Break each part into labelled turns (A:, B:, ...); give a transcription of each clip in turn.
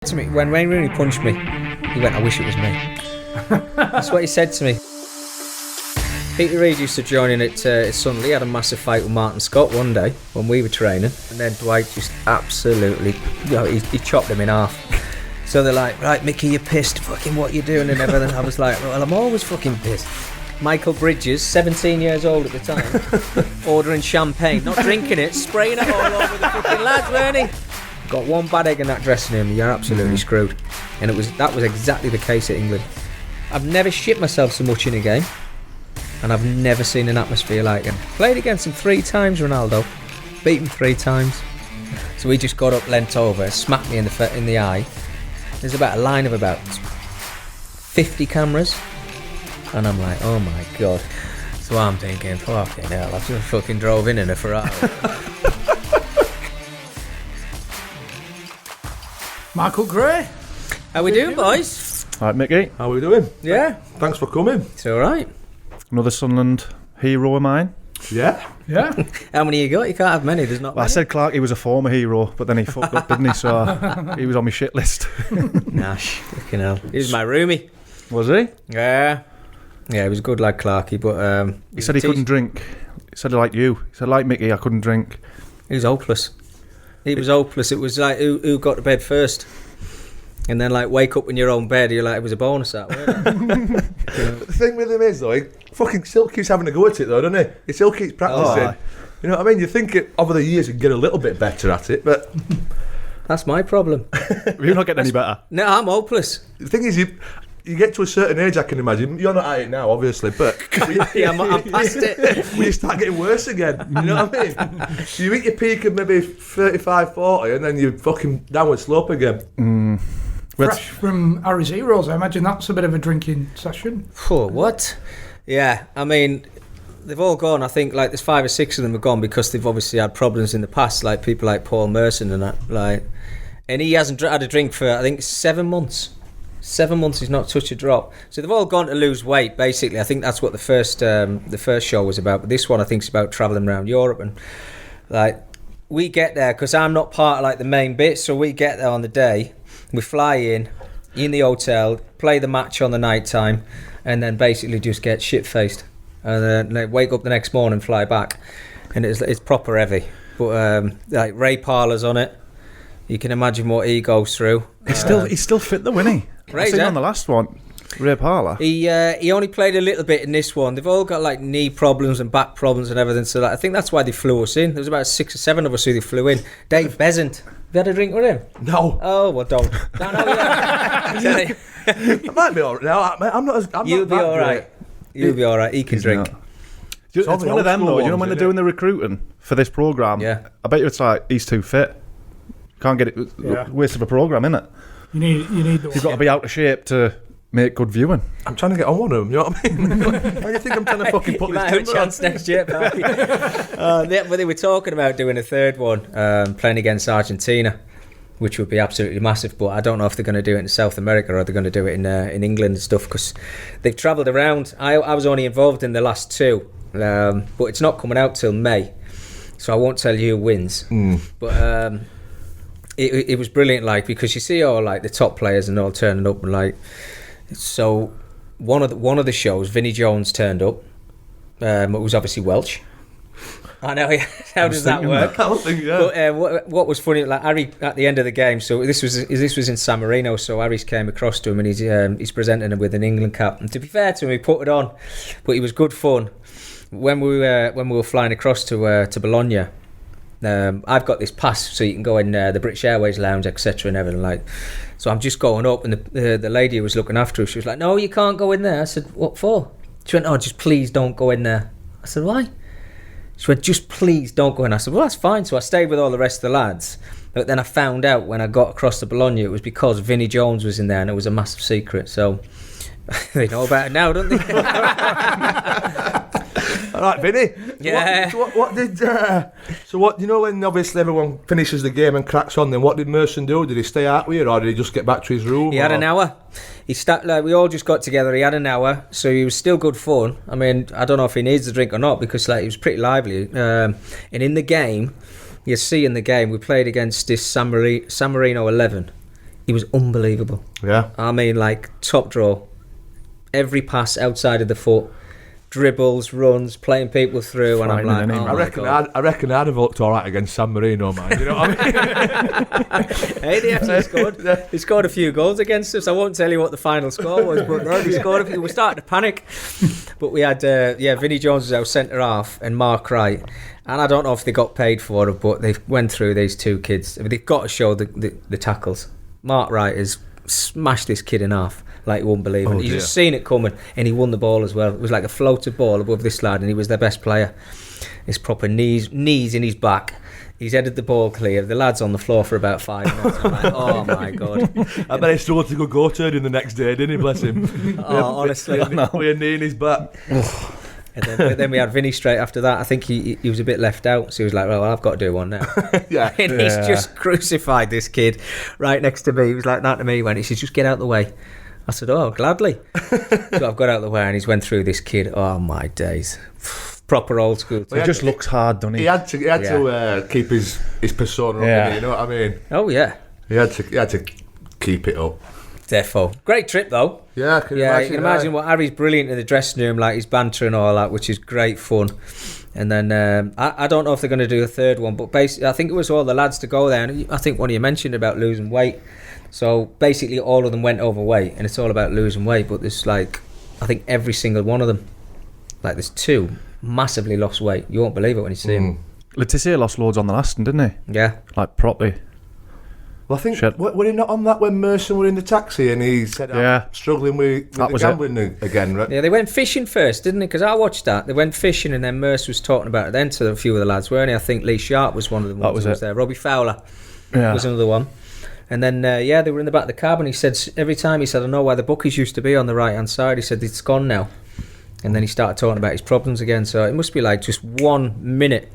A: to me, when Wayne Rooney punched me, he went, I wish it was me. That's what he said to me. Peter Reid used to join in at his son Lee had a massive fight with Martin Scott one day when we were training, and then Dwight just absolutely, he chopped him in half. So they're like, right, Mickey, you're pissed, fucking what you doing and everything. I was like, well, I'm always fucking pissed. Michael Bridges, 17 years old at the time, ordering champagne, not drinking it, spraying it all over the fucking lads, weren't he? Got one bad egg in that dressing room, you're absolutely screwed. And that was exactly the case at England. I've never shit myself so much in a game, and I've never seen an atmosphere like it. Played against him 3 times, Ronaldo. Beat him 3 times. So he just got up, leant over, smacked me in the eye. There's about a line of about 50 cameras. And I'm like, oh my God. So I'm thinking, fucking hell, I've just fucking drove in a Ferrari.
B: Michael Gray.
A: How we doing, boys?
C: Right, Mickey.
D: How are we doing?
A: Yeah.
D: Thanks for coming.
A: It's alright.
C: Another Sunderland hero of mine.
D: Yeah.
A: How many you got? You can't have many, there's not
C: Well, I
A: many.
C: said Clark, he was a former hero, but then he fucked up, didn't he? So he was on my shit list.
A: Nash, fucking hell. He was my roomie.
C: Was he?
A: Yeah. Yeah, he was a good lad, Clarky, but...
C: He said he couldn't drink. He said like you. He said like Mickey, I couldn't drink.
A: He was hopeless. He was hopeless. It was like, who got to bed first? And then, like, wake up in your own bed, you're like, it was a bonus, that, wasn't it?
D: The thing with him is, though, he fucking still keeps having a go at it, though, doesn't he? He still keeps practicing.
C: Oh.
D: You know what I mean? You think over the years he'd get a little bit better at it, but
A: That's my problem.
C: You're not getting any better.
A: No, I'm hopeless.
D: the thing is, you get to a certain age, I can imagine. You're not at it now, obviously, but
A: Yeah, I'm past it.
D: when you start getting worse again, you know what I mean? You hit your peak of maybe 35, 40, and then you fucking downward slope again.
B: Fresh from Harry's Heroes, I imagine that's a bit of a drinking session.
A: Oh, what? Yeah, I mean, they've all gone. I think like there's 5 or 6 of them have gone because they've obviously had problems in the past, like people like Paul Merson and that. Like, and he hasn't had a drink for I think 7 months. 7 months he's not touched a drop. So they've all gone to lose weight. Basically, I think that's what the first show was about. But this one I think is about travelling around Europe, and like we get there because I'm not part of like the main bit. So we get there on the day. We fly in the hotel, play the match on the night time, and then basically just get shit-faced. And then like, wake up the next morning, fly back. And it's proper heavy. But like Ray Parlour's on it. You can imagine what he goes through.
C: He's still fit though, isn't he? I seen
A: Razor.
C: on the last one, Ray Parlour.
A: He only played a little bit in this one. They've all got like knee problems and back problems and everything. So I think that's why they flew us in. There was about 6 or 7 of us who they flew in. Dave Besant. Have you had a drink with him?
D: No.
A: Oh, well, don't. No, yeah.
D: I might be alright now. I'm not as.
A: You'll be alright. You'll be alright. He can
C: He's
A: drink.
C: not. It's
D: all the
C: one of them
D: old school
C: though. You know
D: ones,
C: when they're
D: isn't
C: doing the recruiting for this programme?
A: Yeah.
C: I bet you it's like he's too fit. Can't get it.
B: Yeah.
C: Waste of a programme, innit?
B: You need the
C: You've got to be out of shape to make good viewing.
D: I'm trying to get on one of them, you know what I mean? Why do you think I'm trying to fucking put
A: You
D: this
A: might have a
D: timber on?
A: chance next year, Parky. But they were talking about doing a third one, playing against Argentina, which would be absolutely massive. But I don't know if they're going to do it in South America or they're going to do it in England and stuff, because they've travelled around. I was only involved in the last 2, but it's not coming out till May, so I won't tell you who wins. But it was brilliant, like, because you see all like the top players and all turning up, and like, so one of the shows, Vinnie Jones turned up. It was obviously Welsh. I know. How does that work?
D: I don't think, yeah.
A: But what was funny, like Harry at the end of the game. So this was in San Marino. So Harry's came across to him and he's presenting him with an England cap. And to be fair to him, he put it on, but it was good fun. When we were flying across to Bologna, I've got this pass so you can go in the British Airways lounge, etc. and everything like. So I'm just going up, and the lady who was looking after us, she was like, "No, you can't go in there." I said, "What for?" She went, "Oh, just please don't go in there." I said, "Why?" She went, "Just please don't go in." I said, "Well, that's fine." So I stayed with all the rest of the lads. But then I found out when I got across to Bologna, it was because Vinnie Jones was in there, and it was a massive secret. So they know about it now, don't they?
D: All right, Vinny.
A: Yeah.
D: What did? So what? You know, when obviously everyone finishes the game and cracks on, then what did Merson do? Did he stay out with you, or did he just get back to his room?
A: He had an hour. We all just got together. He had an hour, so he was still good fun. I mean, I don't know if he needs a drink or not, because like he was pretty lively. And in the game, you see in the game, we played against this San Marino 11. he was unbelievable.
D: Yeah.
A: I mean, like top draw, every pass outside of the foot, dribbles, runs, playing people through, and I'm like,
C: Frightening,
A: oh
C: isn't
A: my
D: I
A: God.
D: reckon I'd have looked all right against San Marino, man. You know what I mean?
A: Hey, they actually scored. He scored a few goals against us. I won't tell you what the final score was, but no, he scored a few. We were starting to panic. But we had, Vinnie Jones was our centre half and Mark Wright. And I don't know if they got paid for it, but they went through these two kids. I mean, they've got to show the tackles. Mark Wright has smashed this kid in half. Like, you wouldn't believe it.
D: Oh,
A: He's
D: dear.
A: just seen it coming, and he won the ball as well. It was like a floated ball above this lad, and he was their best player. His proper knees in his back. He's headed the ball clear. The lad's on the floor for about 5 minutes. I'm like, oh my God.
D: I bet he struggled to go turning the next day, didn't he? Bless him.
A: Oh, honestly.
D: With a knee in his back.
A: And then we had Vinny straight after that. I think he was a bit left out, so he was like, well, I've got to do one now.
D: Yeah.
A: And he's just crucified this kid right next to me. He was like that to me when he said, just get out of the way. I said, oh, gladly. So I've got out of the way, and he's went through this kid. Oh, my days. Proper old school.
C: He just looks hard, doesn't he?
D: He had to keep his persona up, didn't he? You know what I mean?
A: Oh, yeah.
D: He had to keep it up.
A: Defo. Great trip, though.
D: Yeah, I can
A: Yeah,
D: imagine.
A: you can imagine what Harry's brilliant in the dressing room, like his banter and all that, which is great fun. And then I don't know if they're going to do a third one, but basically I think it was all the lads to go there. And I think one of you mentioned about losing weight. So basically all of them went overweight, and it's all about losing weight. But there's like, I think every single one of them, like there's 2 massively lost weight. You won't believe it when you see them.
C: Letizia lost loads on the last one, didn't he?
A: Yeah.
C: Like properly.
D: Well, I think
C: Shit.
D: were he not on that when Merson were in the taxi and he said,
C: Yeah.
D: I'm struggling with
C: That
D: the
C: was
D: gambling again, right?
A: Yeah, they went fishing first, didn't they? Because I watched that. They went fishing, and then Merce was talking about it then to a few of the lads, weren't he? I think Lee Sharp was one of the ones
C: That was
A: who was
C: it.
A: there. Robbie Fowler
C: Yeah.
A: was another one. And then, they were in the back of the cab, and he said, every time he said, I know where the bookies used to be on the right-hand side. He said, it's gone now. And then he started talking about his problems again. So it must be like just 1 minute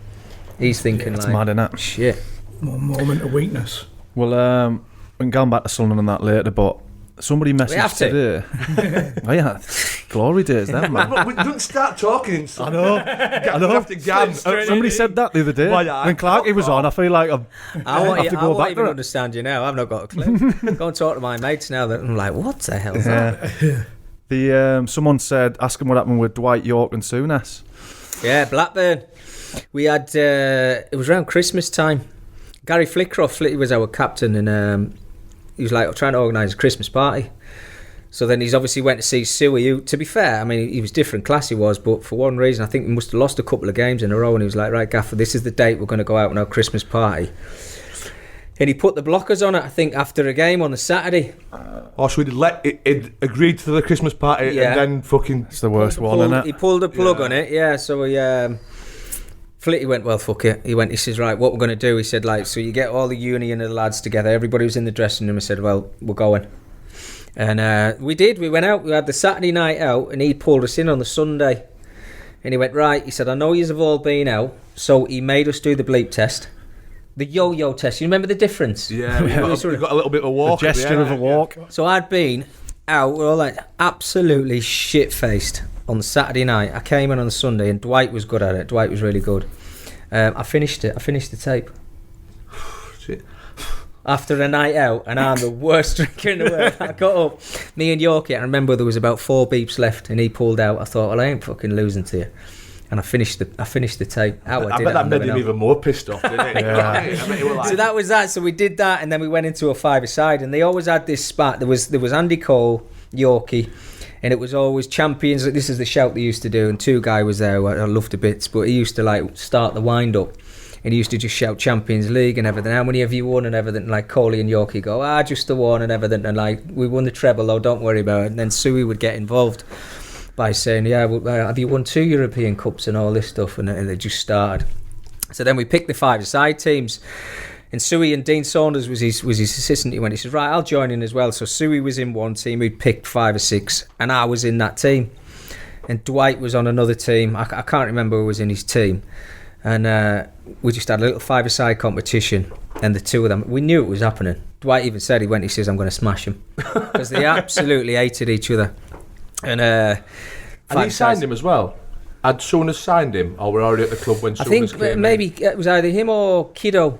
A: he's thinking
C: It's
A: like,
C: mad, innit?
A: shit.
B: One moment of weakness.
C: Well, we can go back to Sunderland and that later, but somebody
A: have
C: messaged
A: to.
C: today. Oh yeah, glory days then, man.
D: But we don't start talking.
C: I know.
D: I know. Have to gam.
C: Somebody said that the other day.
D: Well, yeah,
C: when Clarkey was on, I feel like
A: I won't,
C: have to
A: I
C: go
A: won't
C: back
A: even
C: to it.
A: understand you now. I've not got a clue. Go and talk to my mates now. That I'm like, what the hell's that?
C: The someone said, ask him what happened with Dwight York and Souness.
A: Yeah, Blackburn. We had, it was around Christmas time. Gary Flickroft, Flitty was our captain, and he was like trying to organise a Christmas party. So then he's obviously went to see Suey, who, to be fair, I mean, he was different class he was, but for one reason, I think he must have lost a couple of games in a row, and he was like, right, Gaffer, this is the date we're going to go out on our Christmas party. And he put the blockers on it, I think, after a game on the Saturday.
D: Or should we it agreed to the Christmas party
A: Yeah.
D: and then fucking...
C: It's the worst one, isn't it?
A: He pulled the plug
D: Yeah.
A: on it, yeah. So he, Flitty went, well, fuck it. He says, right, what we're going to do? He said, like, so you get all the uni and the lads together. Everybody was in the dressing room. I said, well, we're going. And we did. We went out. We had the Saturday night out, and he pulled us in on the Sunday. And he went, right. He said, I know yous have all been out. So he made us do the bleep test. The yo-yo test. You remember the difference?
D: Yeah, we got a little bit of a walk.
C: A
D: at the
C: gesture
D: end.
C: of a walk.
A: So I'd been out, we're all like absolutely shit-faced on the Saturday night. I came in on the Sunday, and Dwight was good at it. Dwight was really good. I finished it. I finished the tape
D: Shit.
A: after a night out, and I'm the worst drinker in the world. I got up, me and Yorkie, I remember there was about 4 beeps left, and he pulled out. I thought, well, I ain't fucking losing to you. And I finished the tape. How I
D: I
A: did
D: bet
A: it,
D: that
A: I'll
D: made
A: never
D: him
A: know.
D: even more pissed off, didn't it?
C: Yeah.
D: I bet he was like,
A: So that was that. So we did that, and then we went into a 5-a-side, and they always had this spat. There was Andy Cole, Yorkie, and it was always champions. This is the shout they used to do, and 2 guy was there who I loved to bits, but he used to like start the wind up, and he used to just shout Champions League and everything. How many have you won and everything? Like Coley and Yorkie go, just the one and everything, and like we won the treble though, don't worry about it. And then Suey would get involved by saying, yeah, well, have you won 2 European Cups and all this stuff? And they just started. So then we picked the 5-a-side teams. And Suey and Dean Saunders was his assistant. He went, he said, right, I'll join in as well. So Suey was in one team, he'd picked 5 or 6, and I was in that team. And Dwight was on another team. I can't remember who was in his team. And we just had a little 5-a-side competition. And the 2 of them, we knew it was happening. Dwight even said, he says, I'm going to smash him. Because they absolutely hated each other. And
D: and he signed him as well. Had Souness signed him, or were already at the club when
A: I
D: Souness
A: think
D: came
A: maybe it was either him or Kiddo.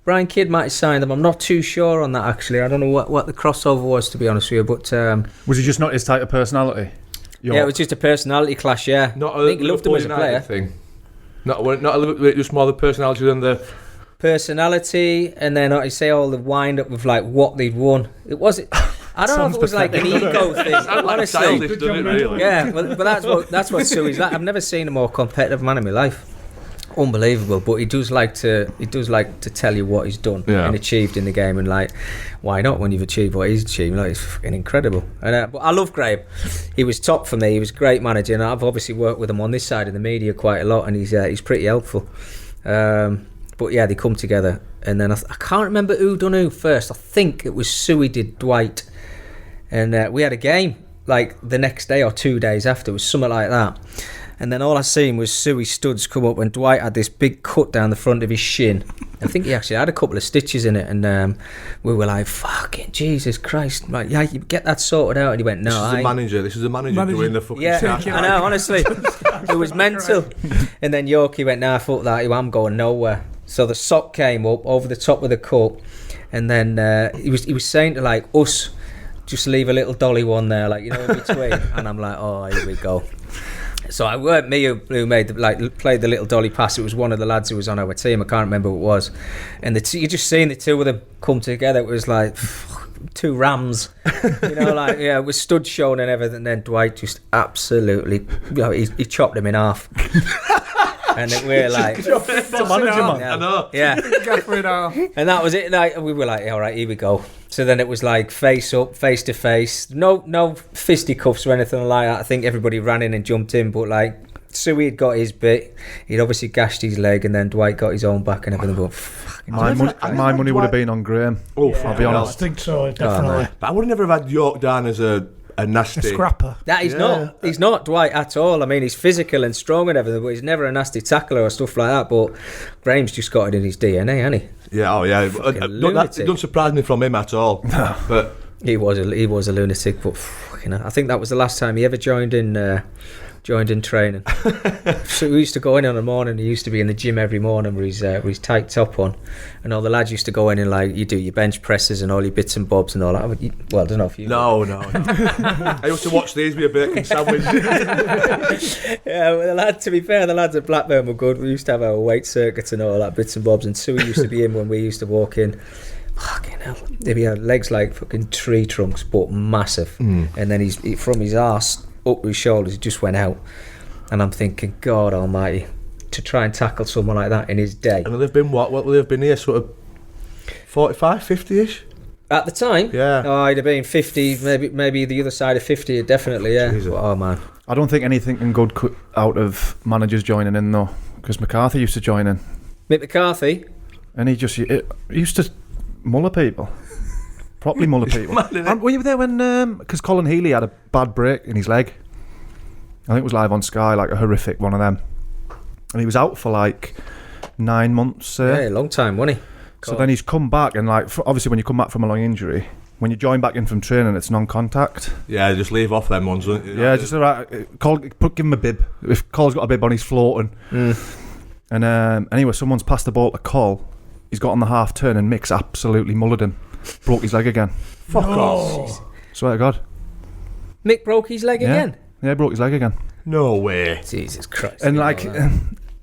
A: Brian Kidd might have signed them. I'm not too sure on that, actually. I don't know what the crossover was, to be honest with you. But
C: Was he just not his type of personality?
A: yeah, it was just a personality clash, yeah.
D: Not
A: I think he loved him as a player.
D: thing. Not a little bit, just more the personality than the.
A: Personality, and then like you say, all the wind up of like what they'd won. It was. I don't know if it was like an ego thing. Honestly,
D: Childish, doesn't it, really?
A: yeah. But that's what Suey's like. I've never seen a more competitive man in my life. Unbelievable, but he does like to tell you what he's done and achieved in the game, and like, why not when you've achieved what he's achieved? Like, it's fucking incredible. And but I love Graham. He was top for me. He was a great manager, and I've obviously worked with him on this side of the media quite a lot, and he's pretty helpful. But yeah, they come together, and then I can't remember who done who first. I think it was Suey did Dwight, and we had a game like the next day or 2 days after. It was something like that. And then all I seen was Suey studs come up, and Dwight had this big cut down the front of his shin. I think he actually had a couple of stitches in it, and we were like, fucking Jesus Christ. Like, yeah, you get that sorted out. And he went, no,
D: This is the manager doing the fucking
A: yeah,
D: stuff.
A: I know, honestly. It was mental. And then Yorkie went, nah, fuck that, I'm going nowhere. So the sock came up over the top of the cut, and then he was saying to like us, just leave a little dolly one there, like, you know, in between. And I'm like, oh, here we go. So it weren't me who made played the little dolly pass. It was one of the lads who was on our team. I can't remember who it was. And you just seen the two of them come together. It was like two rams, you know, like, yeah, it was stud shown and everything. And then Dwight just absolutely, you know, he chopped him in half. And then we're like,
D: I know.
A: yeah. And that was it. Like, we were like, all right, here we go. So then it was like face up, face to face. No fisticuffs or anything like that. I think everybody ran in and jumped in, but like Suey had got his bit. He'd obviously gashed his leg, and then Dwight got his own back and everything. But
C: my money would have been on Graham.
D: Oh,
C: I'll be honest.
B: I think so, definitely.
D: But I would have never have had York down as a nasty
B: scrapper.
A: That he's not. He's not Dwight at all. I mean, he's physical and strong and everything, but he's never a nasty tackler or stuff like that. But Graham's just got it in his DNA, hasn't he?
D: Yeah, oh yeah. It don't surprise me from him at all. But
A: he was a lunatic. But fucking hell, I think that was the last time he ever joined in training. So we used to go in on the morning. He used to be in the gym every morning with his tight top on, and all the lads used to go in and like, you do your bench presses and all your bits and bobs and all that. Well, I don't know if you.
D: No. I used to watch these with a bacon sandwich.
A: Yeah, well, to be fair, the lads at Blackburn were good. We used to have our weight circuits and all that bits and bobs, and Suey used to be in when we used to walk in. Fucking hell. He had legs like fucking tree trunks, but massive. And then he from his arse up his shoulders, he just went out. And I'm thinking, God almighty, to try and tackle someone like that in his day.
D: And they've been what will they have been here, sort of 45, 50-ish?
A: At the time?
D: Yeah.
A: Oh, he'd have been 50, maybe the other side of 50, definitely, yeah.
D: Jesus.
A: Oh, man.
C: I don't think anything can go out of managers joining in, though, because McCarthy used to join in.
A: Mick McCarthy?
C: And he used to muller people. Properly muller people. Were you there when... Because Colin Healy had a bad break in his leg. I think it was live on Sky, like a horrific one of them. And he was out for like 9 months.
A: Yeah, a long time, wasn't he?
C: So then he's come back, and like obviously when you come back from a long injury, when you join back in from training, it's non-contact.
D: Yeah, just leave off them ones.
C: Yeah, just give him a bib. If Cole's got a bib on, he's floating. And anyway, someone's passed the ball to Cole. He's got on the half turn, and Mick's absolutely mullered him. Broke his leg again.
D: Fuck off.
C: Swear to God.
A: Mick broke his leg again?
C: Yeah, broke his leg again.
D: No way.
A: Jesus Christ.
C: And like...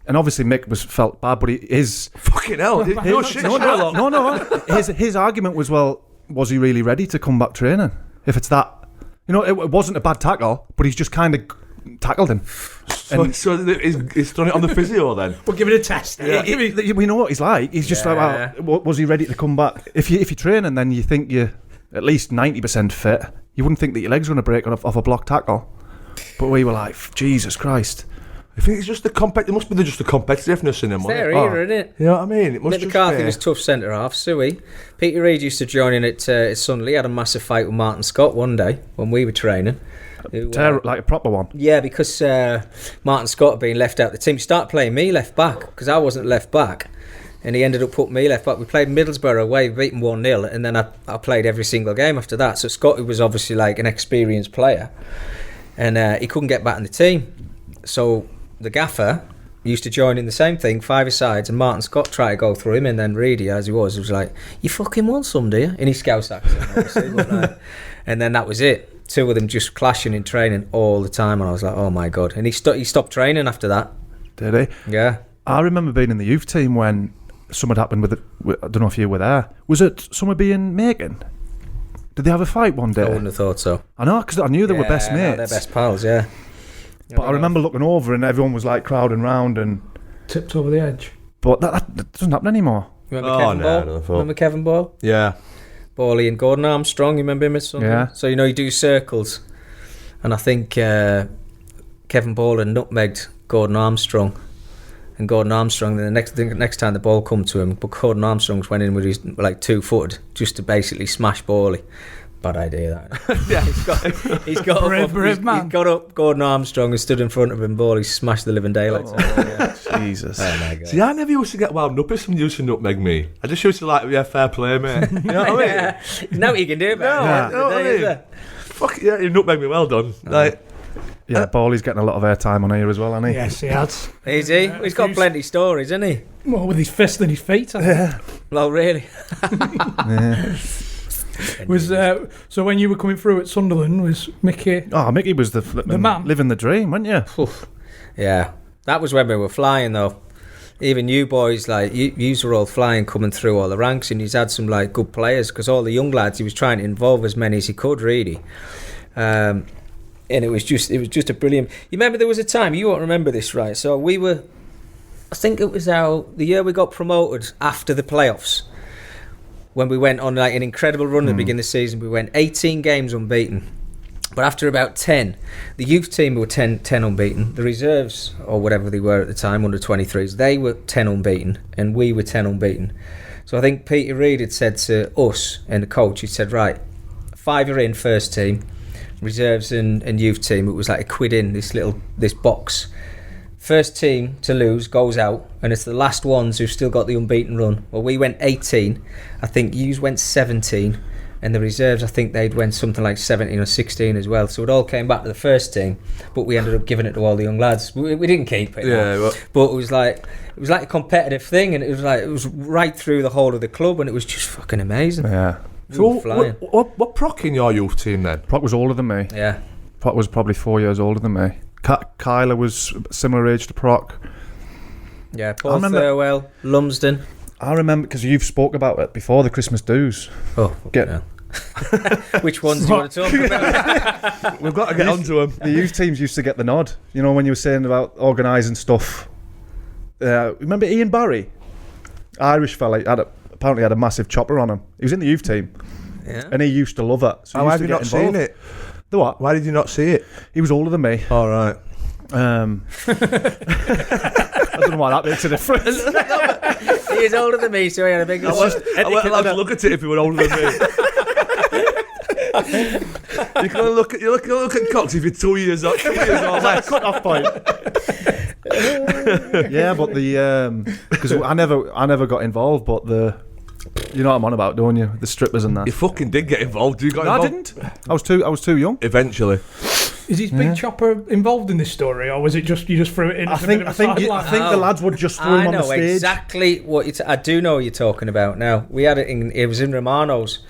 C: And obviously Mick felt bad, but his
D: fucking hell.
C: His argument was, well, was he really ready to come back training? If it's that, you know, it wasn't a bad tackle, but he's just kind of tackled him.
D: So he's done it on the physio then.
B: We'll give it a test.
C: Yeah. We know what he's like. He's just like, well, was he ready to come back? If you're training, then you think you're at least 90% fit. You wouldn't think that your leg's going to break off a block tackle. But we were like, Jesus Christ.
D: I think it's just the There must be just the competitiveness in him.
A: It's there either, isn't it?
D: You know what I mean? It must
A: Mick McCarthy was tough centre half. Suey. Peter Reid used to join in at Sunderland. He had a massive fight with Martin Scott one day when we were training.
C: Like a proper one.
A: Yeah, because Martin Scott had been left out the team. He started playing me left back because I wasn't left back. And he ended up putting me left back. We played Middlesbrough away, beat him 1-0, and then I played every single game after that. So Scott was obviously like an experienced player. And he couldn't get back in the team. So the gaffer used to join in the same thing, 5-a-sides, and Martin Scott tried to go through him, and then Reedy, as he was like, "You fucking want some, do you?" In his Scouse accent, obviously. And then that was it. Two of them just clashing in training all the time, and I was like, "Oh my god!" And he stopped training after that.
C: Did he?
A: Yeah.
C: I remember being in the youth team when something happened with I don't know if you were there. Was it someone being Macon? Did they have a fight one day?
A: I wouldn't have thought so.
C: I know, because I knew they were best
A: no,
C: mates.
A: they're best pals, yeah.
C: But I remember looking over and everyone was like crowding round, and
B: Tipped over the edge.
C: but that doesn't happen anymore.
A: Remember
D: Oh,
A: Kevin
D: no,
A: Ball?
D: no, I thought-
A: Remember Kevin Ball?
D: Yeah.
A: Bally and Gordon Armstrong, you remember him at Sunderland?
C: Yeah.
A: So, you do circles. And I think Kevin Ball had nutmegged Gordon Armstrong. And Gordon Armstrong, the next time the ball come to him, but Gordon Armstrong's went in with his 2-footed just to basically smash Bally. Bad idea, that.
D: Yeah.
A: He's got
B: Brave
A: he's
B: man.
A: got up Gordon Armstrong and stood in front of him. Bally smashed the living daylights out of him.
C: Jesus.
A: Oh my god.
D: See, I never used to get wound up if someone used to nutmeg me. I just used to like, yeah, fair play, mate. You know what I mean?
A: There's nothing you can do about it.
D: No,
A: at the end of the
D: you know what I
A: day, is
D: mean?
A: there?
D: Fuck yeah, you nutmeg me, well done. Like,
C: Yeah, Ballie's getting a lot of airtime on here as well, hasn't he?
B: Yes, he has.
A: Is he? He's got plenty of stories, hasn't he?
B: More with his fist than his feet. I think.
A: Well, really.
C: Yeah.
B: Was so when you were coming through at Sunderland, was Mickey?
C: Oh, Mickey was the flipping
B: man.
C: living the dream, wasn't you?
A: Yeah, that was when we were flying, though. Even you boys, like, you were all flying, coming through all the ranks, and he's had some, like, good players, because all the young lads, he was trying to involve as many as he could, really. And it was just a brilliant... You remember there was a time, you won't remember this, right? So we were... I think it was the year we got promoted after the playoffs, when we went on, like, an incredible run at the beginning of the season. We went 18 games unbeaten. But after about 10, the youth team were 10 unbeaten. The reserves, or whatever they were at the time, under 23s, they were 10 unbeaten, and we were 10 unbeaten. So I think Peter Reid had said to us and the coach, he said, right, 5 are in first team, reserves and youth team. It was like £1 in this box. First team to lose goes out, and it's the last ones who've still got the unbeaten run. Well, we went 18. I think yous went 17. And the reserves, I think they'd went something like 17 or 16 as well. So it all came back to the first team, but we ended up giving it to all the young lads. We didn't keep it.
D: yeah,
A: No. But it was like a competitive thing, and it was right through the whole of the club, and it was just fucking amazing.
C: Yeah.
A: We
D: so
A: were flying.
D: what proc in your youth team then?
C: Proc was older than me.
A: Yeah.
C: Proc was probably 4 years older than me. Kyler was similar age to Proc.
A: Yeah,
C: I
A: Paul
C: remember-
A: Thirlwell, Lumsden.
C: I remember, because you've spoke about it before, the Christmas dues.
A: Oh,
C: Get-
A: no. Which ones do you want to talk about?
D: We've got to get onto them.
C: The youth teams used to get the nod. You know, when you were saying about organising stuff. Remember Ian Barry? Irish fella, apparently had a massive chopper on him. He was in the youth team,
A: Yeah.
C: and he used to love it. So he
D: Why
C: used
D: have
C: to
D: you
C: get
D: not seen
C: involved.
D: it?
C: The what?
D: Why did you not see it?
C: He was older than me.
D: All right.
C: I don't know why that makes a difference.
A: He is older than me, so he had a big...
D: I weren't allowed to look at it if you were older than me. You can only look at cocks if you're 2 years old. 2 years or less.
C: Cut off point. Yeah, but because I never got involved, but you know what I'm on about, don't you? The strippers and that.
D: You fucking did get involved. You got
C: No, I
D: involved.
C: didn't. I was too young.
D: Eventually.
B: Is his big chopper involved in this story, or was it just you just threw it in?
C: I
B: as a bit
C: think
B: of a sideline?
C: the lads would just throw him
A: I
C: on the
A: know
C: stage.
A: exactly what I do know what you're talking about now. We had it it was in Romano's,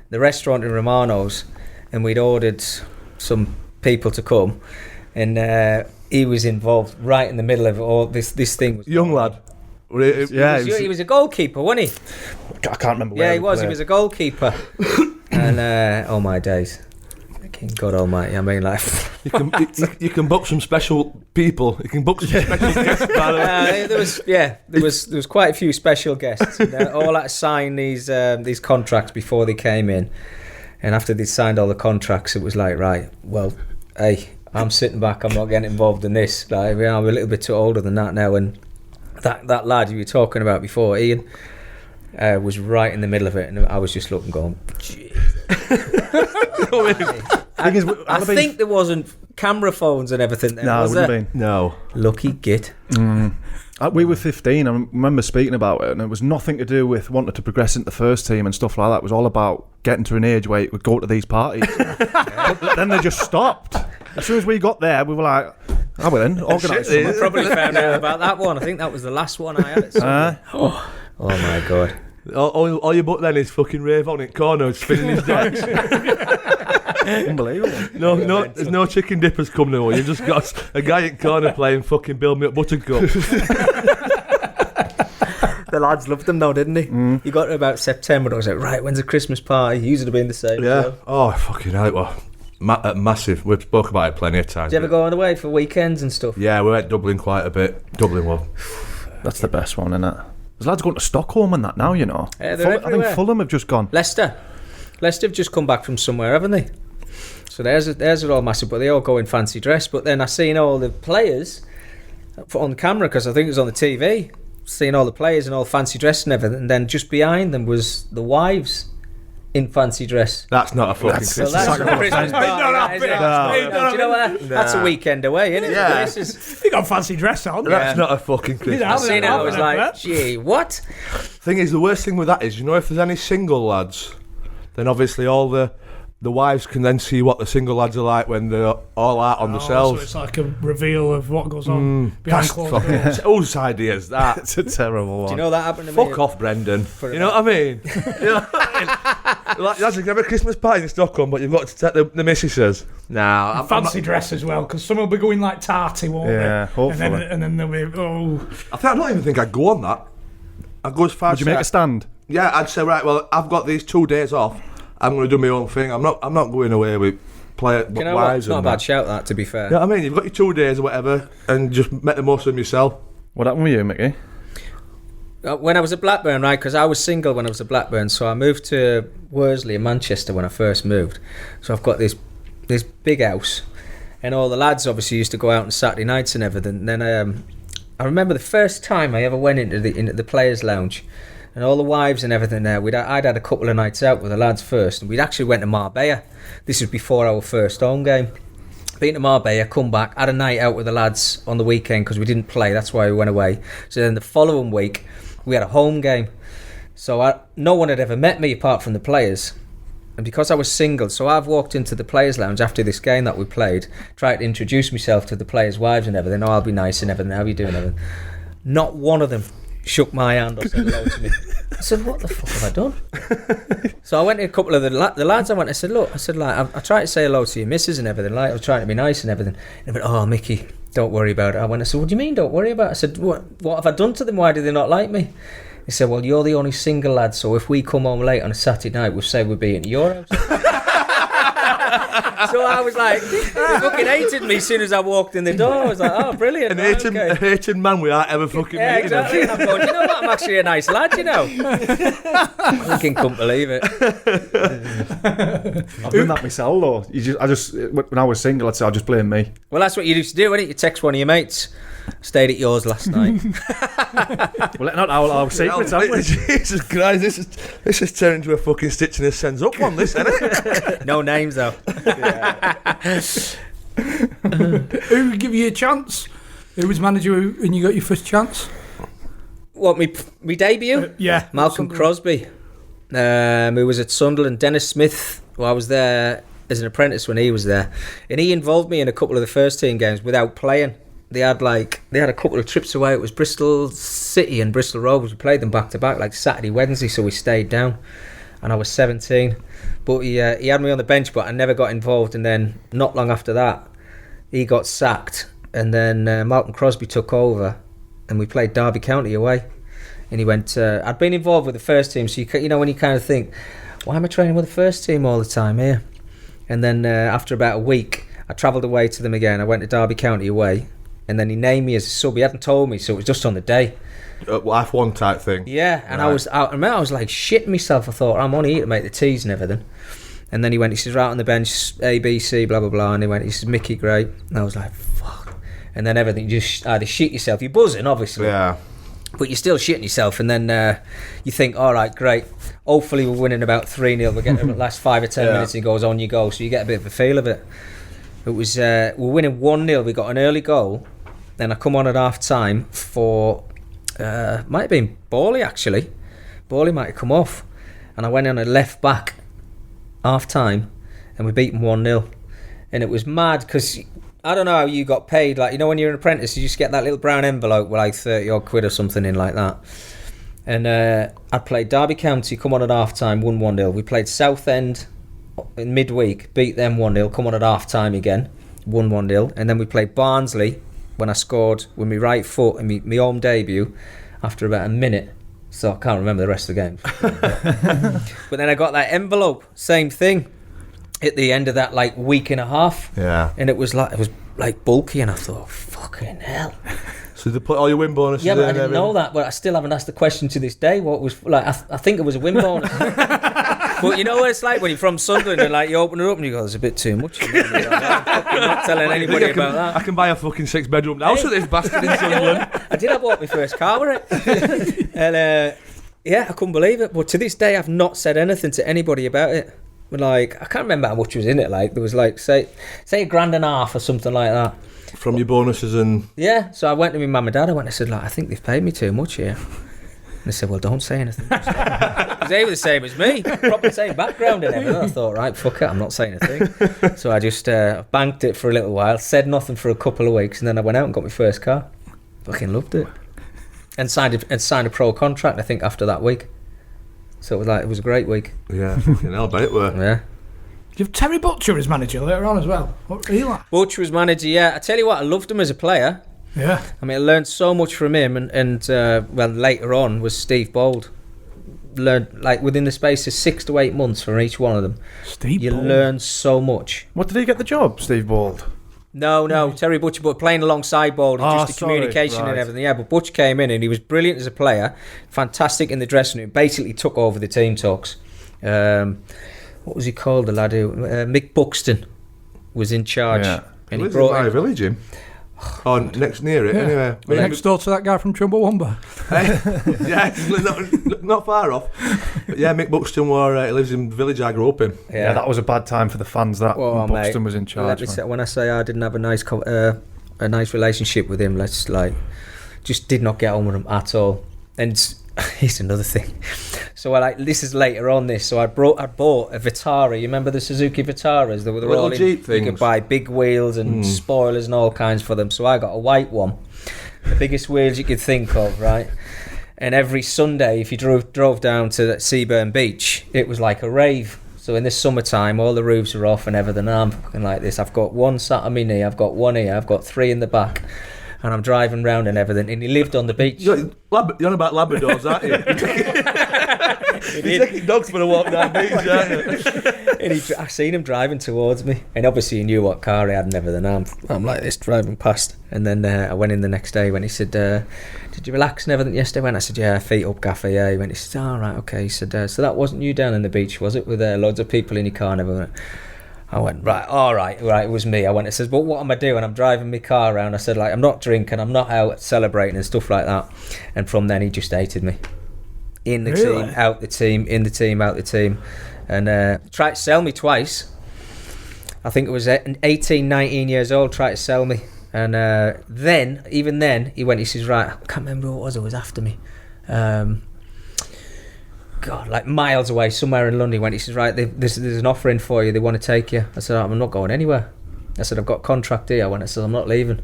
A: the restaurant in Romano's, and we'd ordered some people to come, and he was involved right in the middle of all this thing. Was
D: Young lad.
C: Yeah,
A: he was a goalkeeper, wasn't he?
C: I can't remember where
A: Yeah, he was. He
C: played.
A: was a goalkeeper. And oh my days, King God Almighty! I mean, like,
D: You can book some special people. You can book some special guests. By the way.
A: there was quite a few special guests. And they all had to sign these contracts before they came in, and after they signed all the contracts, it was like, right, well, hey, I'm sitting back. I'm not getting involved in this. Like, I'm a little bit too older than that now, and that lad you were talking about before, Ian, was right in the middle of it, and I was just looking, going, jeez. I think there wasn't camera phones and everything there,
C: No, it
A: was
C: wouldn't
A: there?
C: have been.
D: No.
A: Lucky git.
C: We were 15. I remember speaking about it, and it was nothing to do with wanting to progress into the first team and stuff like that. It was all about getting to an age where you could go to these parties. But then they just stopped. As soon as we got there, we were like, I will then organise
D: Shit,
C: something.
A: Probably found out about that one. I think that was the last one I had. At Sunderland. Oh my god!
D: All you but then is fucking Rave on it corner spinning his decks.
C: Unbelievable.
D: No, there's no chicken dippers coming away. You've just got a guy in corner playing fucking Build Me Up Buttercup.
A: The lads loved them though, didn't he? You got to about September, and I was like, right, when's the Christmas party? You would have been the same.
D: Yeah.
A: as well.
D: Oh, fucking hell. It was massive. We've spoke about it plenty of times.
A: Did you ever go on the way for weekends and stuff?
D: Yeah, we went Dublin quite a bit. Dublin was.
C: That's the best one, isn't it? There's lads going to Stockholm and that now, you know.
A: Yeah, they're
C: I think
A: everywhere.
C: Fulham have just gone.
A: Leicester have just come back from somewhere, haven't they? So theirs are all massive, but they all go in fancy dress. But then I seen all the players on the camera, because I think it was on the TV, seeing all the players in all fancy dress and everything, and then just behind them was the wives in fancy dress.
D: That's not a fucking
C: That's-
A: So
D: Christmas.
A: that's a Christmas party. that, isn't it?
D: No.
A: Do you know what? That's a weekend away, isn't it?
D: Yeah.
A: This is,
B: You got a fancy dress on.
D: That's not a fucking Christmas.
B: Yeah.
A: I seen it, I was like,
B: Yeah.
A: gee, what?
D: Thing is, the worst thing with that is, you know, if there's any single lads, then obviously all the wives can then see what the single lads are like when they're all out on
B: So
D: themselves.
B: it's like a reveal of what goes on behind
D: That's
B: closed
D: fucking
B: doors.
D: whose idea is that?
C: It's a terrible one.
A: Do you know that happened to me?
D: Fuck off, Brendan. You know what I mean? You know what I mean? Like, lads, you can have a Christmas party in Stockholm, but you've got to take the missuses. Nah, I'm
B: Fancy
D: not-
B: dress as well, because some will be going like tarty, won't
C: Yeah,
B: they?
C: hopefully.
B: And then they'll be,
D: I don't even think I'd go on that. I'd go as far
C: Would you
D: as
C: make a stand?
D: Yeah, I'd say, right, well, I've got these 2 days off. I'm going to do my own thing. I'm not going away with
A: You know what?
D: wives
A: It's not a
D: and
A: bad
D: that.
A: shout, that, to be fair.
D: You know what I mean? You've got your 2 days or whatever, and just make the most of them yourself.
C: What happened with you, Mickey?
A: When I was at Blackburn, right, because I was single when I was at Blackburn, so I moved to Worsley in Manchester when I first moved. So I've got this big house, and all the lads obviously used to go out on Saturday nights and everything. And then I remember the first time I ever went into the players' lounge, and all the wives and everything there. I'd had a couple of nights out with the lads first, and we'd actually went to Marbella. This was before our first home game. Been to Marbella, come back, had a night out with the lads on the weekend because we didn't play. That's why we went away. So then the following week, we had a home game. So no one had ever met me apart from the players. And because I was single, so I've walked into the players' lounge after this game that we played, tried to introduce myself to the players' wives and everything. Oh, I'll be nice and everything. How are you doing? Everything. Not one of them shook my hand or said hello to me. I said, what the fuck have I done? So I went to a couple of the lads. I said, look, I tried to say hello to your missus and everything. Like, I was trying to be nice and everything. And they went, oh, Mickey, don't worry about it. I said, what do you mean, don't worry about it? I said, what have I done to them? Why do they not like me? He said, well, you're the only single lad, so if we come home late on a Saturday night, we'll say we'll be at your house. So I was like, they fucking hated me as soon as I walked in the door. I was like, oh, brilliant.
D: An
A: right,
D: hating,
A: okay.
D: a hating man without ever fucking
A: Yeah,
D: meeting him.
A: exactly. And I'm going, you know what? I'm actually a nice lad, you know. I fucking couldn't believe it.
C: I've done that myself, though. When I was single, I'd say, I'll just blame me.
A: Well, that's what you used to do, innit? You text one of your mates. Stayed at yours last night.
C: Well, not our secrets, have we?
D: Jesus Christ, this is turning into a fucking Stitch in a Sends Up one, this, isn't it?
A: No names, though.
B: Who would give you a chance? Who was manager when you got your first chance?
A: What, me debut?
B: Yeah.
A: Malcolm Crosby, who was at Sunderland. Dennis Smith, who I was there as an apprentice when he was there. And he involved me in a couple of the first team games without playing. They had a couple of trips away. It was Bristol City and Bristol Rovers. We played them back to back, like Saturday, Wednesday, so we stayed down. And I was 17. But he had me on the bench, but I never got involved. And then not long after that, he got sacked. And then Malcolm Crosby took over, and we played Derby County away. And he went, I'd been involved with the first team, so you know when you kind of think, why am I training with the first team all the time here? And then after about a week, I travelled away to them again. I went to Derby County away. And then he named me as a sub. He hadn't told me, so it was just on the day.
D: Life one type thing.
A: Yeah, and
D: Right.
A: I remember I was like shitting myself. I thought, I'm only here to make the teas and everything. And then he says, right on the bench, A, B, C, blah, blah, blah. And he says, Mickey, great. And I was like, fuck. And then everything, you just either shit yourself. You're buzzing, obviously.
D: Yeah.
A: But you're still shitting yourself. And then you think, all right, great. Hopefully we're winning about 3-0. We're getting the last 5 or 10
D: Yeah.
A: minutes and it goes on you go. So you get a bit of a feel of it. It was, we're winning 1-0. We got an early goal. Then I come on at half time for might have been Bawley actually. Bawley might have come off, and I went on a left back half time, and we beat them 1-0. And it was mad because I don't know how you got paid. Like, you know, when you're an apprentice, you just get that little brown envelope with like 30 odd quid or something in like that. And I played Derby County, come on at half time, won 1-0. We played Southend in midweek, beat them 1-0, come on at half time again, won 1-0. And then we played Barnsley when I scored with my right foot in my home debut after about a minute. So I can't remember the rest of the game. But then I got that envelope, same thing, at the end of that like week and a half.
D: Yeah.
A: And it was like bulky, and I thought, fucking hell.
D: So they put all your win bonuses
A: Yeah,
D: in
A: but I
D: and
A: didn't know that. But I still haven't asked the question to this day. What was like? I think it was a win bonus. But you know what it's like when you're from Sunderland and like you open it up and you go, "There's a bit too much." I'm not telling anybody about that.
D: I can buy a fucking 6-bedroom house with this bastard in Sunderland.
A: I did. I bought my first car with it, and yeah, I couldn't believe it. But to this day, I've not said anything to anybody about it. But like, I can't remember how much was in it. Like, there was like say $1.5 or something like that.
D: From your bonuses and...
A: Yeah, so I went to my mum and dad. I said, like, I think they've paid me too much here. And they said, well, don't say anything. Because they were the same as me, probably the same background and everything. I thought, right, fuck it, I'm not saying a thing. So I just banked it for a little while, said nothing for a couple of weeks, and then I went out and got my first car. Fucking loved it. And signed a pro contract, I think, after that week. So it was a great week.
D: Yeah, fucking hell, I bet it were.
A: Yeah.
B: You have Terry Butcher as manager later on as well. What are you like?
A: Butcher was manager, yeah. I tell you what, I loved him as a player.
B: Yeah.
A: I mean, I learned so much from him, and well, later on was Steve Bold. Learned, like, within the space of 6 to 8 months from each one of them.
B: Steve
A: You
B: Bold.
A: learn so much.
C: What did he get the job, Steve Bald?
A: No, Terry Butcher, but playing alongside Bold and
C: Oh,
A: just the
C: sorry,
A: communication and
C: right.
A: everything. Yeah, but Butch came in and he was brilliant as a player, fantastic in the dressing room, basically took over the team talks. What was he called, the lad who... Mick Buxton was in charge.
C: Yeah.
A: And
D: He
A: he
D: lives in
A: brought
D: my
A: in...
D: village, him. Oh, next near it,
B: Yeah.
D: anyway.
B: Next door to that guy from Chumbawamba.
D: Yeah, not far off. But yeah, Mick Buxton, he lives in the village I grew up in.
C: Yeah, that was a bad time for the fans. That
A: Well,
C: when Buxton
A: mate,
C: was in
A: let
C: charge.
A: me
C: man.
A: say, when I say I didn't have a nice relationship with him, just did not get on with him at all. And here's another thing. So this is later on this. So I bought a Vitara. You remember the Suzuki Vitaras? They were
D: Little
A: all in,
D: Jeep
A: you
D: things.
A: could buy big wheels and spoilers and all kinds for them. So I got a white one, the biggest wheels you could think of, right? And every Sunday, if you drove down to Seaburn Beach, it was like a rave. So in the summertime, all the roofs are off and everything. And I'm fucking like this. I've got one sat on my knee. I've got one here. I've got 3 in the back. And I'm driving round and everything. And he lived on the beach.
D: You're on about Labradors, aren't you? You're taking dogs for a walk down the beach, aren't you?
A: And I seen him driving towards me. And obviously he knew what car he had and everything. I'm like this, driving past. And then I went in the next day when he said, did you relax and everything yesterday? I said, yeah, feet up, gaffer, yeah. He said, all right, okay. He said, so that wasn't you down on the beach, was it? With loads of people in your car and everything. I went, right, all right, it was me. I went, it says, but what am I doing? I'm driving my car around. I said, like, I'm not drinking, I'm not out celebrating and stuff like that. And from then he just hated me. In the
B: Really?
A: team, out the team, in the team, out the team. And tried to sell me twice. I think it was 18, 19 years old, tried to sell me. And even then, he says, right, I can't remember who it was after me. God, like miles away, somewhere in London. He says, right, there's an offer in for you. They want to take you. I said, I'm not going anywhere. I said, I've got a contract here. I said, I'm not leaving.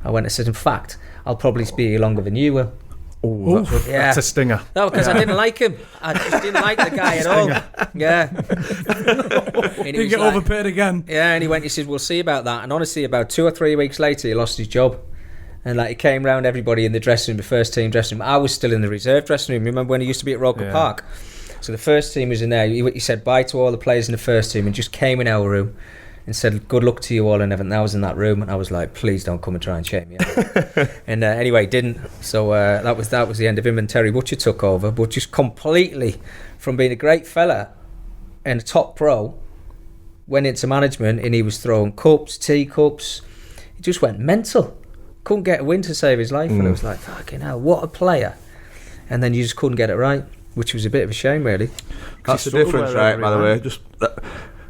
A: I said, in fact, I'll probably be here longer than you will.
C: Oh, that's a stinger.
A: No, because I didn't like him. I just didn't like the guy at all. Yeah. And he
B: Didn't
A: was
B: get
A: like-
B: overpaid again.
A: Yeah, and he said, we'll see about that. And honestly, about 2 or 3 weeks later, he lost his job. And he came round everybody in the dressing room, the first team dressing room. I was still in the reserve dressing room. Remember when he used to be at Roker Park? So the first team was in there. He said bye to all the players in the first team and just came in our room and said, good luck to you all and everything. I was in that room and I was like, please don't come and try and shake me out. And anyway, didn't. So that was the end of him, and Terry Butcher took over. But just completely, from being a great fella and a top pro, went into management and he was throwing cups, teacups. He just went mental. Couldn't get a win to save his life. And it was like, fucking hell, what a player. And then you just couldn't get it right, which was a bit of a shame, really.
D: That's the
C: struggled
D: difference,
C: with
D: right,
C: every
D: by the
C: man.
D: way. Just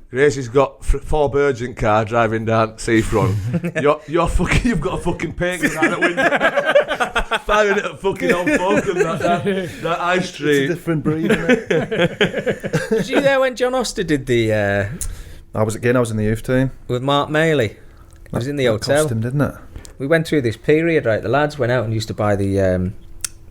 D: Gracie's got 4 birds in car driving down Seafront. You're fucking, you've got a fucking paint gun out the window. Firing it at fucking Old Folk and that high
C: It's a
D: street.
C: different breed, isn't it?
A: Was you there when John Oster did the
C: I was in the youth team.
A: with Mark Maley? It was in the
C: That
A: hotel.
C: cost him, didn't it?
A: We went through this period, right? The lads went out and used to buy the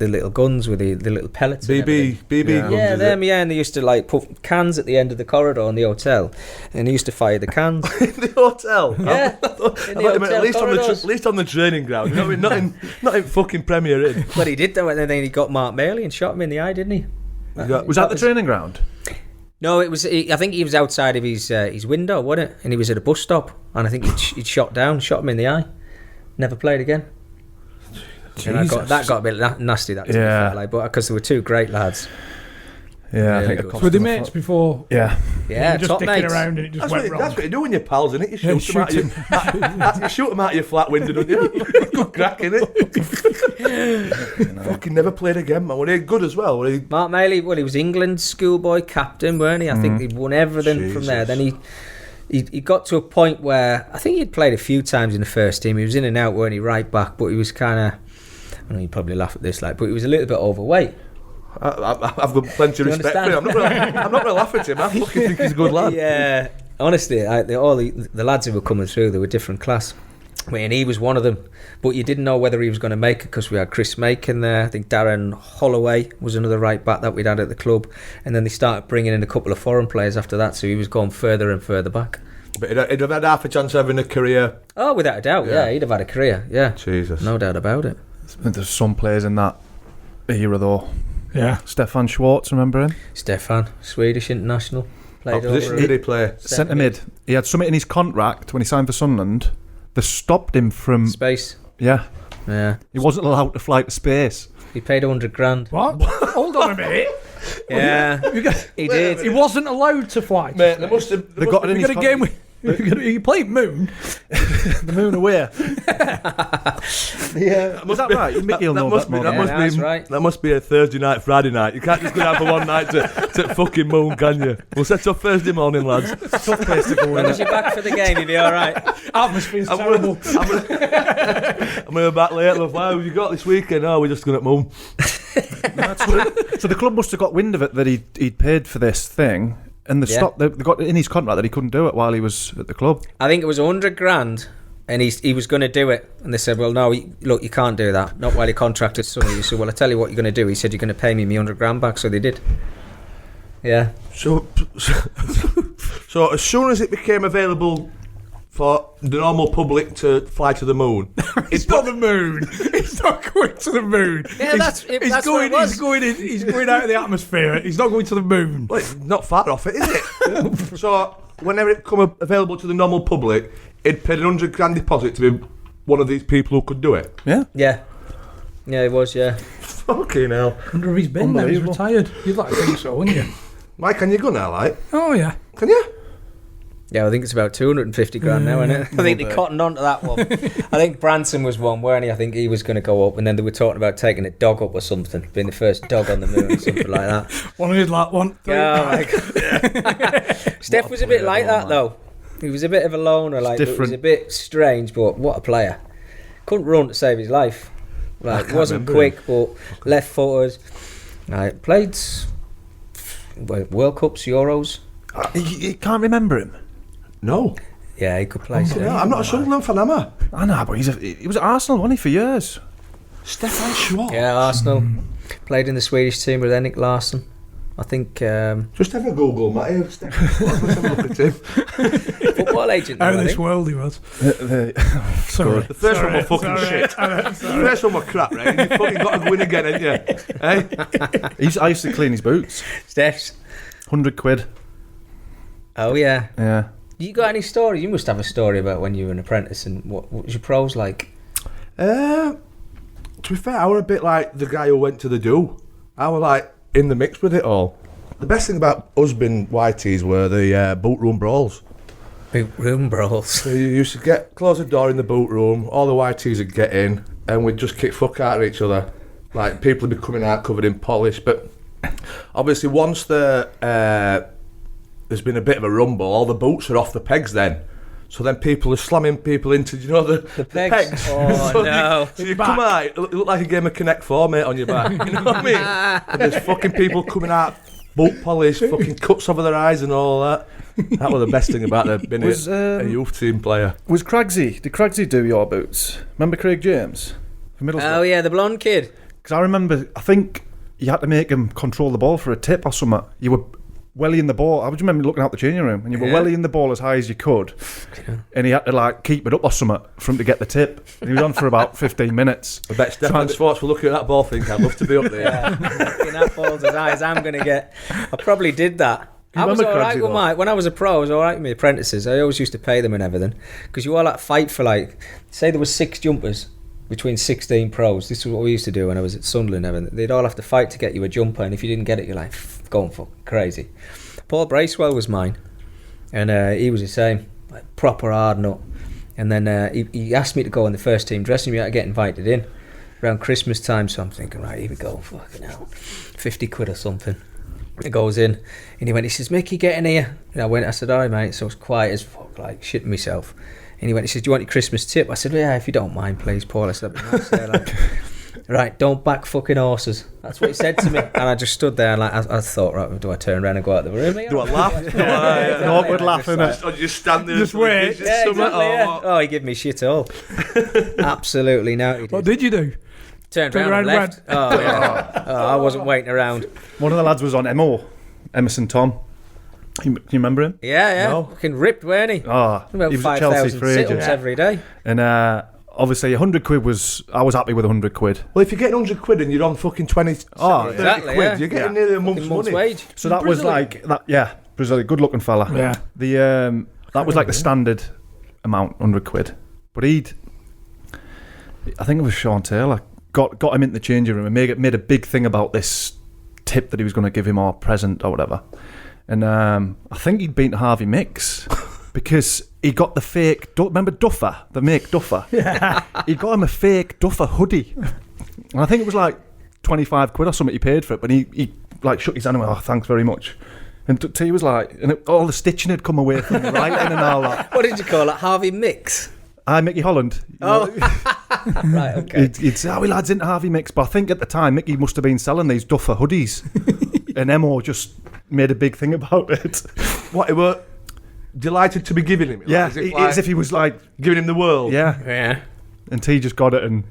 A: little guns with the little pellets. and everything.
D: BB guns.
A: Yeah,
D: is
A: them.
D: it?
A: Yeah, and they used to like put cans at the end of the corridor in the hotel, and he used to fire the cans.
D: In the hotel.
A: Yeah,
D: I thought
A: in
D: you
A: the
D: meant
A: hotel
D: at least
A: corridors.
D: at least on the training ground. You know what I mean? Not in fucking Premier Inn.
A: But he did though, and then he got Mark Maley and shot him in the eye, didn't he?
C: Was that the training ground?
A: No, it was. I think he was outside of his window, wasn't it? And he was at a bus stop, and I think he'd shot him in the eye. Never played again. And that got a bit nasty. That to be
C: Yeah.
A: fair, like, but because there were two great lads.
C: Yeah, I
A: Really
C: think it
A: good.
C: cost
B: Were they
C: him a
B: mates
C: foot.
B: before?
C: Yeah.
A: Yeah,
B: You just
A: top
B: dicking
A: mates.
B: around and it just
D: That's
B: went
D: what,
B: wrong.
D: that's what you do when you're pals, innit? You
B: Yeah,
D: shoot them out you shoot them out your flat window, don't you? Good crack, innit? Fucking never played again, man. Were they good as well? Were they...
A: Mark Maley, well, he was England's schoolboy captain, weren't he? I think he'd won everything from there.
D: Jesus.
A: Then he got to a point where I think he'd played a few times in the first team. He was in and out, weren't he? Right back, but he was kind of. I know you'd probably laugh at this, like, but he was a little bit overweight.
D: I've got plenty of
A: Do you
D: respect for him. I'm not going to laugh at him. I fucking think he's a good lad.
A: Yeah, honestly, all the lads who were coming through, they were different class. And he was one of them, but you didn't know whether he was going to make it because we had Chris Macon there. I think Darren Holloway was another right back that we'd had at the club, and then they started bringing in a couple of foreign players after that, so he was going further and further back.
D: But he'd have had half a chance of having a career.
A: Oh, without a doubt, yeah, he'd have had a career, yeah,
D: Jesus.
A: no doubt about it.
C: There's some players in that era though.
B: Yeah.
C: Stefan Schwartz, remember him?
A: Stefan, Swedish international,
D: What
A: played
D: position
A: over.
D: did he play?
C: Centre mid. He had something in his contract when he signed for Sunderland that stopped him from.
A: Space,
C: Yeah,
A: yeah.
C: he wasn't allowed to fly to space.
A: He paid 100 grand.
B: What? Hold on a minute.
A: Yeah, he did.
B: He wasn't allowed to fly.
D: Mate, they must have.
C: They got it in
B: We
C: his
B: got a game with. He played Moon.
C: the moon away.
D: Yeah,
C: Was that right? Mickey will know that more.
A: Yeah, that's right.
D: That must be a Thursday night, Friday night. You can't just go down for one night to fucking Moon, can you? We'll set up Thursday morning, lads.
C: Tough place to go
A: When
C: in.
A: was you back for the game? You'd be all right.
B: Atmosphere's
D: I'm
B: terrible.
D: gonna be back later. Love. What have you got this weekend? Oh, we're just going at Moon.
C: So the club must have got wind of it that he'd paid for this thing, and
A: Yeah.
C: they got in his contract that he couldn't do it while he was at the club.
A: I think it was 100 grand, and he was going to do it. And they said, well, no, look, you can't do that. Not while you're contracted Sonny. He said, well, I tell you what you're going to do. He said, you're going to pay me 100 grand back. So they did. Yeah.
D: So as soon as it became available for the normal public to fly to the moon,
B: It's not the moon. It's not going to the moon.
A: Yeah, that's what it was.
B: He's going out of the atmosphere. He's not going to the moon.
D: well, it's not far off it, is it? So whenever it come available to the normal public, it paid 100 grand deposit to be one of these people who could do it.
C: Yeah.
A: Yeah. Yeah, it was, yeah.
D: Fucking hell.
B: I wonder if he's been now. He's
C: Unbelievable.
B: retired. You'd like to think so, wouldn't you?
D: Mike, can you go now, like?
B: Oh, yeah.
D: Can you?
A: Yeah, I think it's about 250 grand now, isn't it? I think they cottoned on to that one. I think Branson was one, weren't he? I think he was going to go up, and then they were talking about taking a dog up or something, being the first dog on the moon or something like that.
B: One of his like one.
A: Oh my God. Steph was a bit like that, though. He was a bit of a loner, like, it was
C: different.
A: a bit strange, but what a player. Couldn't run to save his life. Like,
D: can't
A: wasn't
D: remember
A: quick, but left-footed. Played World Cups, Euros.
C: You can't remember him.
D: No.
A: Yeah, he could play.
D: No, I'm not a Sunderland fan, am I?
C: I know, but he was at Arsenal, wasn't he, for years?
D: Stefan Schwartz.
A: Yeah, Arsenal. Played in the Swedish team with Henrik Larsson. I think
D: Just have a Google, Matty. Stefan Schwartz. Let's have a look at him.
A: football agent.
B: Out
A: though,
B: of
A: I
B: this
A: think.
B: world he was.
C: Sorry.
D: The first one was fucking shit. The first one was crap, right? And you fucking got to win again, ain't you? Hey?
C: I used to clean his boots.
A: Steph's.
C: 100 quid.
A: Oh yeah.
C: Yeah.
A: You got any story? You must have a story about when you were an apprentice and what was your pros like?
D: To be fair, I were a bit like the guy who went to the do. I were like in the mix with it all. The best thing about us being Whiteys were the boot room brawls.
A: Boot room brawls.
D: So you used to close the door in the boot room, all the Whiteys would get in, and we'd just kick fuck out of each other. Like, people would be coming out covered in polish, but obviously once there's been a bit of a rumble, all the boots are off the pegs then. So then people are slamming people into, the
A: pegs. Oh,
D: so
A: no.
D: So you come out, it looked like a game of Connect 4, mate, on your back. You know what I mean? And there's fucking people coming out boot polish, fucking cuts over their eyes and all that. That was the best thing about being a youth team player.
C: Was Craigsy? Did Craigsy do your boots? Remember Craig James from Middlesbrough?
A: Oh yeah, the blonde kid.
C: Because I remember, I think you had to make him control the ball for a tip or something. You were wellying the ball. I would remember looking out the changing room, and you were wellying the ball as high as you could, and he had to like keep it up or something for him to get the tip. And he was on for about 15 minutes.
D: I bet Stefan Schwartz were looking at that ball thinking, I'd love to be up there.
A: Yeah, looking at balls as high as I'm going to get. I probably did that. I was
C: remember
A: alright
C: Craigsy,
A: with
C: though?
A: when I was a pro, I was alright with my apprentices. I always used to pay them and everything. Because you all like fight for like, say there was 6 jumpers between 16 pros. This is what we used to do when I was at Sunderland and everything. They'd all have to fight to get you a jumper, and if you didn't get it, you're like, going fucking crazy. Paul Bracewell was mine, and he was the same, like proper hard nut. And then he asked me to go in the first team dressing room. I get invited in around Christmas time, so I'm thinking, right, here we go, fucking hell, 50 quid or something. It goes in, and he says, Mickey, get in here. And I said, alright mate. So I was quiet as fuck, like shitting myself. And he says, do you want your Christmas tip? I said, yeah, if you don't mind, please, Paul. I said, that'd be nice. Like, right, don't back fucking horses. That's what he said to me. And I just stood there and like I thought, right, do I turn around and go out the room?
D: Do I laugh?
C: An awkward laugh, innit?
D: Or just stand there
B: Just
D: and
B: wait.
A: Yeah, exactly, yeah. Oh, he gave me shit all. Absolutely no, he did.
B: What did you do?
A: Turned around and left. Oh, yeah. I wasn't waiting around.
C: One of the lads was on Emerson Tom. Can you remember him?
A: Yeah.
C: No.
A: Fucking ripped, weren't he?
C: Oh,
A: About
C: he was at Chelsea
A: 5,000
C: for ages.
A: sit-ups every day.
C: And obviously 100 quid was, I was happy with 100 quid.
D: Well, if you're getting 100 quid and you're on fucking 20, 30
A: exactly,
D: quid,
A: yeah.
D: you're getting nearly a month's money.
A: wage.
C: So that was like, Brazilian, good looking fella.
B: Yeah.
C: That was like the standard amount, 100 quid. But I think it was Sean Taylor, got him into the changing room and made a big thing about this tip that he was going to give him or present or whatever. And I think he'd been to Harvey Mix because he got the fake, remember Duffer, the make Duffer? Yeah. He got him a fake Duffer hoodie. And I think it was like 25 quid or something he paid for it, but he like shook his hand and went, oh, thanks very much. And T was like, all the stitching had come away from the writing and all that.
A: What did you call it? Harvey Mix?
C: Hi, Mickey Holland.
A: Oh, right, okay.
C: He'd say, we lads into Harvey Mix. But I think at the time, Mickey must have been selling these Duffer hoodies. And Emo just made a big thing about it.
D: What, he were delighted to be giving him it?
C: Yeah,
D: like,
C: as if he was like...
D: giving him the world.
A: Yeah.
C: And T just got it and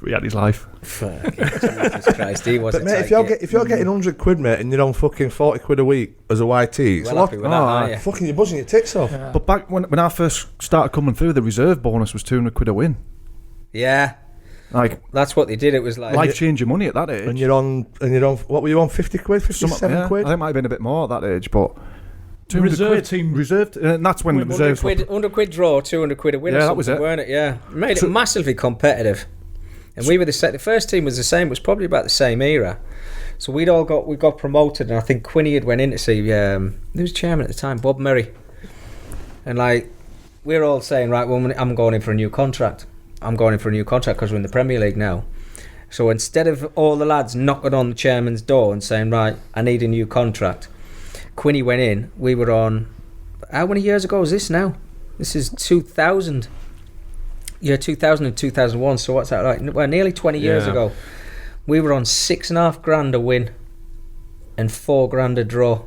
C: he had his life.
A: Jesus Christ, he was
D: But mate, if you're getting 100 quid, mate, and you're on fucking 40 quid a week as a YT, it's
A: well
D: a lot.
A: happy with that, aren't you?
D: Fucking, you're buzzing your tits off.
B: Yeah.
C: But back when I first started coming through, the reserve bonus was 200 quid a win.
A: Yeah,
C: Like,
A: that's what they did. It was like
C: life-changing money at that age.
D: And you're on, what were you on, 50 quid, 57 quid?
C: I think it might have been a bit more at that age, but... 200
B: Reserve
C: quid,
B: team.
C: reserved, and that's when the
A: 100
C: reserves
A: quid, 100 quid draw, 200 quid a win.
C: Yeah,
A: or
C: that
A: something,
C: was it.
A: weren't it? Yeah, made it massively competitive. And we were the first team was the same. It was probably about the same era. So we got promoted, and I think Quinny had went in to see who was chairman at the time, Bob Murray. And like we're all saying, right, well, I'm going in for a new contract. I'm going in for a new contract because we're in the Premier League now. So instead of all the lads knocking on the chairman's door and saying, right, I need a new contract, Quinny went in. We were on, how many years ago is this now? This is 2000. Yeah, 2000 and 2001. So what's that like? Well, nearly 20 years ago. We were on $6,500 a win and $4,000 a draw.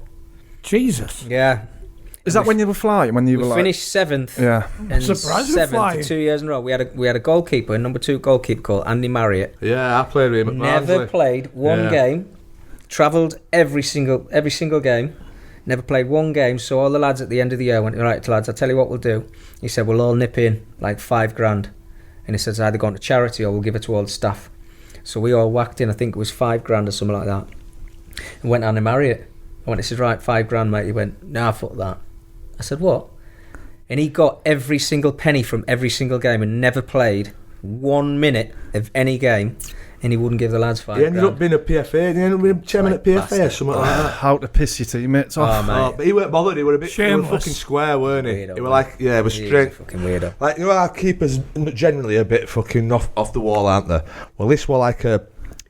B: Jesus.
A: Yeah.
C: Is that when you were flying? When you
A: We
C: were like...
A: finished 7th.
C: Yeah.
A: And
B: Surprised we're
A: 7th
B: flying.
A: for 2 years in a row. We had a goalkeeper, a number 2 goalkeeper called Andy Marriott.
D: Yeah, I played with him at
A: Never
D: Barnsley.
A: played one game. Travelled every single game. Never played one game. So all the lads at the end of the year went, all right, lads, I'll tell you what we'll do. He said, we'll all nip in like $5,000. And he says, either go to charity or we'll give it to all the staff. So we all whacked in, I think it was $5,000 or something like that. And went on to Marriott. I went, he said, right, $5,000, mate. He went, nah, fuck that. I said, what? And he got every single penny from every single game and never played 1 minute of any game, and he wouldn't give the lads $5,000.
D: He ended up being a PFA, and he ended up being chairman at PFA or something like that.
C: How to piss your teammates off.
A: Oh, mate.
D: Oh, but he weren't bothered, he were a bit
B: Shameless.
D: fucking square, weren't he?
A: Weirdo,
D: He were
A: man.
D: like, yeah, he was
A: He was
D: straight.
A: a fucking weirdo.
D: Like, you know, our keepers generally a bit fucking off the wall, aren't they? Well, this were like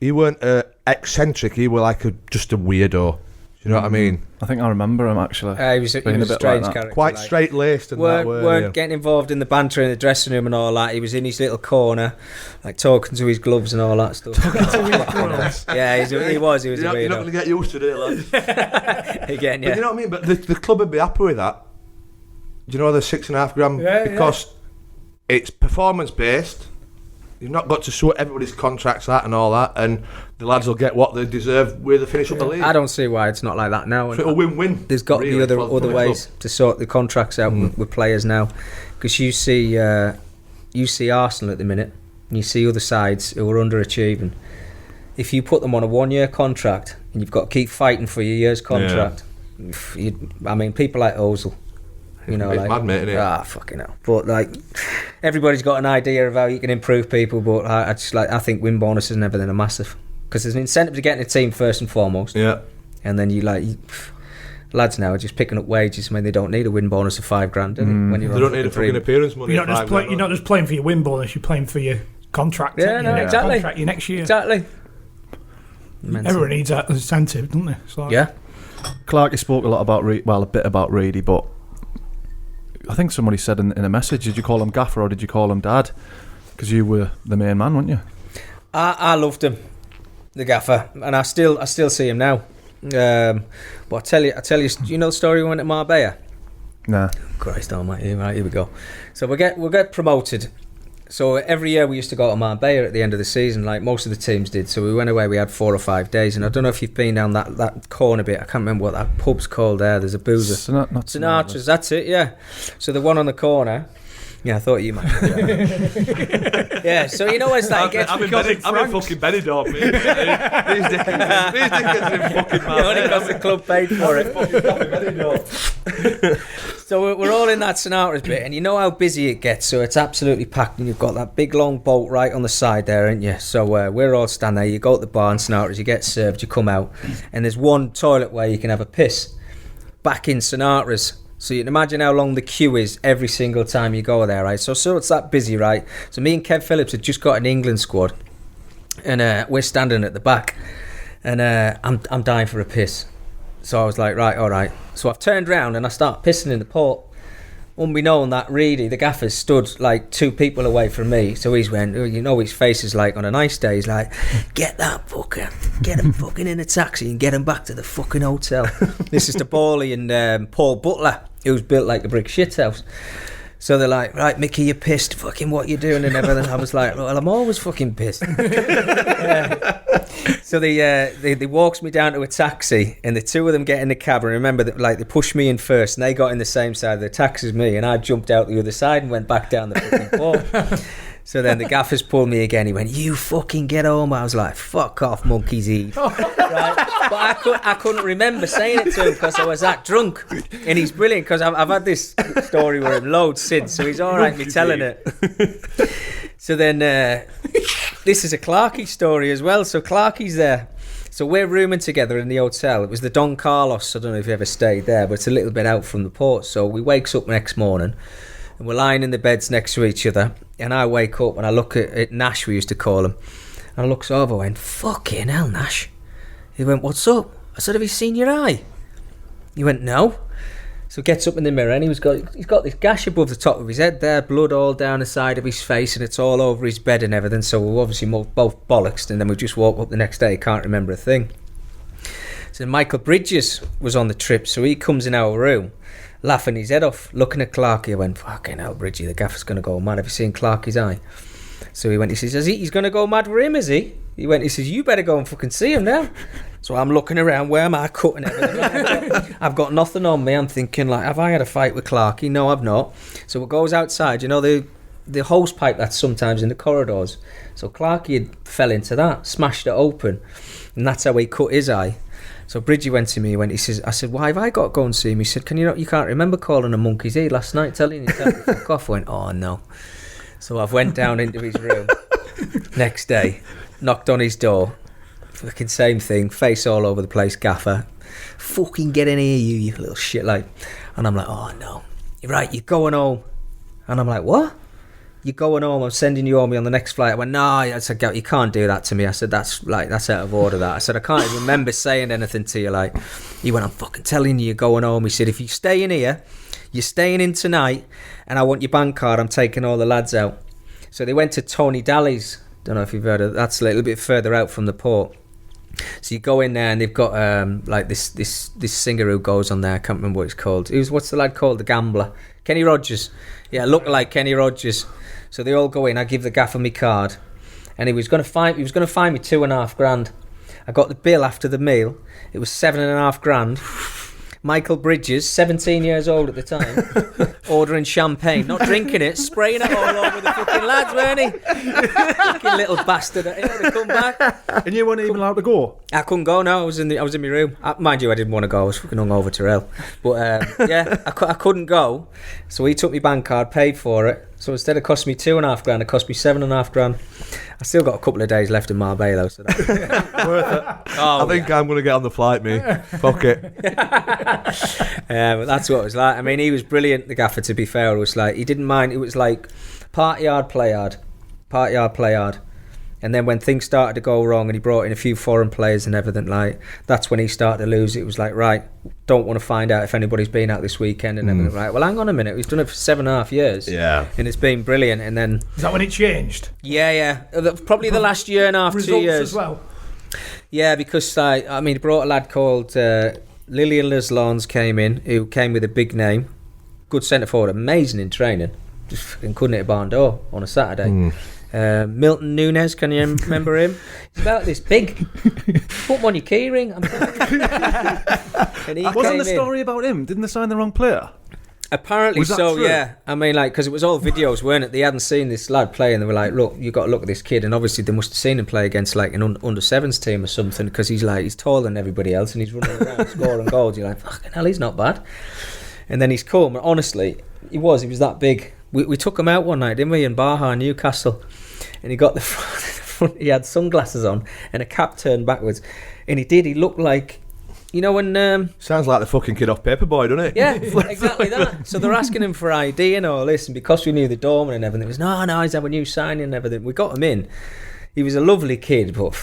D: he weren't eccentric, he were like just a weirdo. You know what I mean?
C: I think I remember him actually.
A: He was a
C: Being a bit
A: strange
C: like that.
A: character.
D: Quite
A: like.
D: straight laced and
A: weren't,
D: that were
A: weren't getting involved in the banter in the dressing room and all that. He was in his little corner, like talking to his gloves and all that stuff. Yeah, he was a
D: You're not
A: weirdo.
D: going to get used to it, lad.
A: Again,
D: But
A: yeah.
D: you know what I mean? But the club would be happy with that. Do you know the 6.5 grand?
B: Yeah,
D: Because it's performance based. You've not got to sort everybody's contracts out and all that, and the lads will get what they deserve where they finish up the league.
A: I don't see why it's not like that now.
D: So it'll win-win.
A: There's got to
D: really,
A: be
D: for
A: other
D: the
A: ways to sort the contracts out with players now, because you see Arsenal at the minute, and you see other sides who are underachieving. If you put them on a 1-year contract and you've got to keep fighting for your year's contract, people like Ozil. You know,
D: It's
A: like,
D: mad, mate, isn't it?
A: Fucking hell. But like, everybody's got an idea of how you can improve people. But I think win bonuses and everything are massive, because there's an incentive to get in a team first and foremost.
D: Yeah.
A: And then lads now are just picking up wages. I mean, they don't need a win bonus of $5,000, do they? When you're
D: They
A: on
D: don't need a fucking appearance money.
B: You're not just playing for your win bonus. You're playing for your contract.
A: Yeah, no, exactly.
B: Contract your next year.
A: Exactly.
B: Everyone needs that incentive, don't they? So,
A: Yeah.
C: Clarkey spoke a lot about a bit about Reedy, but I think somebody said in a message, did you call him Gaffer or did you call him Dad? Because you were the main man, weren't you?
A: I loved him, the Gaffer, and I still see him now. But I tell you, do you know the story we went to Marbella?
C: Nah.
A: Christ almighty, right, here we go. So we'll get promoted. So every year we used to go to Marbella at the end of the season, like most of the teams did. So we went away, we had 4 or 5 days, and I don't know if you've been down that corner bit, I can't remember what that pub's called there, there's a boozer.
C: Not
A: Sinatra's, that's it, yeah. So the one on the corner, yeah, I thought you might know that. Yeah, so you know it's like...
D: I'm in fucking Benidorm, mate. These dickens are in fucking
A: only because the club paid for it. So we're all in that Sinatra's bit, and you know how busy it gets, so it's absolutely packed, and you've got that big long bolt right on the side there, ain't you? So we're all standing there, you go to the bar in Sinatra's, you get served, you come out, and there's one toilet where you can have a piss. Back in Sinatra's. So you can imagine how long the queue is every single time you go there, right? So it's that busy, right? So me and Kev Phillips had just got an England squad, and we're standing at the back, and I'm dying for a piss. So I was like, right, all right. So I've turned round and I start pissing in the port. Unbeknown that Reedy, the gaffer, stood like 2 people away from me. So he's went, you know, his face is like on a nice day. He's like, get that fucker, get him fucking in a taxi and get him back to the fucking hotel. This is the Bally and Paul Butler, who's built like a brick shithouse. So they're like, right, Mickey, you're pissed. Fucking what you doing and everything. I was like, well, I'm always fucking pissed. So they walks me down to a taxi, and the 2 of them get in the cab. And remember that, like, they pushed me in first, and they got in the same side of the taxi as me, and I jumped out the other side and went back down the fucking port. So then the gaffers pulled me again. He went, you fucking get home. I was like, fuck off, monkey's eat. Right? But I couldn't remember saying it to him because I was that drunk. And he's brilliant, because I've had this story with him loads since, so he's all right me telling it. So then this is a Clarkey story as well. So Clarkey's there. So we're rooming together in the hotel. It was the Don Carlos. I don't know if you ever stayed there, but it's a little bit out from the port. So we wakes up next morning, and we're lying in the beds next to each other, and I wake up and I look at Nash, we used to call him, and I looks over and went, fucking hell, Nash. He went, what's up? I said, have you seen your eye? He went, no. So gets up in the mirror, and he's got this gash above the top of his head there, blood all down the side of his face, and it's all over his bed and everything. So we're obviously both bollocksed, and then we just woke up the next day, can't remember a thing. So Michael Bridges was on the trip, so he comes in our room, laughing his head off, looking at Clarkey. I went, fucking hell, Bridgie, the gaffer's going to go mad. Have you seen Clarkey's eye? So he went, he says, he's going to go mad for him, is he? He went, he says, you better go and fucking see him now. So I'm looking around, where am I cutting everything? I've got nothing on me. I'm thinking, like, have I had a fight with Clarkey? No, I've not. So it goes outside, you know, the hose pipe that's sometimes in the corridors. So Clarkey had fell into that, smashed it open, and that's how he cut his eye. So Bridgie went to me, he says, I said, why have I got to go and see him? He said, you can't remember calling a monkey's ear last night, telling you to fuck off. I went, oh no. So I've went down into his room next day, knocked on his door, fucking same thing, face all over the place, gaffer. Fucking get in here, you little shit, like. And I'm like, oh no. You're right, you're going home. And I'm like, what? you're going home, I'm sending you home on the next flight. I went, no, I said, you can't do that to me. I said, that's out of order, that. I said, I can't even remember saying anything to you. Like, he went, I'm fucking telling you, you're going home. He said, if you stay in here, you're staying in tonight, and I want your bank card, I'm taking all the lads out. So they went to Tony Daly's. Don't know if you've heard of it. That's a little bit further out from the port. So you go in there and they've got like this singer who goes on there. I can't remember what he's called. What's the lad called? The Gambler. Kenny Rogers. Yeah, look like Kenny Rogers. So they all go in. I give the gaffer my card, and he was going to find me $2,500. I got the bill after the meal. It was $7,500. Michael Bridges, 17 years old at the time, ordering champagne, not drinking it, spraying it all over the fucking lads, weren't he? Fucking little bastard. He would have come back.
C: And you weren't even allowed to go?
A: I couldn't go. No, I was in my room. Mind you, I didn't want to go. I was fucking hungover to hell. But yeah, I couldn't go. So he took my bank card, paid for it. So instead of costing me $2,500, it cost me $7,500. I still got a couple of days left in Marbella, though, so that's worth it.
D: I think I'm going to get on the flight, mate. Fuck it.
A: But that's what it was like. I mean, he was brilliant, the gaffer, to be fair. It was like, he didn't mind. It was like party hard, play hard. Party hard, play hard. And then when things started to go wrong and he brought in a few foreign players and everything, like, that's when he started to lose. It was like, right, don't want to find out if anybody's been out this weekend and everything. Right, well, hang on a minute. He's done it for 7.5 years.
D: Yeah.
A: And it's been brilliant. And then...
B: Is that when it changed?
A: Yeah. Probably the last year and a half, 2 years.
B: Results as well?
A: Yeah, because, he brought a lad called Lillian Leslons came in, who came with a big name. Good centre forward, amazing in training. Just fucking couldn't hit a barn door on a Saturday. Milton Nunes, can you remember him? He's about this big. Put him on your keyring. And he
C: Wasn't the story about him? Didn't they sign the wrong player?
A: Apparently
C: Was that
A: so,
C: true?
A: yeah. I mean, like, because it was all videos, weren't it? They hadn't seen this lad play, and they were like, look, you got to look at this kid. And obviously they must have seen him play against like an under-7s team or something, because he's taller than everybody else and he's running around scoring goals. You're like, fucking hell, he's not bad. And then he's come. Honestly, he was that big. We took him out one night, didn't we, in Baja, Newcastle, and he got the front, he had sunglasses on and a cap turned backwards, and he looked like, you know, when
D: Sounds like the fucking kid off Paperboy, doesn't it?
A: yeah, exactly that. So they're asking him for ID and all this, and because we knew the doorman and everything, it was no, he's our new signing and everything. We got him in. He was a lovely kid, but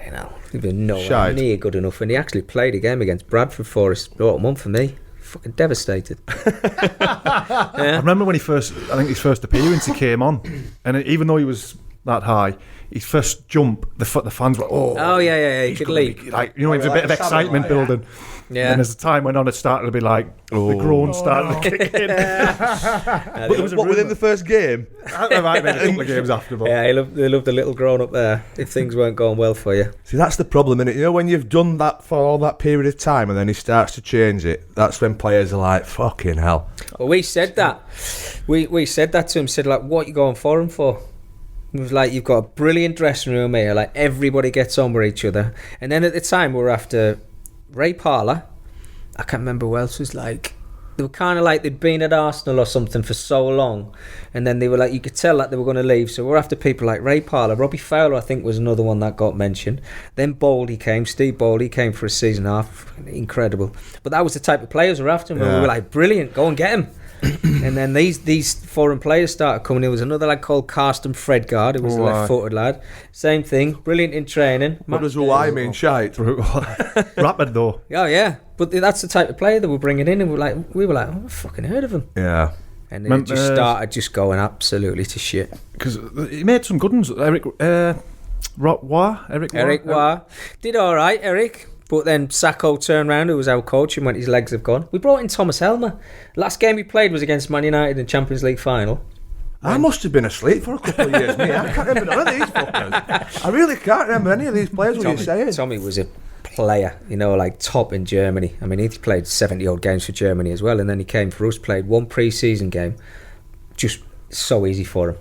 A: you know, he was nowhere near good enough. And he actually played a game against Bradford for us, brought him on for me. Fucking devastated.
C: I remember when his first appearance, he came on, and even though he was that high, his first jump, the fans were,
A: oh yeah, he
C: he's
A: could
C: gonna
A: leap.
C: be, like, you know, it was a bit of excitement building.
A: Yeah.
C: And as the time went on, it started to be like the groans started to kick in.
D: But there was within the first game?
C: There might have been a couple of games after, but
A: Yeah, they loved the little grown up there if things weren't going well for you.
D: See, that's the problem, innit? You know, when you've done that for all that period of time and then he starts to change it, that's when players are like, fucking hell.
A: Well, we said that. We said that to him, said, like, what are you going for him for? It was like, you've got a brilliant dressing room here, like, everybody gets on with each other. And then at the time, we were after Ray Parlour. I can't remember who else was like. They were kind of like they'd been at Arsenal or something for so long, and then they were like, you could tell that they were going to leave. So we're after people like Ray Parlour. Robbie Fowler, I think, was another one that got mentioned. Then Baldy came, Steve Baldy came for a season and a half. Incredible. But that was the type of players we were after. Yeah. We were like, brilliant, go and get him. And then these foreign players started coming. There was another lad called Karsten Fredgaard, who was a left-footed lad. Same thing, brilliant in training.
D: What does Hawaii mean, shite?
C: Rapid though.
A: Oh yeah, but that's the type of player that we're bringing in, and we were like, oh, I've fucking heard of him.
D: Yeah.
A: And it just started just going absolutely to shit.
C: Because he made some good ones. Eric Waugh
A: did all right, Eric. But then Sacco turned round, who was our coach, and went, his legs have gone. We brought in Thomas Helmer. Last game he played was against Man United in Champions League final.
D: I must have been asleep for a couple of years, mate. I can't remember none of these fuckers. I really can't remember any of these players. What you're saying?
A: Tommy was a player, you know, like top in Germany. I mean, he played 70-odd games for Germany as well, and then he came for us, played one pre-season game, just so easy for him.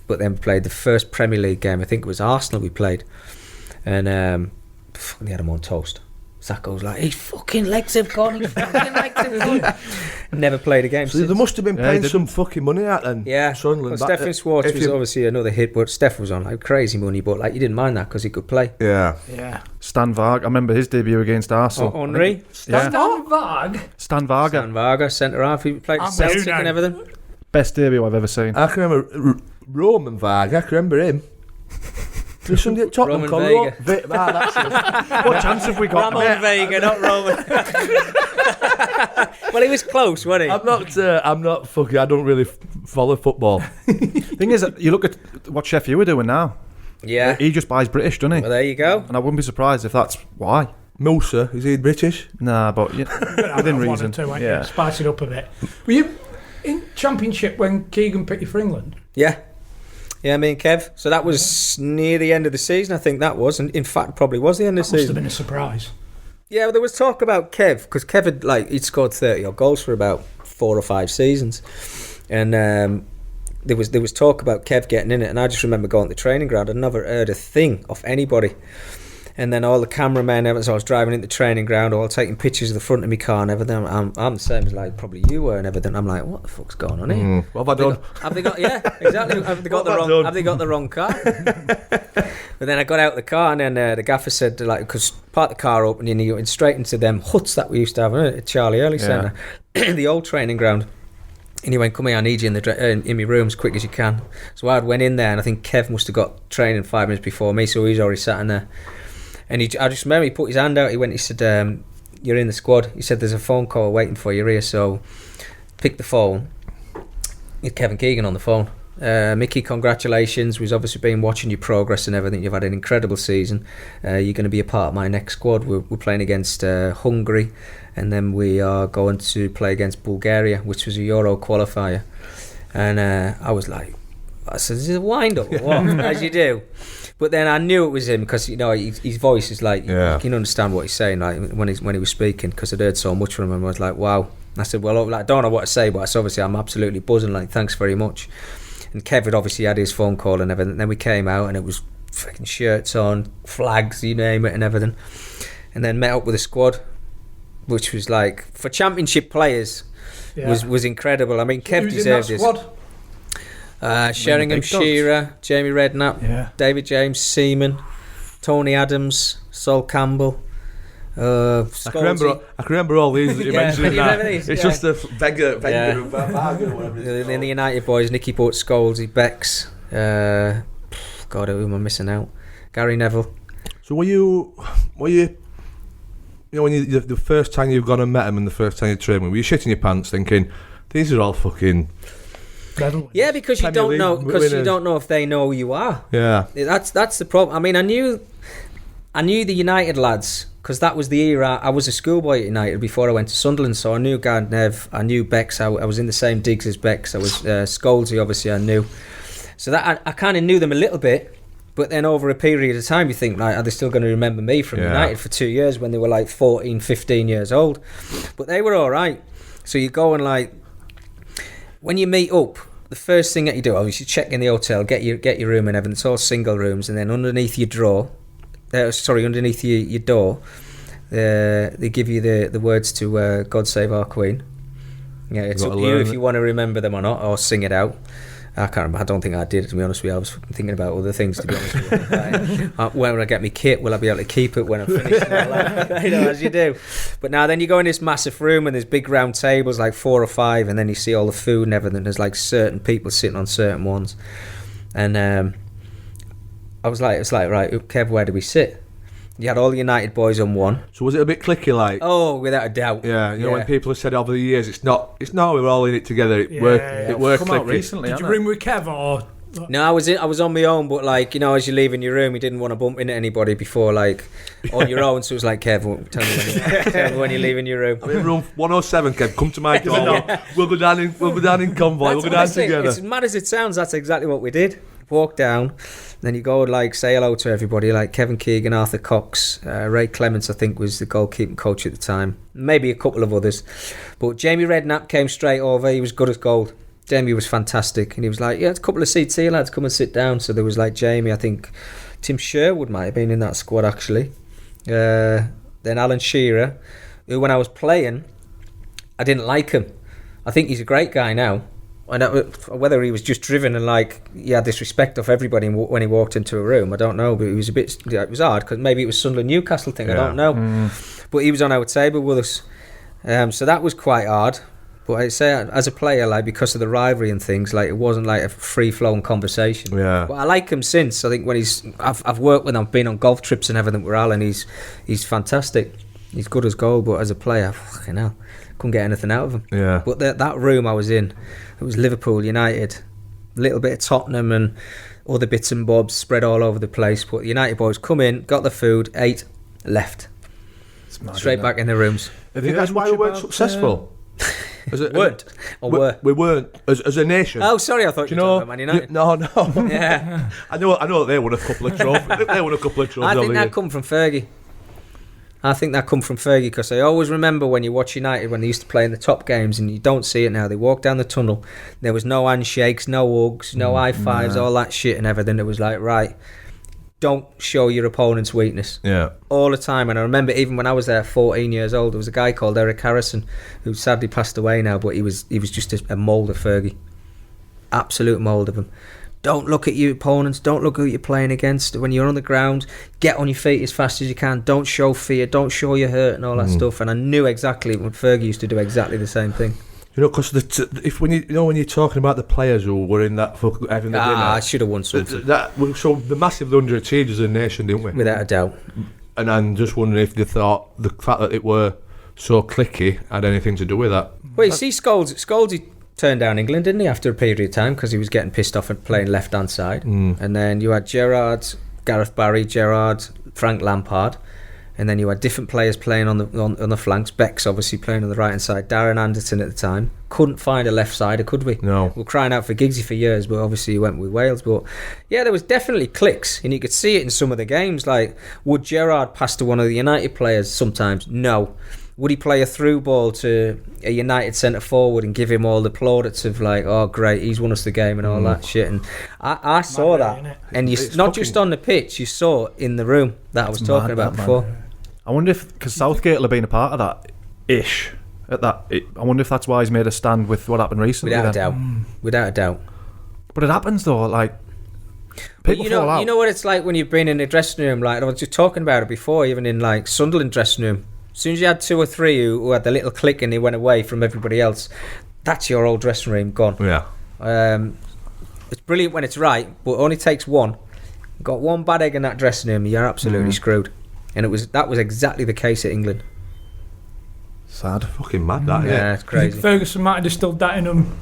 A: But then we played the first Premier League game, I think it was Arsenal we played, and they had him on toast. Sacco's like, his fucking legs have gone, his fucking legs have gone. Never played a game
D: so
A: since.
D: they must have been paying some fucking money out then.
A: Yeah.
D: Sunderland.
A: Well, Stefan Schwartz was obviously another hit, but Steph was on like crazy money, but like you didn't mind that because he could play.
D: Yeah.
C: Stan Varg, I remember his debut against Arsenal.
A: Henry.
B: Stan Varg?
C: Stan Varga.
A: Stan Varga, centre half. He played Celtic and everything.
C: Best debut I've ever seen.
D: I can remember Roman Varga, I can remember him. There's somebody at Tottenham
A: Roman
D: called
A: Vega.
D: that's it.
C: What chance have we got?
A: Ramon Vega, not Roman. Well, he was close, wasn't he?
D: I'm not fucking. I don't really follow football.
C: Thing is, that you look at what Sheffield are doing now.
A: Yeah.
C: He just buys British, doesn't he?
A: Well, there you go.
C: And I wouldn't be surprised if that's why.
D: Musa, is he British?
C: Nah, but within
B: One or
C: reason.
B: two, ain't
C: Yeah.
B: you? Spice it up a bit. Were you in Championship when Keegan picked you for England?
A: Yeah. Yeah, me and Kev. So that was near the end of the season, I think that was. And in fact, probably was the end of the
B: Must have
A: season.
B: been a surprise.
A: Yeah, well, there was talk about Kev, because Kev had, he'd scored 30 odd goals for about 4 or 5 seasons. And there was talk about Kev getting in it. And I just remember going to the training ground. I'd never heard a thing of anybody. And then all the cameramen, as I was driving into the training ground, all taking pictures of the front of my car and everything. I'm the same as probably you were and everything. I'm like, what the fuck's going on here?
D: What have I done?
A: Have they got? Yeah, exactly. Have they got
D: What
A: the
D: have I
A: wrong?
D: done?
A: Have they got the wrong car? But then I got out of the car and then the gaffer said, because park the car open and you went straight into them huts that we used to have at Charlie Early Centre, the old training ground. And he went, come here, I need you in my room as quick as you can. So I went in there and I think Kev must have got training 5 minutes before me, so he's already sat in there. And I just remember he put his hand out. He said, you're in the squad. He said, there's a phone call waiting for you here. So pick the phone. It's Kevin Keegan on the phone. Mickey, congratulations. We've obviously been watching your progress and everything. You've had an incredible season. You're going to be a part of my next squad. We're playing against Hungary. And then we are going to play against Bulgaria, which was a Euro qualifier. And I said, is this a wind-up or what? As you do. But then I knew it was him because his voice is you can understand what he's saying when he was speaking, because I'd heard so much from him. I was like, wow. And I said, well, I don't know what to say, but obviously I'm absolutely buzzing. Thanks very much. And Kev had obviously had his phone call and everything. And then we came out and it was fucking shirts on, flags, you name it, and everything. And then met up with the squad, which was for Championship players was incredible. I mean, Kev deserved this. Sheringham, Shearer, Jamie Redknapp, David James, Seaman, Tony Adams, Sol Campbell.
D: I can remember all these that you mentioned.
A: You remember these?
D: It's just the Vega and Varga or whatever.
A: In the United boys, Nicky Butt, Scholesy, Becks. God, who am I missing out? Gary Neville.
D: So were you when the first time you've gone and met him and the first time you trained with him, were you shitting your pants thinking, these are all fucking...
A: Yeah, because you don't know. Because you don't know if they know who you are.
D: Yeah,
A: that's the problem. I mean, I knew the United lads because that was the era. I was a schoolboy at United before I went to Sunderland, so I knew Gard Nev, I knew Becks. I was in the same digs as Becks. I was Scholesy, obviously I knew. So that I kind of knew them a little bit. But then over a period of time, you think, are they still going to remember me from United for 2 years when they were 14, 15 years old? But they were all right. So you go and when you meet up, the first thing that you do, obviously, check in the hotel, get your room and everything. It's all single rooms, and then underneath your door, underneath your door, they give you the words to "God Save Our Queen." Yeah, it's up to you if you want to remember them or not, or sing it out. I can't remember. I don't think I did, to be honest with you. I was thinking about other things, to be honest with you. When I get my kit, will I be able to keep it when I'm finished? As you do. But now then you go in this massive room and there's big round tables, 4 or 5, and then you see all the food and everything. There's certain people sitting on certain ones. And I was right, Kev, where do we sit? You had all the United boys on one.
D: So was it a bit clicky
A: Oh, without a doubt.
D: Yeah, you know when people have said over the years, it's not, we're all in it together. It worked
C: Come out
D: clicky.
C: recently.
B: Did you room with Kev or?
A: No, I was on my own, but as you're leaving your room, you didn't want to bump into anybody before on your own. So it was Kev, tell me when you're leaving your room.
D: I'm in room 107, Kev. Come to my door. We'll go down in convoy. We'll go down together.
A: It's as mad as it sounds. That's exactly what we did. Walk down, then you go say hello to everybody, Kevin Keegan, Arthur Cox, Ray Clements, I think was the goalkeeping coach at the time, maybe a couple of others. But Jamie Redknapp came straight over. He was good as gold. Jamie was fantastic, and he was a couple of seats here, lads, come and sit down. So there was Jamie, I think Tim Sherwood might have been in that squad actually. Then Alan Shearer, who when I was playing, I didn't like him. I think he's a great guy now. And whether he was just driven and he had this respect of everybody when he walked into a room, I don't know. But it was it was hard because maybe it was Sunderland Newcastle thing. I don't know. But he was on our table with us, so that was quite hard. But I say, as a player, like, because of the rivalry and things, like, it wasn't like a free-flowing conversation.
D: Yeah.
A: But I like him since. I think when I've worked with him, I've been on golf trips and everything with Alan. He's fantastic. He's good as gold, but as a player, fucking hell, couldn't get anything out of him.
D: Yeah.
A: But that room I was in, it was Liverpool, United, a little bit of Tottenham and other bits and bobs spread all over the place. But the United boys come in, got the food, ate, left.
C: It's mad,
A: Straight
C: isn't
A: back in the rooms.
C: Have
D: You
C: you
D: guys
C: heard
D: why
C: much
D: we weren't
C: about,
D: successful?
A: Weren't? Or were?
D: We weren't as a nation.
A: Oh, sorry, I thought
D: Do
A: you
D: you
A: were
D: know?
A: talking about Man United.
D: No.
A: Yeah.
D: I know they won a couple of trophies. They won a couple of trophies.
A: I think
D: over
A: that
D: the
A: come from Fergie. Because I always remember when you watch United when they used to play in the top games, and you don't see it now. They walk down the tunnel, there was no handshakes, no hugs, no high fives, all that shit and everything. It was like, right, don't show your opponent's weakness.
D: Yeah.
A: All the time. And I remember even when I was there 14 years old, there was a guy called Eric Harrison who sadly passed away now, but he was just a mould of Fergie. Absolute mould of him. Don't look at your opponents, don't look at who you're playing against. When you're on the ground, get on your feet as fast as you can. Don't show fear, don't show you're hurt and all that stuff. And I knew exactly when Fergie used to do exactly the same thing.
D: You know, because when you're talking about the players who were in that fucking having the dinner,
A: I should have won something.
D: So the massively underachieved as a nation, didn't we?
A: Without a doubt.
D: And I'm just wondering if they thought the fact that it were so cliquey had anything to do with that.
A: Well, you see, Scholes, he turned down England, didn't he, after a period of time because he was getting pissed off at playing left-hand side. And then you had Gerrard, Gareth Barry, Frank Lampard. And then you had different players playing on the flanks. Beck's obviously playing on the right-hand side. Darren Anderton at the time. Couldn't find a left-sider, could we?
D: No.
A: We were crying out for Giggsy for years, but obviously he went with Wales. But yeah, there was definitely clicks, and you could see it in some of the games. Like, would Gerrard pass to one of the United players sometimes? No. Would he play a through ball to a United centre forward and give him all the plaudits of like, oh great, he's won us the game and all that shit? And I saw that,
B: innit?
A: and
D: It's
A: not
D: fucking-
A: just on the pitch, you saw it in the room that I was talking about before.
C: I wonder if, because Southgate will have been a part of that ish at that. I wonder if that's why he's made a stand with what happened recently.
A: Without a
C: then.
A: doubt, without a doubt.
C: But it happens though. Like
A: But
C: people fall out.
A: you know what it's like when you've been in a dressing room. Like I was just talking about it before, even in like Sunderland dressing room. As soon as you had two or three who had the little click and they went away from everybody else, that's your old dressing room gone.
D: Yeah.
A: It's brilliant when it's right, but it only takes one. Got one bad egg in that dressing room, you're absolutely screwed. And that was exactly the case at England.
C: Sad.
D: Fucking mad, that,
A: Yeah,
D: innit?
A: it's
B: I think
A: crazy.
B: Ferguson might have distilled that in them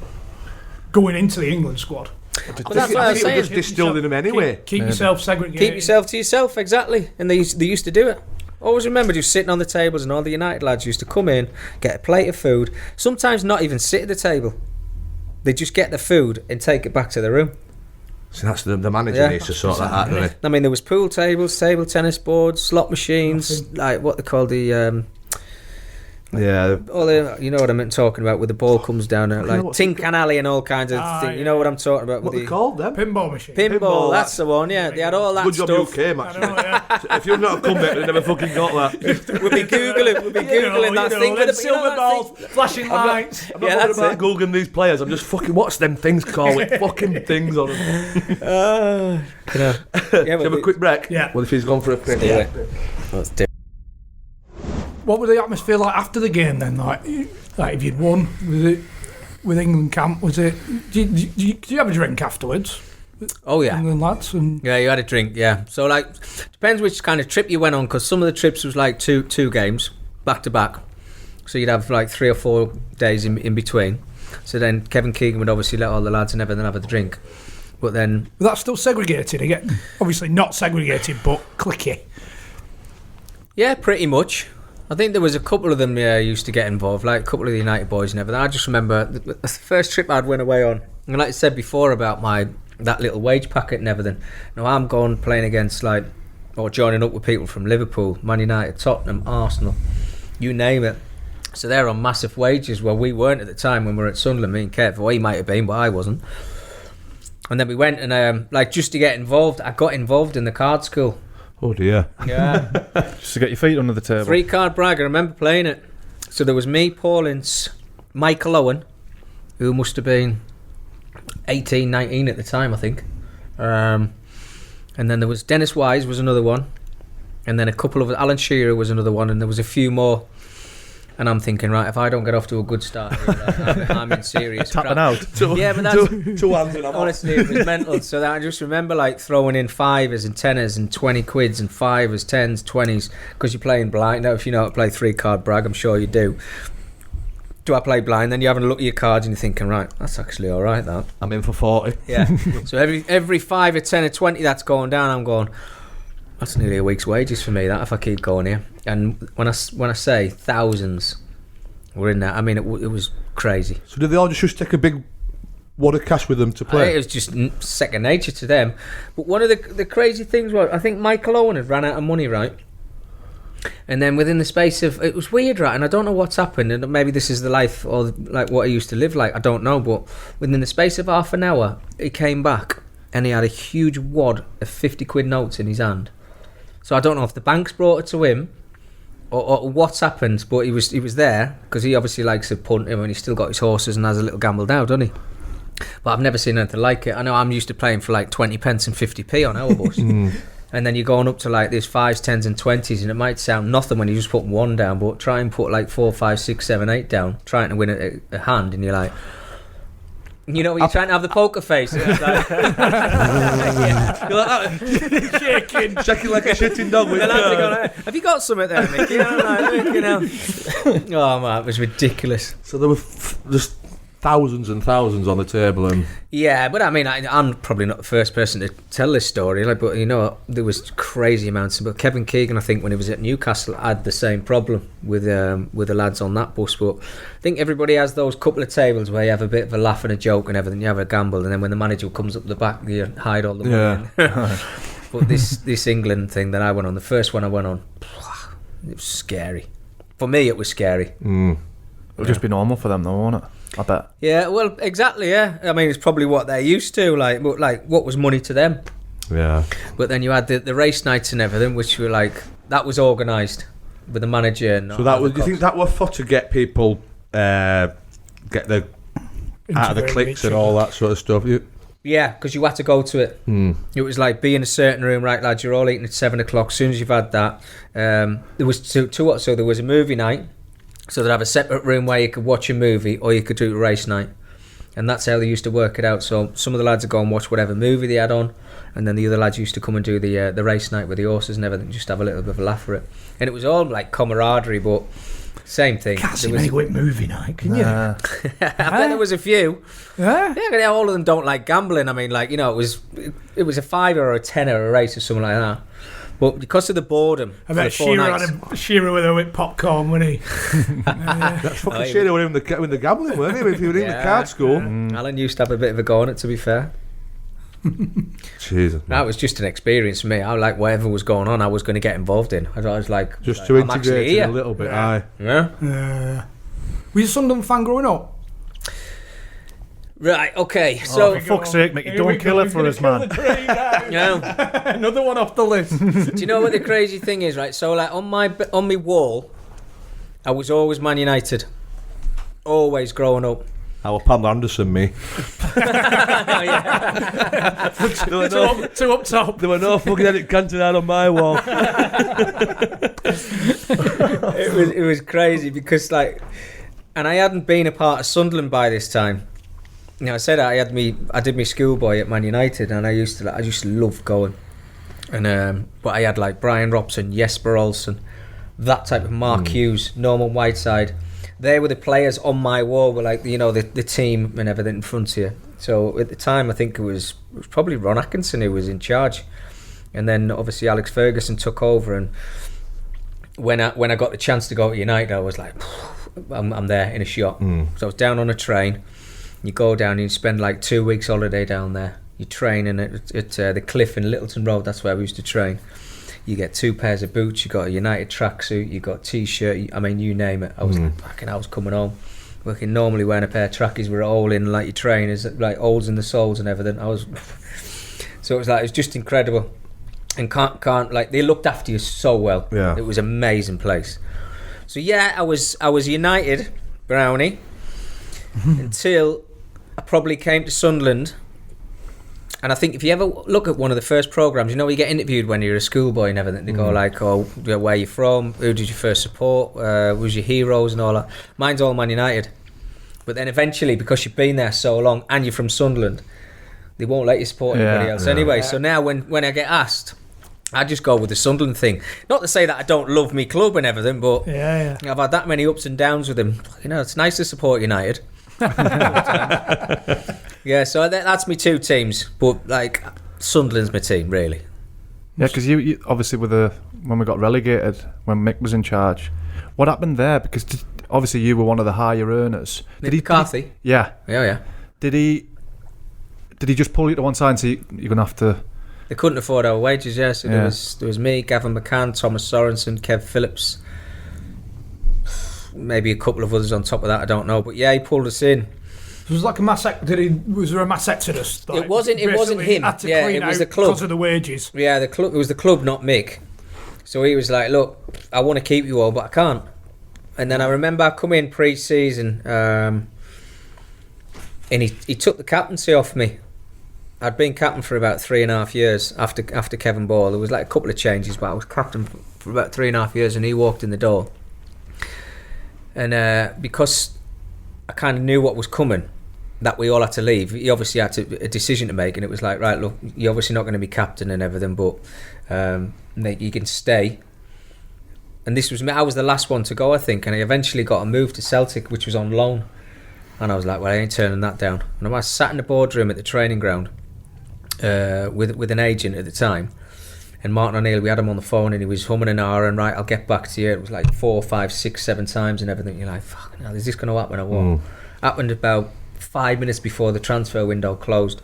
B: going into the England squad.
A: But that's
D: I
A: what I
D: think
A: was
D: it was
A: saying.
D: just distilled in them anyway.
B: Keep yourself segregated.
A: Keep yourself to yourself, exactly. And they used to do it. Always remember just sitting on the tables, and all the United lads used to come in, get a plate of food, sometimes not even sit at the table. They just get the food and take it back to the room.
D: So that's the manager
A: Yeah.
D: needs to sort that out, doesn't he?
A: I mean, there was pool tables, table tennis boards, slot machines, like what they call the
D: Yeah.
A: all the, you know what I'm talking about, where the ball comes down,
D: know
A: like
D: what's
A: Tin Can Alley and all kinds of things. You know what I'm talking about
D: What
A: with
D: they
A: the
D: called them?
B: Pinball machine.
A: pinball.
D: Pinball,
A: That's the one. Yeah, they had all that
D: Good job
A: stuff.
D: you came,
B: I
D: actually.
B: know, yeah.
D: If you'd not come back, they never fucking got that.
A: We'll be googling that thing with the
B: silver balls, flashing lights.
D: I'm
A: Yeah,
D: not
A: that's
D: about
A: it.
D: Googling these players. I'm just fucking, what's them things called with fucking things on them?
A: Yeah,
D: Shall we have a quick break?
B: Yeah.
D: Well, if he's gone for a quick
A: Yeah. Let's do it.
B: What was the atmosphere like after the game then? Like if you'd won, was it with England camp? Was it? Did you have a drink afterwards?
A: Oh yeah.
B: England lads and
A: Yeah, you had a drink, yeah. So, like, depends which kind of trip you went on, because some of the trips was like two games, back to back. So you'd have like 3 or 4 days in between. So then Kevin Keegan would obviously let all the lads and everything have a drink. But then,
B: was that still segregated again? Obviously not segregated, but cliquey.
A: yeah, pretty much. I think there was a couple of them used to get involved, like a couple of the United boys and everything. I just remember the first trip I'd went away on, and like I said before about that little wage packet and everything. Now I'm going playing against or joining up with people from Liverpool, Man United, Tottenham, Arsenal, you name it. So they're on massive wages, where we weren't at the time when we were at Sunderland. Me and Kev, well, he might have been, but I wasn't. And then we went and just to get involved, I got involved in the card school.
D: Oh dear.
A: Yeah.
C: Just to get your feet under the table.
A: 3-card brag, I remember playing it. So there was me, Paul Ince, Michael Owen, who must have been 18, 19 at the time, I think. And then there was Dennis Wise was another one. And then a couple of Alan Shearer was another one, and there was a few more. And I'm thinking, right, if I don't get off to a good start here, like, I'm in serious
C: Tapping
A: crap.
C: out.
A: Yeah, but that's
D: Two hands and I'm off.
A: honestly, it was mental. So that I just remember like throwing in 5s and 10s and 20 quids and 5s, 10s, 20s, because you're playing blind. Now, if you know how to play 3-card brag, I'm sure you do. Do I play blind? Then you're having a look at your cards and you're thinking, right, that's actually all right, that.
D: I'm in for 40.
A: Yeah. So every 5 or 10 or 20 that's going down, I'm going, that's nearly a week's wages for me, that, if I keep going here. And when I say thousands were in there, I mean, it was crazy.
D: So did they all just take a big wad of cash with them to play?
A: It was just second nature to them. But one of the crazy things was, I think Michael Owen had ran out of money, right? And then within the space of, it was weird, right? And I don't know what's happened, and maybe this is the life or like what I used to live like, I don't know. But within the space of half an hour, he came back and he had a huge wad of 50 quid notes in his hand. So I don't know if the bank's brought it to him or what's happened, but he was there because he obviously likes to punt him and he's still got his horses and has a little gamble now, doesn't he? But I've never seen anything like it. I know I'm used to playing for like 20 pence and 50p on our bus. And then you're going up to like these 5s, 10s and 20s, and it might sound nothing when you just put one down, but try and put like 4, 5, 6, 7, 8 down, trying to win a hand, and you're like, you know, you're trying to have the poker face. And it's like, yeah. You're like, shaking.
D: Shaking like a shitting dog with
A: And I'm going, have you got something there, Mickey? And I'm like, you know. Oh man, it was ridiculous.
D: So there were just thousands and thousands on the table, and
A: Yeah, but I mean, I'm probably not the first person to tell this story, like, but you know, there was crazy amounts. But Kevin Keegan, I think, when he was at Newcastle, had the same problem with the lads on that bus. But I think everybody has those couple of tables where you have a bit of a laugh and a joke and everything. You have a gamble, and then when the manager comes up the back, you hide all the money.
D: yeah.
A: But this England thing that I went on, the first one I went on, it was scary. For me, it was scary.
C: It'll just be normal for them, though, won't it? I bet.
A: Yeah, well, exactly. Yeah, I mean, it's probably what they're used to. Like what was money to them?
D: Yeah.
A: But then you had the race nights and everything, which were like, that was organised with the manager. And
D: So that was. Do you think that was for to get people get the out of the
B: Integrating
D: cliques
B: each
D: and all that sort of stuff?
A: Yeah, because you had to go to it. It was like, be in a certain room, right, lads, you're all eating at 7 o'clock. As soon as you've had that, there was two. So there was a movie night. So they'd have a separate room where you could watch a movie, or you could do a race night. And that's how they used to work it out. So some of the lads would go and watch whatever movie they had on, and then the other lads used to come and do the race night with the horses and everything, just have a little bit of a laugh for it. And it was all like camaraderie, but same thing.
B: Can't see
A: There was-
B: many with movie night, can you?
A: I bet there was a few.
B: Yeah?
A: Yeah, all of them don't like gambling. I mean, like, you know, it was a 5 or a 10 or a race or something like that. But because of the boredom,
B: I
A: for
B: bet
A: the 4 nights,
B: Shearer with her with popcorn, wouldn't he?
D: That's fucking
A: Oh,
D: shit with the gambling, weren't he? If you were in the card school.
A: Alan used to have a bit of a go on it, to be fair.
D: Jesus.
A: That was just an experience for me. I like whatever was going on, I was going to get involved in. I was like,
D: Just to
A: I'm actually
D: integrate it
A: here.
D: a little bit, aye.
A: Yeah.
B: Were you a Sunderland fan growing up?
A: Right. Okay. So,
C: For fuck's sake, Mickey, don't kill it for us, man.
A: yeah.
B: Another one off the list.
A: Do you know what the crazy thing is? Right. So, like on my wall, I was always Man United. Always growing up.
D: Our Pamela Anderson, me. There were no,
B: Two up top.
D: there were no fucking Eric Cantona on my wall.
A: It was crazy because, like, and I hadn't been a part of Sunderland by this time. You know, I said I did my schoolboy at Man United, and I used to love going. And but I had like Brian Robson, Jesper Olsen, that type of Mark Hughes, Norman Whiteside. They were the players on my wall, were like, you know, the team and everything in front of you. So at the time, I think it was probably Ron Atkinson who was in charge, and then obviously Alex Ferguson took over. And when I got the chance to go to United, I was like, I'm there in a shot. So I was down on a train. You go down and you spend like 2 weeks holiday down there. You train in at the Cliff in Littleton Road. That's where we used to train. You get 2 pairs of boots. You got a United tracksuit. You got a t-shirt. I mean, you name it. I was like, fucking, I was coming home. Working normally wearing a pair of trackies with all in like your trainers, like holes in the soles and everything. So it was just incredible. And can't like, they looked after you so well.
D: Yeah.
A: It was an amazing place. So yeah, I was United Brownie until I probably came to Sunderland, And I think if you ever look at one of the first programmes, you know, you get interviewed when you're a schoolboy and everything. They go like, oh, where are you from? Who did you first support? Who's your heroes and all that? Mine's all Man United. But then eventually, because you've been there so long and you're from Sunderland, they won't let you support anybody else anyway. So now when I get asked, I just go with the Sunderland thing. Not to say that I don't love me club and everything, but I've had that many ups and downs with them. You know, it's nice to support United. Yeah, so that's my two teams, but like Sunderland's my team, really.
C: Yeah, because you obviously when we got relegated, when Mick was in charge, what happened there? Because obviously you were one of the higher earners.
A: Did McCarthy?
C: Yeah. Did he just pull you to one side and say you're gonna have to?
A: They couldn't afford our wages, yeah. So there was me, Gavin McCann, Thomas Sorensen, Kev Phillips, maybe a couple of others on top of that. I don't know, but yeah, he pulled us in.
B: So it was like a mass. Was there a mass exodus? Like,
A: it wasn't him. Yeah, it was the club
B: because of the wages.
A: Yeah, the club. It was the club, not Mick. So he was like, "Look, I want to keep you all, but I can't." And then I remember I come in pre-season, and he took the captaincy off me. I'd been captain for about 3.5 years after Kevin Ball. There was like a couple of changes, but I was captain for about 3.5 years, and he walked in the door. And because I kind of knew what was coming, that we all had to leave, he obviously had a decision to make, and it was like, right, look, you're obviously not going to be captain and everything, but you can stay. And this was me. I was the last one to go, I think, and I eventually got a move to Celtic, which was on loan. And I was like, well, I ain't turning that down. And I sat in the boardroom at the training ground with an agent at the time. And Martin O'Neill, we had him on the phone and he was humming an hour and right, I'll get back to you. It was like 4, 5, 6, 7 times and everything. You're like, fucking hell, is this going to happen or what? Happened about 5 minutes before the transfer window closed.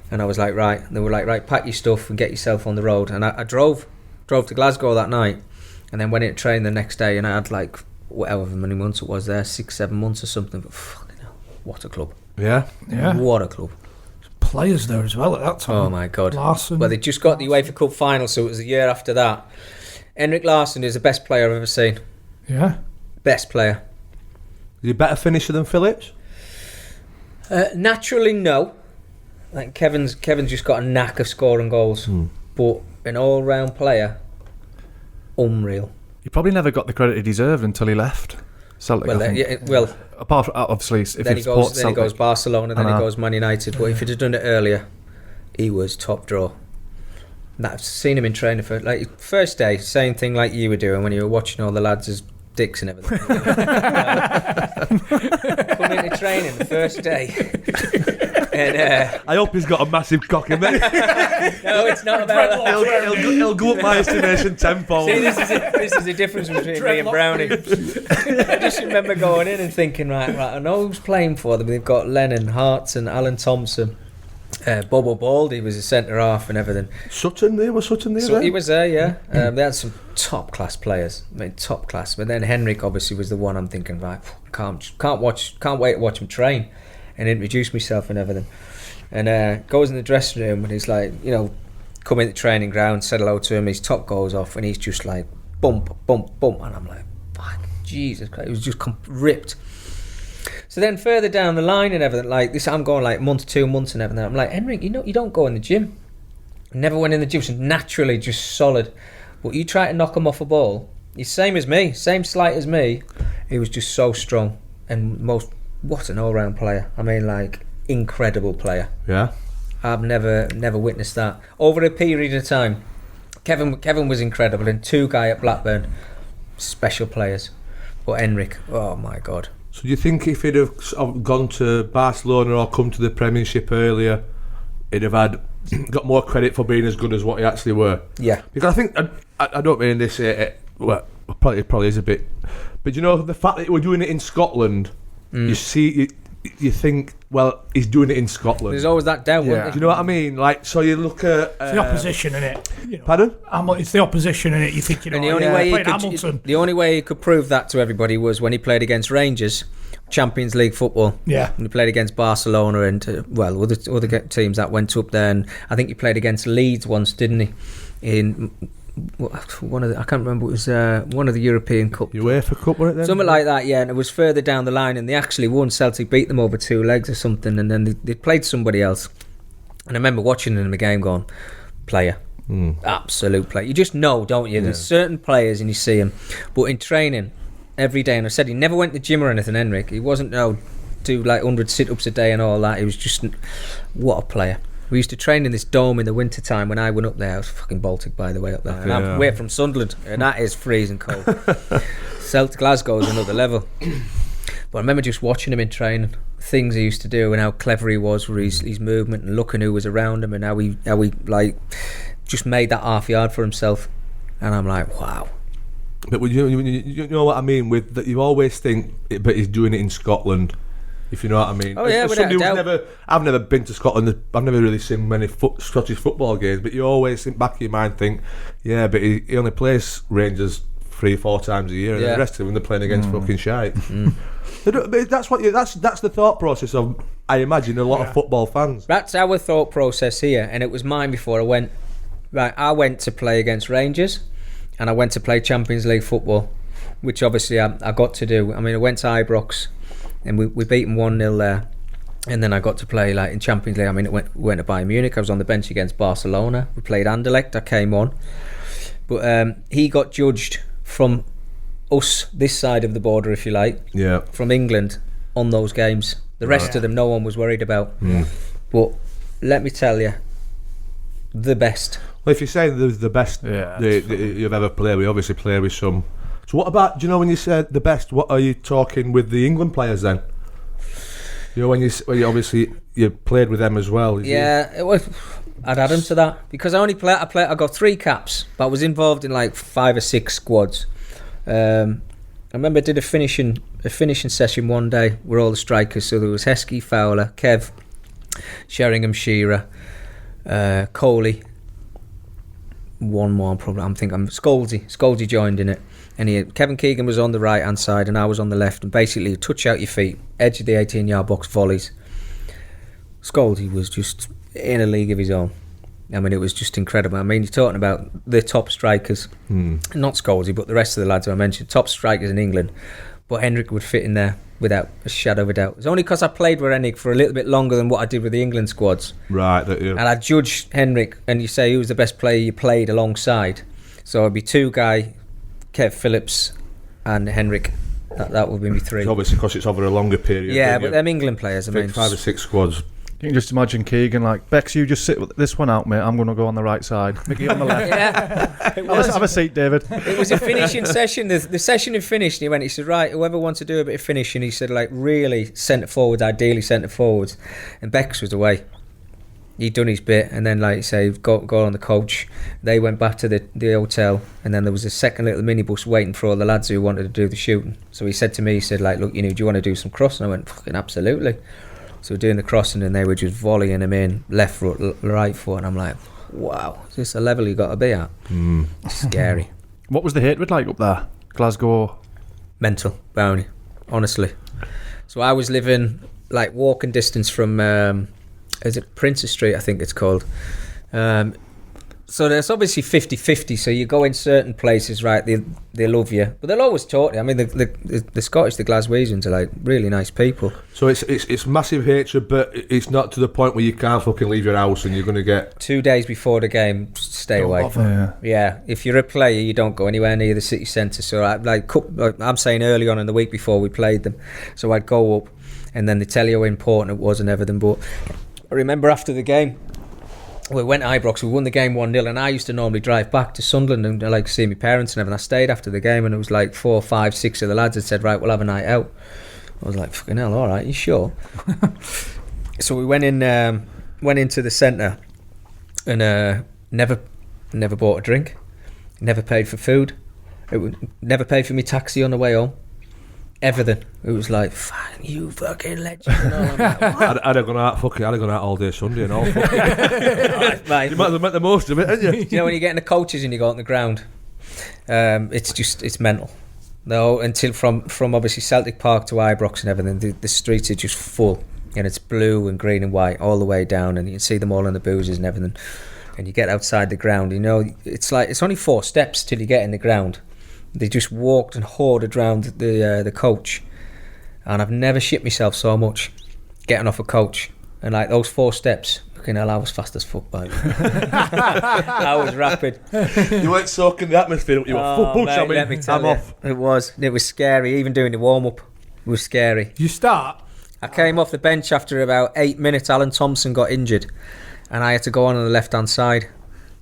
A: And I was like, right. And they were like, right, pack your stuff and get yourself on the road. And I drove to Glasgow that night and then went into training the next day, and I had like whatever many months it was there, 6, 7 months or something. But fucking hell, what a club.
B: Yeah.
A: What a club.
B: Players there as well at that time.
A: Oh my God.
B: Larson.
A: Well, they just got the UEFA Cup final, so it was the year after that. Henrik Larsson is the best player I've ever seen.
B: Yeah.
A: Best player.
D: Is he a better finisher than Phillips?
A: Naturally, no. Like Kevin's just got a knack of scoring goals, but an all-round player, unreal.
C: He probably never got the credit he deserved until he left Celtic.
A: Well,
C: apart from obviously, if
A: then he goes Barcelona, then he goes Man United. But if he'd have done it earlier, he was top draw. I've seen him in training for like first day, same thing like you were doing when you were watching all the lads as dicks and everything. Come into training the first day. And,
D: I hope he's got a massive cock in there.
A: No, it's not about that.
D: He'll go up my estimation tenfold.
A: See, this is the difference between me and Brownie. I just remember going in and thinking, right, I know who's playing for them. They've got Lennon, Hartson, Alan Thompson, Bobo Baldy was a centre half and everything.
D: Sutton there?
A: So he was there, yeah. They had some top class players. I mean, top class. But then Henrik obviously was the one I'm thinking, right, can't wait to watch him train and introduce myself and everything. And goes in the dressing room and he's like, come in the training ground, said hello to him, his top goes off and he's just like bump, bump, bump, and I'm like, fuck, Jesus Christ, it was just ripped. So then further down the line and everything, like this, I'm going like month, 2 months and everything. I'm like, Henrik, you don't go in the gym. Never went in the gym, so naturally just solid. But you try to knock him off a ball, he's same as me, same slight as me. He was just so strong and what an all-round player. I mean, like, incredible player.
D: Yeah.
A: I've never witnessed that. Over a period of time, Kevin was incredible, and two guy at Blackburn, special players. But Henrik, oh my God.
D: So do you think if he'd have gone to Barcelona or come to the Premiership earlier, he'd have got more credit for being as good as what he actually were?
A: Yeah.
D: Because I think, I don't mean this, well, it probably is a bit, but the fact that we're doing it in Scotland, you see, you think, well, he's doing it in Scotland.
A: There's always that doubt.
C: Yeah.
D: Do you know what I mean? Like, so you look at
B: it's the opposition in it.
D: Pardon?
B: It's the opposition in it. You think
A: and the only way he could prove that to everybody was when he played against Rangers, Champions League football.
B: Yeah.
A: And he played against Barcelona and other teams that went up there. And I think he played against Leeds once, didn't he? In one of the, I can't remember, it was one of the European Cup.
D: UEFA Cup, wasn't it then?
A: Something like that, yeah. And it was further down the line and they actually won. Celtic beat them over 2 legs or something, and then they played somebody else. And I remember watching him in the game going, player. Absolute player. You just know, don't you? There's certain players and you see them. But in training, every day, and I said he never went to the gym or anything, Henrik. He wasn't, do like 100 sit-ups a day and all that. He was just, what a player. We used to train in this dome in the winter time when I went up there. I was fucking Baltic, by the way, up there. And I'm away from Sunderland, and that is freezing cold. Celtic Glasgow is another level. But I remember just watching him in training, things he used to do and how clever he was with his movement and looking who was around him and how he like just made that half yard for himself. And I'm like, wow.
D: But you know what I mean with that? You always think, but he's doing it in Scotland. If you know what I mean.
A: Oh yeah, without a doubt.
D: I've never been to Scotland. I've never really seen many Scottish football games. But you always think back of your mind, think, yeah, but he only plays Rangers 3-4 times a year, and the rest of them they're playing against fucking shite. That's that's the thought process of, I imagine, a lot of football fans.
A: That's our thought process here, and it was mine before I went. Right, I went to play against Rangers, and I went to play Champions League football, which obviously I got to do. I mean, I went to Ibrox. And we beat them 1-0 there. And then I got to play like in Champions League. I mean, we went to Bayern Munich. I was on the bench against Barcelona. We played Anderlecht. I came on. But he got judged from us, this side of the border, if you like. Yeah. From England on those games. The rest of them, no one was worried about. But let me tell you, the best.
D: Well, if you're saying the best you've ever played, we obviously play with some. So what about, do you know when you said the best, what are you talking with the England players then? You know when you obviously you played with them as well.
A: It was, I'd add them to that because I got 3 caps, but I was involved in like 5 or 6 squads. I remember I did a finishing session one day with all the strikers. So there was Heskey, Fowler, Kev, Sheringham, Shearer, Coley. One more probably. I'm thinking Scalzi joined in it. And Kevin Keegan was on the right hand side and I was on the left, and basically you touch out your feet, edge of the 18-yard box, volleys. Scalzi was just in a league of his own. I mean, it was just incredible. I mean, you're talking about the top strikers, not Scalzi, but the rest of the lads I mentioned, top strikers in England. But Henrik would fit in there without a shadow of a doubt. It's only because I played with Henrik for a little bit longer than what I did with the England squads.
D: Right.
A: And I judged Henrik, and you say who was the best player you played alongside. So it'd be 2 guys, Kev Phillips and Henrik. That would be me 3.
D: It's obviously because it's over a longer period.
A: Yeah, but them England players, I mean,
D: 5 or 6 squads.
C: You can just imagine Keegan like, Bex, you just sit with this one out, mate. I'm going to go on the right side. Mickey on the left. Have a seat, David.
A: It was a finishing session. The session had finished, and he said, right, whoever wants to do a bit of finishing, he said, like, really centre forwards, ideally centre forwards. And Bex was away. He'd done his bit, and then, like you say, got on the coach. They went back to the hotel, and then there was a second little minibus waiting for all the lads who wanted to do the shooting. So he said to me, he said, like, look, do you want to do some crossing? I went, fucking absolutely. So we're doing the crossing, and they were just volleying him in left foot, right foot, and I'm like, wow, is this a level you got to be at? Scary.
C: What was the hatred like up there? Glasgow?
A: Mental, Bowney, honestly. So I was living like walking distance from is it Princess Street, I think it's called. So there's obviously 50-50, so you go in certain places, right, they love you, but they'll always talk to you. I mean, the Scottish, the Glaswegians are like really nice people.
D: So it's massive hatred, but it's not to the point where you can't fucking leave your house and you're going to get...
A: 2 days before the game, stay away. Yeah, if you're a player, you don't go anywhere near the city centre. So I'm saying early on in the week before we played them, so I'd go up and then they tell you how important it was and everything. But I remember after the game, we went to Ibrox, we won the game 1-0, and I used to normally drive back to Sunderland and like see my parents and everything. I stayed after the game, and it was like 4, 5, 6 of the lads had said, right, we'll have a night out. I was like, fucking hell, all right, you sure? So we went into the centre and never bought a drink, never paid for food, never paid for me taxi on the way home. Everything. It was like, fine, you fucking legend. And all of that.
D: I'd have gone out all day Sunday and all. Right, you might have met the most of it, hadn't you?
A: You know, when you get in the coaches and you go on the ground, it's mental. No, until from obviously Celtic Park to Ibrox and everything, the streets are just full, and it's blue and green and white all the way down, and you can see them all in the boozers and everything. And you get outside the ground, you know, it's like it's only 4 steps till you get in the ground. They just walked and hoarded around the coach, and I've never shit myself so much getting off a coach. And like those 4 steps, Fucking hell, I was fast as fuck, mate. I was rapid.
D: You weren't soaking the atmosphere. You were full push.
A: Mate, let me tell
D: I'm
A: you,
D: off.
A: It was scary. Even doing the warm-up was scary.
B: You start.
A: I came off the bench after about 8 minutes. Alan Thompson got injured, and I had to go on the left-hand side.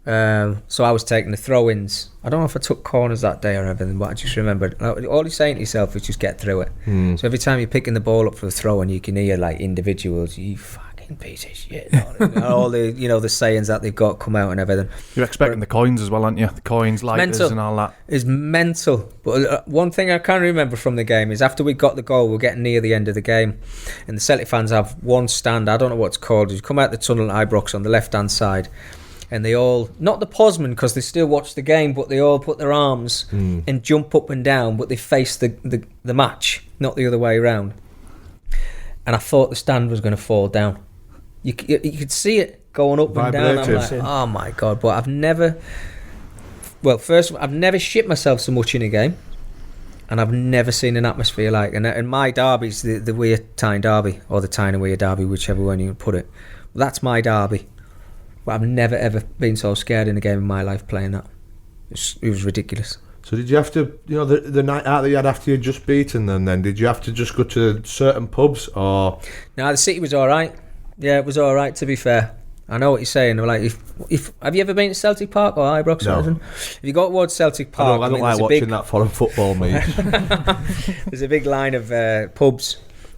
A: So I was taking the throw-ins. I don't know if I took corners that day or anything, but I just remembered all you're saying to yourself is just get through it. So every time you're picking the ball up for the throw-in, you can hear like individuals, you fucking piece of shit. All the the sayings that they've got come out and everything.
C: You're expecting the coins as well, aren't you? The coins, lighters,
A: mental.
C: and all that.
A: It's mental. But one thing I can remember from the game is after we got the goal, we're getting near the end of the game, and the Celtic fans have one stand. I don't know what it's called. You come out the tunnel at Ibrox on the left-hand side. And they all, not the posmen because they still watch the game, but they all put their arms and jump up and down, but they face the match, not the other way around. And I thought the stand was going to fall down. You could see it going up and down. I'm like, oh my God. But I've never shit myself so much in a game. And I've never seen an atmosphere like, and my derby's the Weir Tyne derby, or the Tyne and Weir derby, whichever one you put it. That's my derby. But I've never ever been so scared in a game in my life playing that. It was ridiculous.
D: So did you have to, the night out that you had after you'd just beaten them then, did you have to just go to certain pubs or?
A: No, the city was alright. Yeah, it was alright to be fair. I know what you're saying. Like, if have you ever been to Celtic Park or Ibrox?
D: No.
A: Or anything? If you go towards Celtic Park,
D: I don't like watching that foreign football, mate.
A: There's a big line of pubs.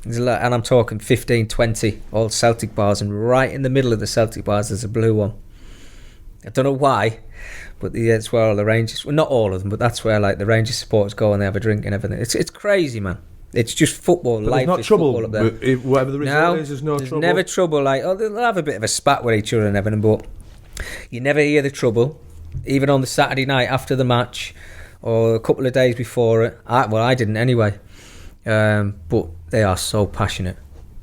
A: And I'm talking 15, 20 old Celtic bars, and right in the middle of the Celtic bars there's a blue one. I don't know why, but that's where all the Rangers, well, not all of them, but that's where like the Rangers supporters go and they have a drink and everything. It's crazy, man. It's just football.
D: But
A: life
D: there's not
A: is
D: trouble
A: football up there.
D: whatever the result is, there's no
A: there's
D: trouble.
A: Never trouble. Like, they'll have a bit of a spat with each other and everything, but you never hear the trouble, even on the Saturday night after the match or a couple of days before it. I didn't anyway. But they are so passionate,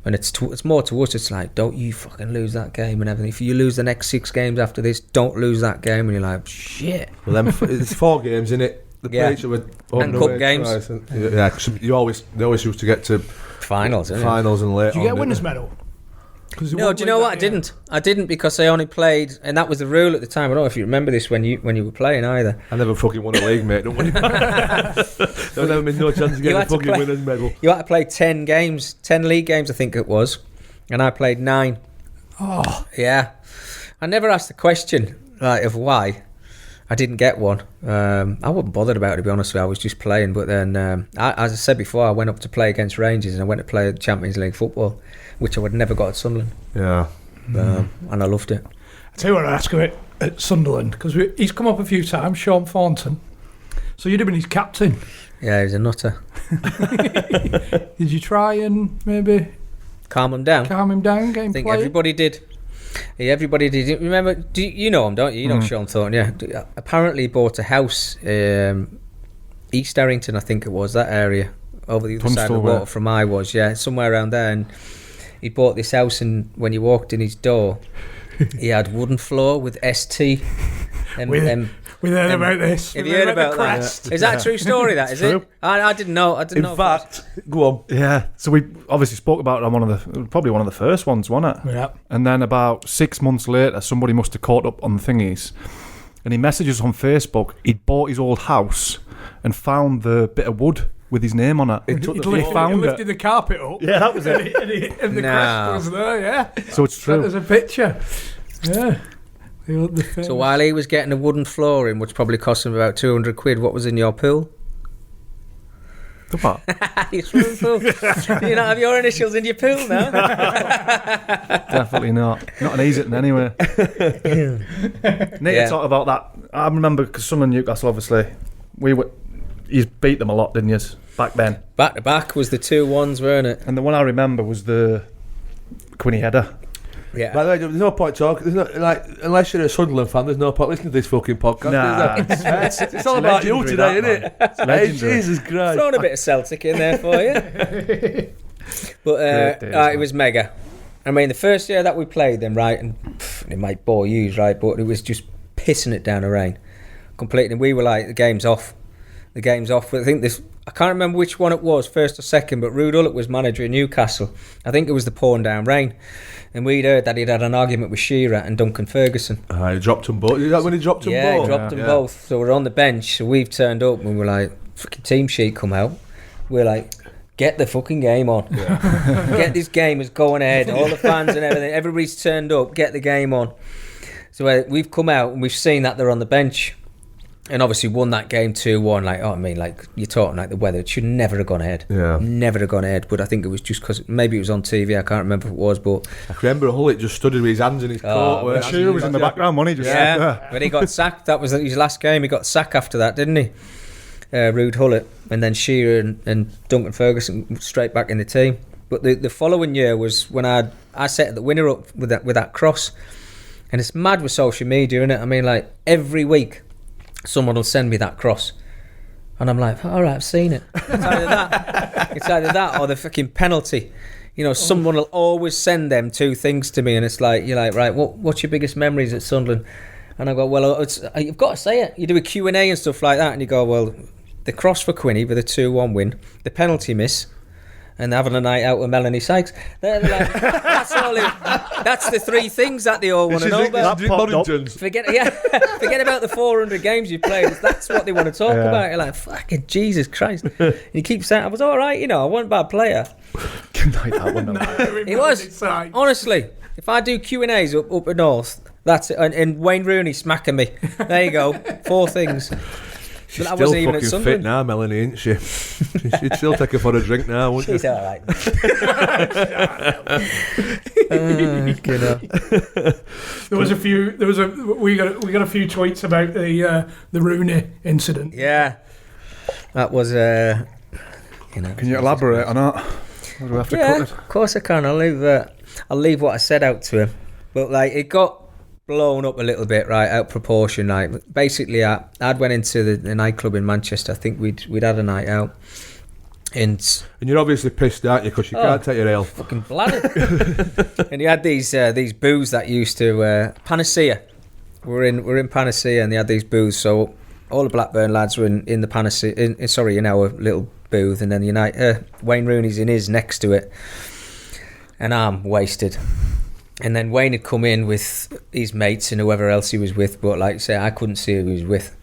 A: and it's more to us. It's like, don't you fucking lose that game and everything. If you lose the next 6 games after this, don't lose that game. And you're like, shit.
D: Well, then it's 4 games, isn't it? The play each other
A: and cup games.
D: Yeah, 'cause they always used to get to
A: finals, isn't
D: finals and later.
B: Did you get a winner's medal?
A: No, do you know what? I didn't because I only played, and that was the rule at the time. I don't know if you remember this when you were playing either.
D: I never fucking won a league, mate. Don't worry. There's never been no chance to get a fucking winner's medal.
A: You had to play 10 games, 10 league games, I think it was, and I played 9.
B: Oh,
A: yeah. I never asked the question of why I didn't get one. I wasn't bothered about it, to be honest with you. I was just playing. But then, as I said before, I went up to play against Rangers and I went to play Champions League football, which I would have never got at Sunderland.
D: Yeah.
A: And I loved it.
B: I tell you what, I asked him at Sunderland, because he's come up a few times, Sean Thornton. So you'd have been his captain.
A: Yeah, he's a nutter.
B: Did you try and maybe
A: calm him down,
B: get him
A: I think
B: playing?
A: everybody did. Yeah, everybody did. Remember, you know him, don't you? You know Sean Thornton, yeah. Apparently he bought a house, East Errington, I think it was, that area, over the other side of the water from I was, somewhere around there. And he bought this house, and when you walked in his door, he had wooden floor with ST.
B: We heard about this.
A: Have you heard about that? Is that a true story? That is it? I didn't know.
D: In fact, go on.
C: Yeah. So we obviously spoke about it on probably one of the first ones, wasn't it?
B: Yeah.
C: And then about 6 months later, somebody must have caught up on the thingies, and he messages on Facebook. He'd bought his old house and found the bit of wood with his name on it.
B: He lifted the carpet up.
C: Yeah, that was it.
B: and the crest was there, yeah.
C: So it's true.
B: There's a picture. Yeah.
A: So while he was getting a wooden floor in, which probably cost him about 200 quid, what was in your pool?
C: The what?
A: Your swimming pool. Do you not have your initials in your pool now?
C: Definitely not. Not an easy one anyway. Need to talk about that. I remember because Sunderland Newcastle, obviously, you beat them a lot, didn't you? Back then.
A: Back to back was the 2-1s, weren't it?
C: And the one I remember was the Quinny header.
A: Yeah.
D: By the way, there's no point talking. There's no, unless you're a Sunderland fan, there's no point listening to this fucking podcast. Is there? It's all about you today, isn't it? Hey, Jesus Christ!
A: Throwing a bit of Celtic in there for you. But it was mega. I mean, the first year that we played them, right, and it might bore you, right, but it was just pissing it down the rain completely. And we were like, the game's off. the game's off. But I think I can't remember which one it was, first or second, but Ruud Gullit was manager of Newcastle. I think it was the pouring down rain. And we'd heard that he'd had an argument with Shearer and Duncan Ferguson.
D: He dropped them both. Is that when he dropped them both?
A: Yeah, he dropped them both. So we're on the bench. So we've turned up and we're like, fucking team sheet come out. We're like, get the fucking game on. Get this game is going ahead. All the fans and everything. Everybody's turned up. Get the game on. So we've come out and we've seen that they're on the bench. And obviously won that game 2-1. Like, oh, I mean, like, you're talking like the weather. It should never have gone ahead.
D: Yeah.
A: Never have gone ahead. But I think it was just because maybe it was on TV. I can't remember if it was. But
D: I can remember Hullet just stood with his hands in his coat.
C: Shearer was in the background, wasn't he? Just stood there.
A: When he got sacked, that was his last game. He got sacked after that, didn't he? Ruud Gullit. And then Shearer and Duncan Ferguson straight back in the team. But the following year was when I set the winner up with that cross. And it's mad with social media, isn't it? I mean, like, every week someone will send me that cross and I'm like, all right, I've seen it. It's either that or the fucking penalty. You know, someone will always send them two things to me and it's like, you're like, right, what's your biggest memories at Sunderland? And I go, well, you've got to say it. You do a Q&A and stuff like that and you go, well, the cross for Quinny with a 2-1 win, the penalty miss, and having a night out with Melanie Sykes. They're like, that's the three things that they all want to know about. Forget about the 400 games you've played. That's what they want to talk about. You're like, fucking Jesus Christ. And you keep saying, I was all right, you know, I wasn't a bad player.
C: Good night, that one.
A: It was. Honestly, if I do Q&As up north, that's it. And Wayne Rooney smacking me. There you go. 4 things.
D: She's still fucking fit now, Melanie, isn't she? She'd still take her for a drink now, wouldn't
A: she? She's all right.
B: We got a few tweets about the Rooney incident.
A: Yeah, that was Can
C: you elaborate on that? Or do we have to cut it?
A: Of course I can. I'll leave what I said out to him, but like it got blown up a little bit, right, out of proportion. Like basically, I'd went into the nightclub in Manchester. I think we'd had a night out, and
D: you're obviously pissed, aren't you? Because you can't take your ale.
A: Fucking bladder. And you had these booths that used to Panacea. We're in Panacea, and they had these booths. So all the Blackburn lads were in the Panacea. In our little booth, and then Wayne Rooney's in his next to it, and I'm wasted. And then Wayne had come in with his mates and whoever else he was with, but like I say, I couldn't see who he was with.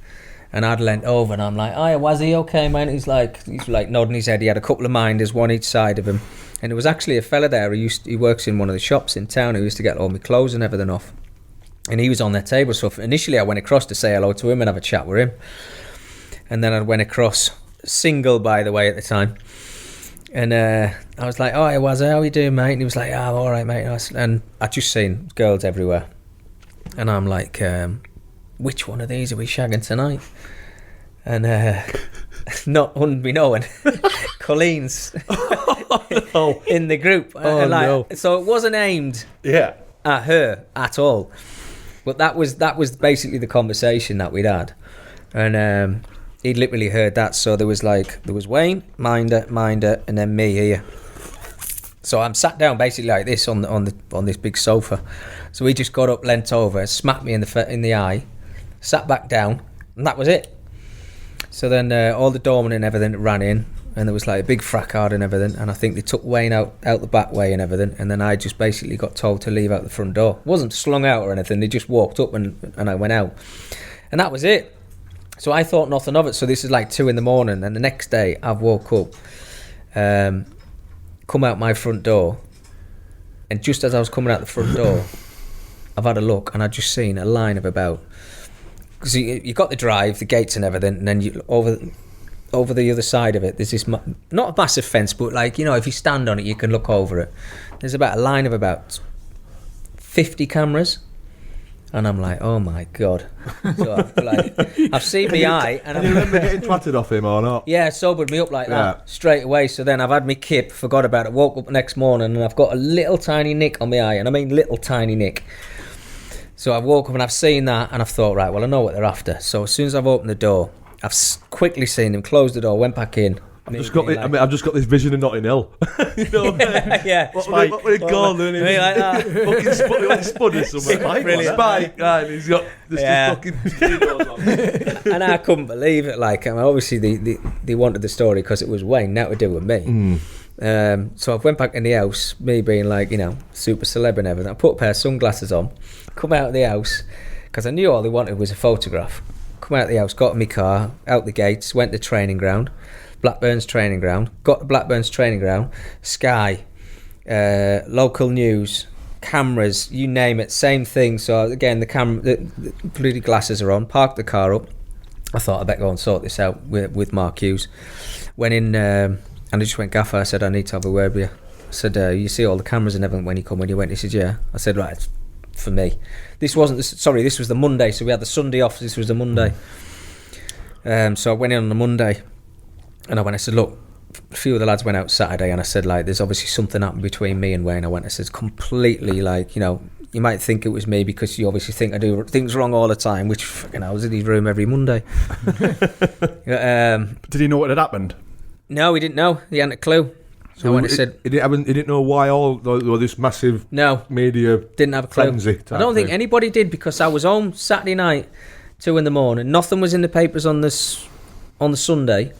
A: And I'd leant over and I'm like, oh, was he okay, man? He's like nodding his head. He had a couple of minders, one each side of him. And there was actually a fella there he works in one of the shops in town who used to get all my clothes and everything off. And he was on their table. So initially I went across to say hello to him and have a chat with him. And then I went across, single by the way at the time. And I was like, oh, how are you doing, mate? And he was like, I'm all right, mate. And I just seen girls everywhere. And I'm like, which one of these are we shagging tonight? And not unbeknown, Colleen's in the group. No. So it wasn't aimed at her at all. But that was basically the conversation that we'd had. And he'd literally heard that, so there was Wayne, Minder, and then me here. So I'm sat down basically like this on this big sofa. So he just got up, leant over, smacked me in the eye, sat back down, and that was it. So then all the doormen and everything ran in, and there was like a big fracas and everything. And I think they took Wayne out the back way and everything. And then I just basically got told to leave out the front door. Wasn't slung out or anything. They just walked up and I went out, and that was it. So I thought nothing of it. So this is like 2 a.m, and the next day I've woke up, come out my front door, and just as I was coming out the front door, I've had a look and I've just seen a line of about, because you got the drive, the gates and everything, and then you over the other side of it, there's this not a massive fence, but like, you know, if you stand on it, you can look over it. There's about a line of about 50 cameras. And I'm like, oh my God. So I've seen my eye. And
D: you remember getting twatted off him or not?
A: Yeah, it sobered me up like that straight away. So then I've had my kip, forgot about it, woke up the next morning and I've got a little tiny nick on my eye. And I mean little tiny nick. So I woke up and I've seen that and I've thought, right, well, I know what they're after. So as soon as I've opened the door, I've quickly seen them, closed the door, went back in,
D: I've just got this vision of Notting Hill. You know,
A: yeah.
D: What would it call?
A: Me like that.
D: Fucking Spud or something.
A: Brilliant.
D: Spike, right? And he's got this fucking studios on.
A: And I couldn't believe it. Like, I mean, obviously they wanted the story because it was Wayne, nothing to do with me. So I went back in the house, me being like, you know, super celeb and everything. I put a pair of sunglasses on, come out of the house because I knew all they wanted was a photograph. Come out of the house, got in my car, out the gates, went to training ground, Blackburn's training ground, got to Blackburn's training ground, Sky, local news, cameras, you name it, same thing. So again, the bloody glasses are on, parked the car up. I thought I'd better go and sort this out with Mark Hughes. Went in and I just went, Gaffer, I said, I need to have a word with you. I said, you see all the cameras and everything when you come? When you went, he said, yeah. I said, right, it's for me. This was the Monday, so we had the Sunday off, this was the Monday. So I went in on the Monday and I said, look, a few of the lads went out Saturday and I said, like, there's obviously something happened between me and Wayne. I said, completely, like, you know, you might think it was me because you obviously think I do things wrong all the time, which, fucking, I was in his room every Monday.
C: Did he know what had happened?
A: No, he didn't know. He hadn't a clue.
D: So he didn't know why all this massive media
A: didn't have a clue. I don't think anybody did because I was home Saturday night, 2 a.m. Nothing was in the papers on the Sunday,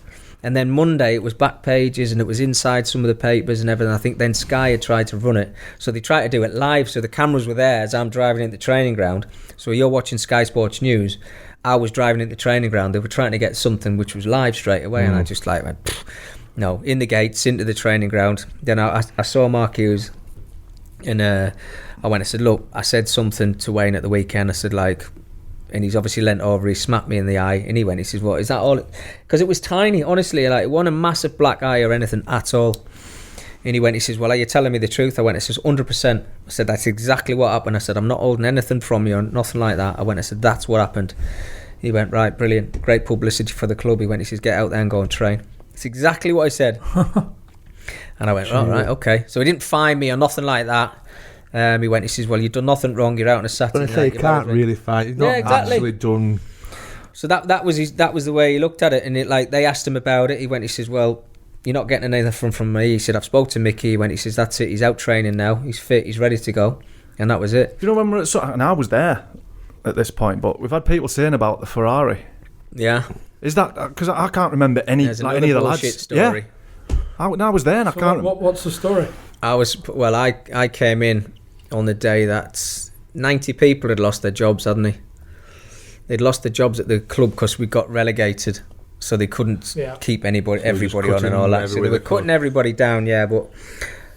A: and then Monday it was back pages and it was inside some of the papers and everything. I think then Sky had tried to run it, so they tried to do it live. So the cameras were there as I'm driving into the training ground. So you're watching Sky Sports News. I was driving into the training ground. They were trying to get something which was live straight away, and I just like went, pfft. No, in the gates, into the training ground. Then I saw Mark Hughes and I said, look, I said something to Wayne at the weekend. I said, like, and he's obviously leant over, he smacked me in the eye and he says, what, is that all? Because it was tiny, honestly, like, it wasn't a massive black eye or anything at all. And he says, well, are you telling me the truth? I says, 100%. I said, that's exactly what happened. I said, I'm not holding anything from you or nothing like that. I said, that's what happened. He went, right, brilliant, great publicity for the club. He says, get out there and go and train. It's exactly what I said. And I went, all right, okay. So he didn't fine me or nothing like that. He says, well, you've done nothing wrong, you're out on a Saturday night.
D: But I say, you can't really fine. He's not actually done.
A: So that was the way he looked at it. And they asked him about it. He says, well, you're not getting anything from me. He said, I've spoke to Mickey. He says, that's it, he's out training now, he's fit, he's ready to go. And that was it.
C: You know, when and I was there at this point, but we've had people saying about the Ferrari.
A: Yeah.
C: Is that because I can't remember any of the lads?
A: Story.
C: Yeah, I was there and I can't.
B: What's the story?
A: I came in on the day that 90 people had lost their jobs, hadn't they? They'd lost their jobs at the club because we got relegated, so they couldn't keep everybody on and all that. So they were cutting everybody down. Yeah, but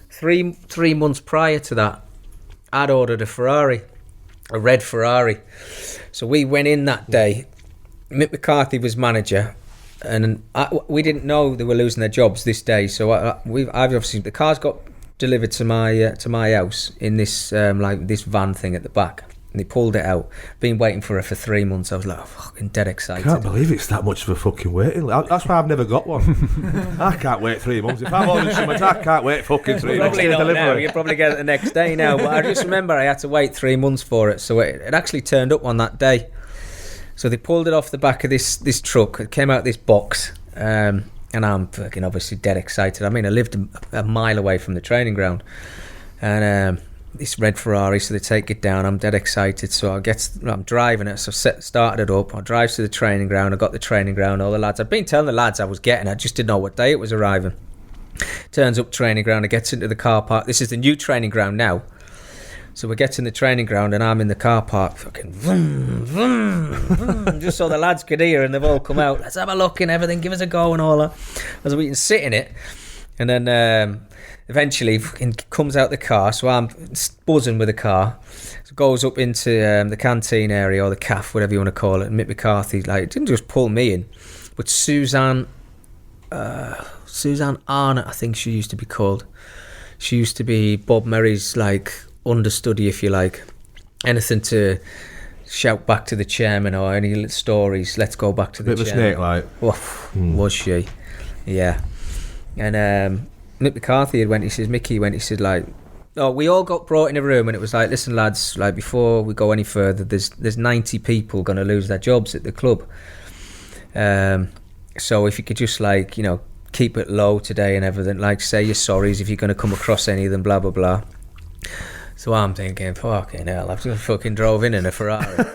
A: three months prior to that, I'd ordered a Ferrari, a red Ferrari. So we went in that day. Mick McCarthy was manager, and we didn't know they were losing their jobs this day. So I've obviously, the cars got delivered to my house in this this van thing at the back, and they pulled it out. Been waiting for it for 3 months. I was like, fucking dead excited.
D: I can't believe it's that much of a fucking waiting. That's why I've never got one. I can't wait 3 months. If I'm ordering something, I can't wait fucking 3 months.
A: Probably not now. You'll probably get it the next day now. But I just remember I had to wait 3 months for it, so it actually turned up on that day. So they pulled it off the back of this truck. It came out this box, and I'm fucking obviously dead excited. I mean, I lived a mile away from the training ground, and this red Ferrari. So they take it down. I'm dead excited. So I'm driving it. So started it up. I drive to the training ground. I got the training ground. All the lads. I've been telling the lads I was getting. I just didn't know what day it was arriving. Turns up training ground. I gets into the car park. This is the new training ground now. So we get in the training ground and I'm in the car park, fucking vroom, vroom, vroom, just so the lads could hear, and they've all come out. Let's have a look and everything, give us a go and all that. As we can sit in it, and then eventually fucking comes out the car. So I'm buzzing with the car. So goes up into the canteen area or the CAF, whatever you want to call it. And Mick McCarthy didn't just pull me in, but Suzanne Arnott, I think she used to be called. She used to be Bob Murray's understudy, if you like. Anything to shout back to the chairman or any little stories, let's go back to the chairman.
D: Bit of a snake,
A: was she? Yeah. And Mick McCarthy he said we all got brought in a room, and it was like, listen lads, before we go any further, there's 90 people going to lose their jobs at the club. So if you could just keep it low today and everything. Like, say your sorries if you're going to come across any of them, blah, blah, blah. So I'm thinking, fucking hell, I've just fucking drove in a Ferrari.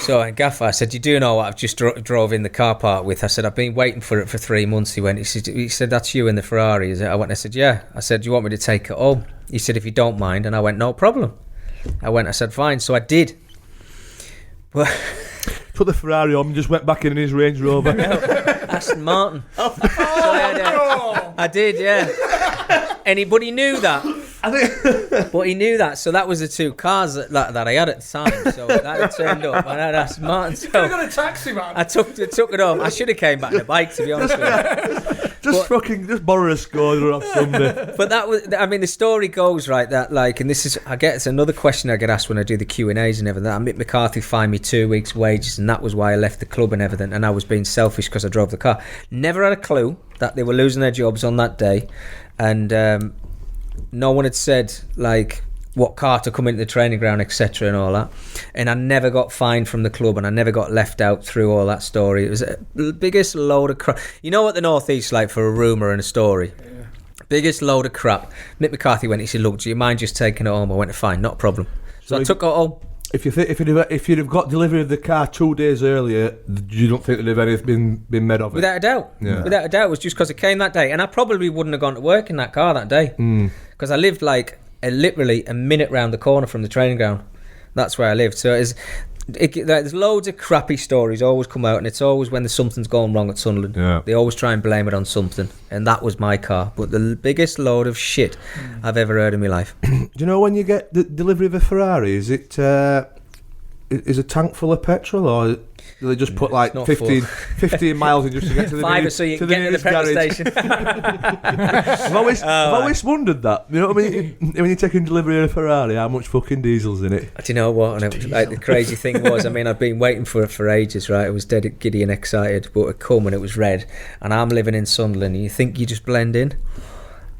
A: So and Gaffer, I said, you do know what I've just drove in the car park with? I said, I've been waiting for it for 3 months. He said, that's you in the Ferrari, is it? I said, yeah. I said, do you want me to take it home? He said, if you don't mind. And I went, no problem. I said, fine. So I did. But
D: Put the Ferrari on and just went back in his Range Rover.
A: Aston Martin. So I did, yeah. Anybody knew that? But he knew that, so that was the two cars that I had at the time. So that had turned up, and I had Aston Martin. So
B: You got a taxi, man.
A: I took it home. I should have came back on a bike, to be honest with you.
D: Just borrow a Skoda off Sunday.
A: But that was, I mean, the story goes right that like, and this is, it's another question I get asked when I do the Q&As and everything. That Mick McCarthy fined me 2 weeks' wages, and that was why I left the club and everything. And I was being selfish because I drove the car. Never had a clue that they were losing their jobs on that day, and no one had said like what car to come into the training ground, etc. and all that. And I never got fined from the club, and I never got left out through all that story. It was the biggest load of crap. You know what the North East like for a rumour and a story? Yeah. Biggest load of crap. Mick McCarthy went, he said, look, do you mind just taking it home? I went, fine, not a problem. So I took it home.
D: If you'd have got delivery of the car 2 days earlier, you don't think there'd have anything been made of it?
A: Without a doubt. Yeah. Without a doubt. It was just because it came that day. And I probably wouldn't have gone to work in that car that day. Because I lived like literally a minute round the corner from the training ground. That's where I lived. So there's loads of crappy stories always come out, and it's always when there's something's going wrong at Sunderland. Yeah. They always try and blame it on something. And that was my car. But the biggest load of shit I've ever heard in my life.
D: Do you know when you get the delivery of a Ferrari, is it is a tank full of petrol, or do they just put like 15 miles in just to get to the
A: Fiver, so you can get to the petrol station.
D: I've always wondered that. You know what I mean? When you're taking delivery of a Ferrari, how much fucking diesel's in it?
A: Do you know what? And the crazy thing was, I mean, I've been waiting for it for ages, right? I was dead giddy and excited, but it come and it was red. And I'm living in Sunderland, and you think you just blend in?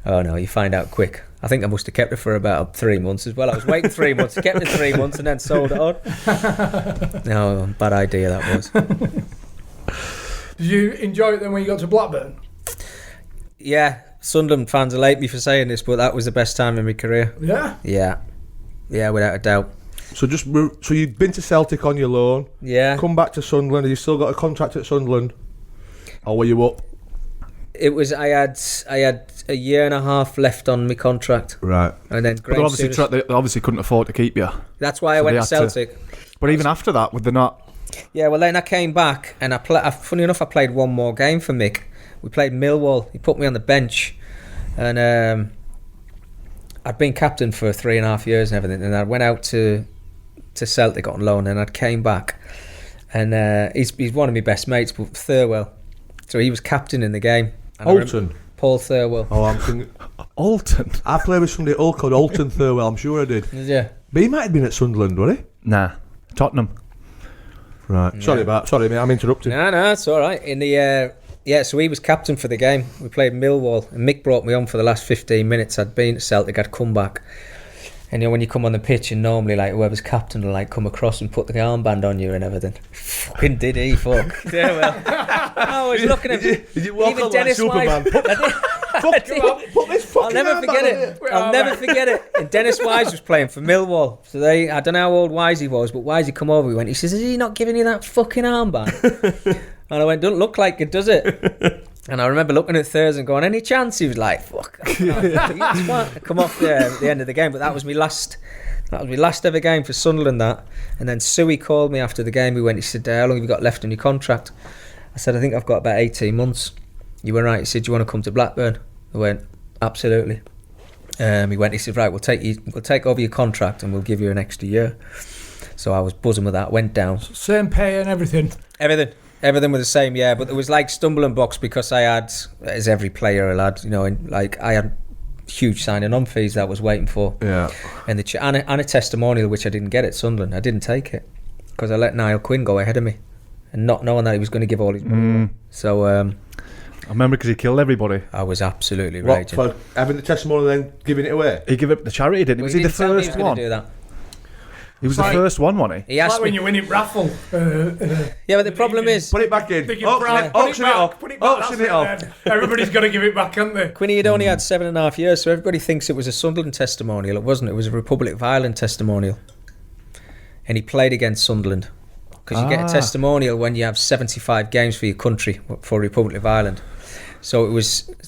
A: Oh no, you find out quick. I think I must have kept it for about 3 months as well. I was waiting 3 months, kept it 3 months, and then sold it on. No, bad idea that was.
B: Did you enjoy it then when you got to Blackburn?
A: Yeah, Sunderland fans will hate me for saying this, but that was the best time in my career.
B: Yeah?
A: Yeah, without a doubt.
D: So you'd been to Celtic on your loan.
A: Yeah.
D: Come back to Sunderland. Have you still got a contract at Sunderland, or were you up?
A: It was. I had a year and a half left on my contract.
D: Right.
A: And then
C: they obviously couldn't afford to keep you.
A: That's why I went to Celtic.
C: But even after that, would they not?
A: Yeah. Well, then I came back, and funny enough, I played one more game for Mick. We played Millwall. He put me on the bench, and I'd been captain for 3.5 years and everything. And I went out to Celtic on loan, and I came back, and he's one of my best mates, but Thirlwell. So he was captain in the game.
D: Alton?
A: Paul Thirlwell.
D: Oh, I'm thinking...
C: Alton?
D: I played with somebody at Hull called Alton Thirlwell, I'm sure I did.
A: Yeah.
D: But he might have been at Sunderland, was he?
C: Nah. Tottenham.
D: Right. Yeah. Sorry, mate, I'm interrupting.
A: No, it's all right. In the so he was captain for the game. We played Millwall, and Mick brought me on for the last 15 minutes. I'd been at Celtic, I'd come back. And you know, when you come on the pitch, and normally like whoever's captain will like come across and put the armband on you and everything. Fucking did he, fuck. Yeah, well, I was looking at him.
D: Did you walk on like Superman? Put this fucking
A: I'll never forget it. I'll never forget it. And Dennis Wise was playing for Millwall. So I don't know how old Wisey was, but Wisey come over. He says, is he not giving you that fucking armband? And I went, doesn't look like it, does it? And I remember looking at Thursday and going, any chance? He was like, fuck. I come off at the end of the game, but that was my last ever game for Sunderland, that. And then Suey called me after the game. He said, how long have you got left on your contract? I said, I think I've got about 18 months. You were right. He said, do you want to come to Blackburn? I went, absolutely. He said, right, we'll take over your contract and we'll give you an extra year. So I was buzzing with that, went down.
B: Same pay and everything?
A: Everything was the same, yeah, but there was like stumbling blocks because I had, as every player had, you know, I had huge signing on fees that I was waiting for.
D: Yeah.
A: And and a testimonial which I didn't get at Sunderland. I didn't take it because I let Niall Quinn go ahead of me, and not knowing that he was going to give all his money. So I
C: remember because he killed everybody.
A: I was absolutely raging.
D: For having the testimonial and then giving it away?
C: He gave it to charity, didn't he? Was he the first one?
A: Do that.
C: He was
B: It's
C: the
B: like-
C: first one, wasn't he?
A: He
B: It's
A: asked
B: like when
A: me.
B: you win it raffle.
A: Yeah, but the problem is,
D: Put it back in.
B: Thinking,
D: Auction
B: "Right,
D: it,
B: put
D: auction it
B: back,
D: off.
B: put it back,
D: Auction
B: that's
D: it off.
B: then. Everybody's got to give it back, haven't they?
A: Quinny had only had 7.5 years, so everybody thinks it was a Sunderland testimonial. It wasn't. It was a Republic of Ireland testimonial. And he played against Sunderland. Because you get a testimonial when you have 75 games for your country, for Republic of Ireland. So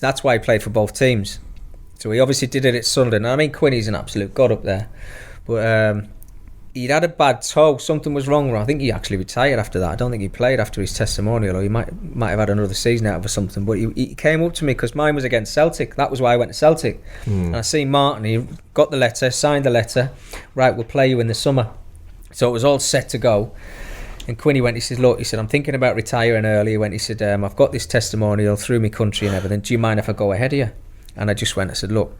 A: that's why he played for both teams. So he obviously did it at Sunderland. I mean, Quinny's an absolute god up there. But he'd had a bad toe. Something was wrong. I think he actually retired after that. I don't think he played after his testimonial, or he might have had another season out of it or something. But he came up to me because mine was against Celtic. That was why I went to Celtic. And I seen Martin. He got the letter, signed the letter. Right, we'll play you in the summer. So it was all set to go. And Quinny went, he said, look, he said, I'm thinking about retiring early. He went, he said, I've got this testimonial through my country and everything. Do you mind if I go ahead of you? And I just went, I said, look,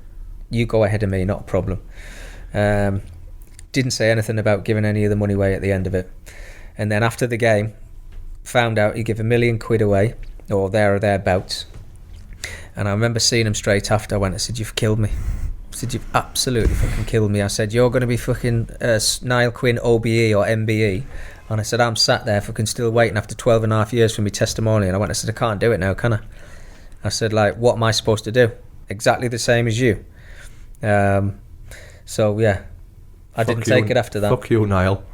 A: you go ahead of me, not a problem. Didn't say anything about giving any of the money away at the end of it. And then after the game, found out he'd give £1 million away, or there or thereabouts. And I remember seeing him straight after. I went, I said, you've killed me. I said, you've absolutely fucking killed me. I said, you're going to be fucking Niall Quinn OBE or MBE. And I said, I'm sat there fucking still waiting after 12.5 years for my testimonial. And I went, I said, I can't do it now, can I? I said, like, what am I supposed to do? Exactly the same as you. So, yeah. I didn't take it after that.
D: Fuck you, Niall.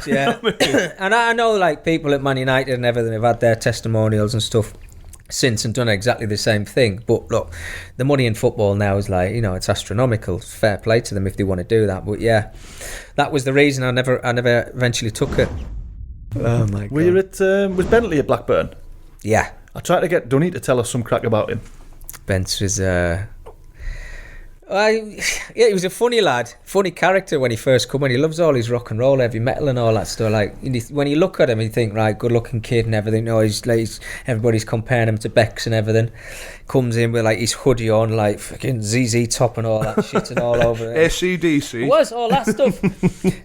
A: Yeah. And I know, like, people at Man United and everything have had their testimonials and stuff since and done exactly the same thing. But look, the money in football now is like, you know, it's astronomical. It's fair play to them if they want to do that. But yeah, that was the reason I never eventually took it. Oh my god.
C: Were you at, was Bentley at Blackburn?
A: Yeah.
C: I tried to get Dunny to tell us some crack about him.
A: Bence was he was a funny lad, funny character when he first come in. He loves all his rock and roll, heavy metal and all that stuff. Like, when you look at him, you think, right, good looking kid and everything. No, everybody's comparing him to Bex and everything. Comes in with like his hoodie on, like fucking ZZ Top and all that shit and all over it.
D: ACDC.
A: It was all that stuff.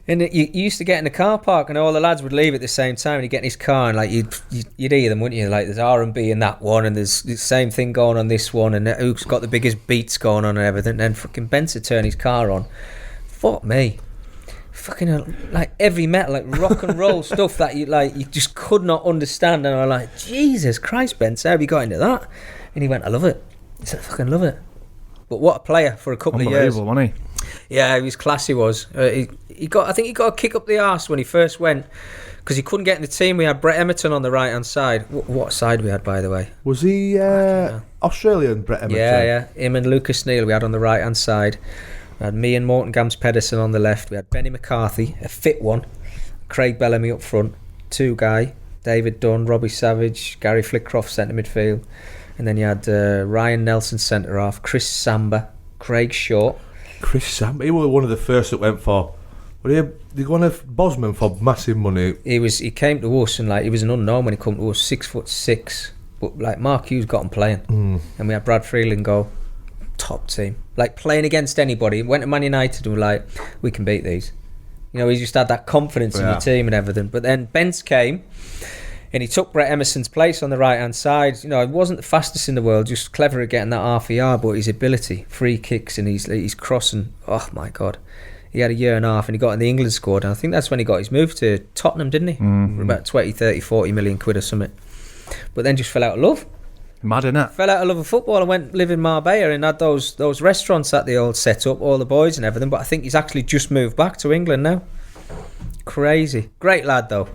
A: And you used to get in the car park and all the lads would leave at the same time, and he'd get in his car and like you'd hear them, wouldn't you? Like, there's R&B in that one, and there's the same thing going on this one, and who's got the biggest beats going on and everything. And then fucking Bence would turn his car on. Fuck me. Fucking like heavy metal, like rock and roll stuff that you just could not understand. And I'm like, Jesus Christ, Bence, how have you got into that? And he went, I love it. He said, I fucking love it. But what a player for a couple of years.
C: Unbelievable, wasn't he?
A: Yeah, he was class. He was. I think he got a kick up the arse when he first went, because he couldn't get in the team. We had Brett Emerton on the right hand side. What side we had, by the way?
D: Was he Australian, Brett Emerton?
A: Yeah. Him and Lucas Neal we had on the right hand side. We had me and Morton Gams Pedersen on the left. We had Benny McCarthy, a fit one. Craig Bellamy up front. Two guy. David Dunn, Robbie Savage, Gary Flickcroft centre midfield. And then you had Ryan Nelson centre half, Chris Samba, Craig Short.
D: Chris Samba, he was one of the first that went for. Were they going to Bosman for massive money?
A: He came to us and like he was an unknown when he came to us, 6'6", but like Mark Hughes got him playing, and we had Brad Freeland go, top team, like playing against anybody. Went to Man United and were like, we can beat these. You know, he just had that confidence in your team and everything. But then Bence came. And he took Brett Emerson's place on the right-hand side. You know, he wasn't the fastest in the world, just clever at getting that half a yard, but his ability, free kicks and he's crossing, oh my God. He had a year and a half and he got in the England squad, and I think that's when he got his move to Tottenham, didn't he? For about 20, 30, 40 million quid or something. But then just fell out of love.
C: Mad, innit?
A: Fell out of love of football and went live in Marbella and had those restaurants that they all set up, all the boys and everything. But I think he's actually just moved back to England now. Crazy. Great lad, though.